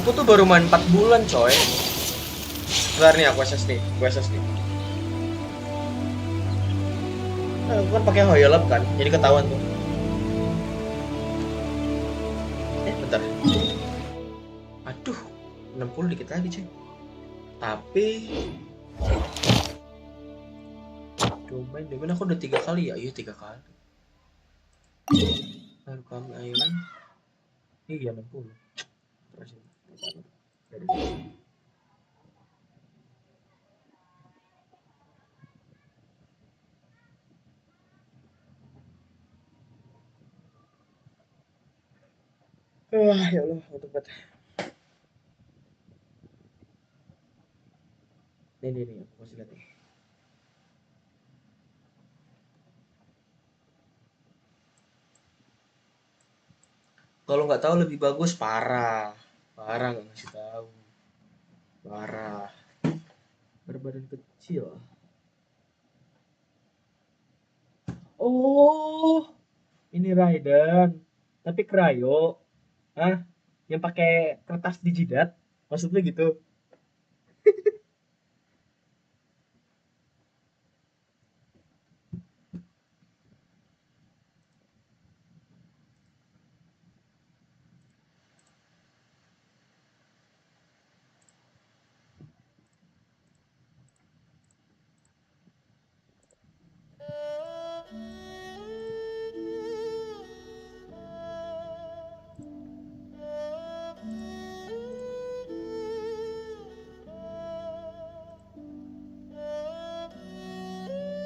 Aku tuh baru main 4 bulan, coy. Bentar nih aku SSD. Nah, aku kan pakai Hoyolab kan, jadi ketahuan tuh. Bentar. Aduh, 60 dikit lagi, cuy. Tapi domain aku udah 3 kali ya. Iya 3 kali. Lalu kami Island. Iya 60. Terus jadi. Ya Allah, untuk banget. Nih, aku masih lihat nih. Kalau nggak tahu lebih bagus parah nggak ngasih tahu. Parah. Berbadan kecil. Oh, ini Raiden, tapi Krayo. Hah? Yang pakai kertas dijidat? Maksudnya gitu?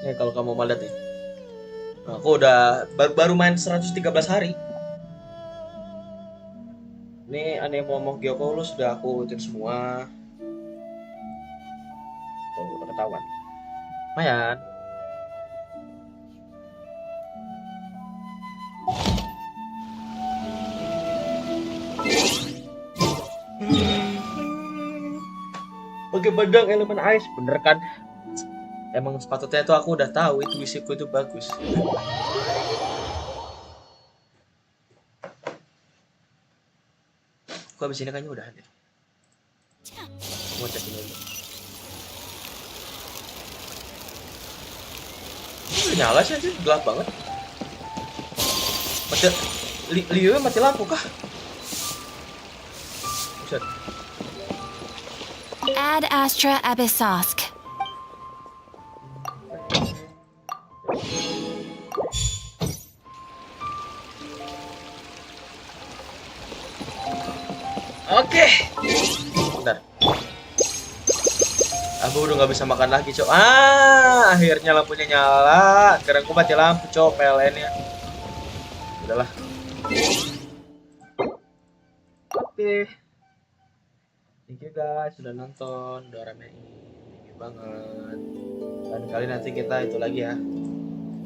Nih kalau kamu mau lihat nih. Aku udah baru main 113 hari. Ini Anemomon Gyoko lu sudah aku ikutin semua. Tuh, udah ketahuan. Lumayan. Pakai badang elemen ice, bener kan? Emang sepatutnya tuh aku udah tahu itu wisiku itu bagus. Kok abis ini kayaknya udah deh. Mau cek dulu. Udah nyala sih anjir, gelap banget. Mati Liu mati lampu kah? Buset. Ad Astra Abyssosk. Oke. Bentar. Aku udah nggak bisa makan lagi, Cok. Akhirnya lampunya nyala. Sekarang aku mati lampu, Cok, PLN-nya. Udahlah. Oke. Thank you guys sudah nonton, udah ramein. Thank you banget. Dan kali nanti kita itu lagi ya.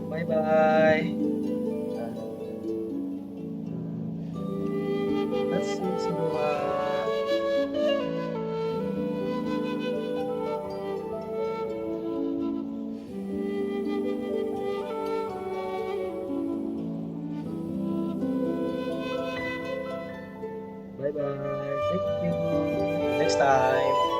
Bye bye. Terima kasih semua. Bye bye. Thank you. Next time.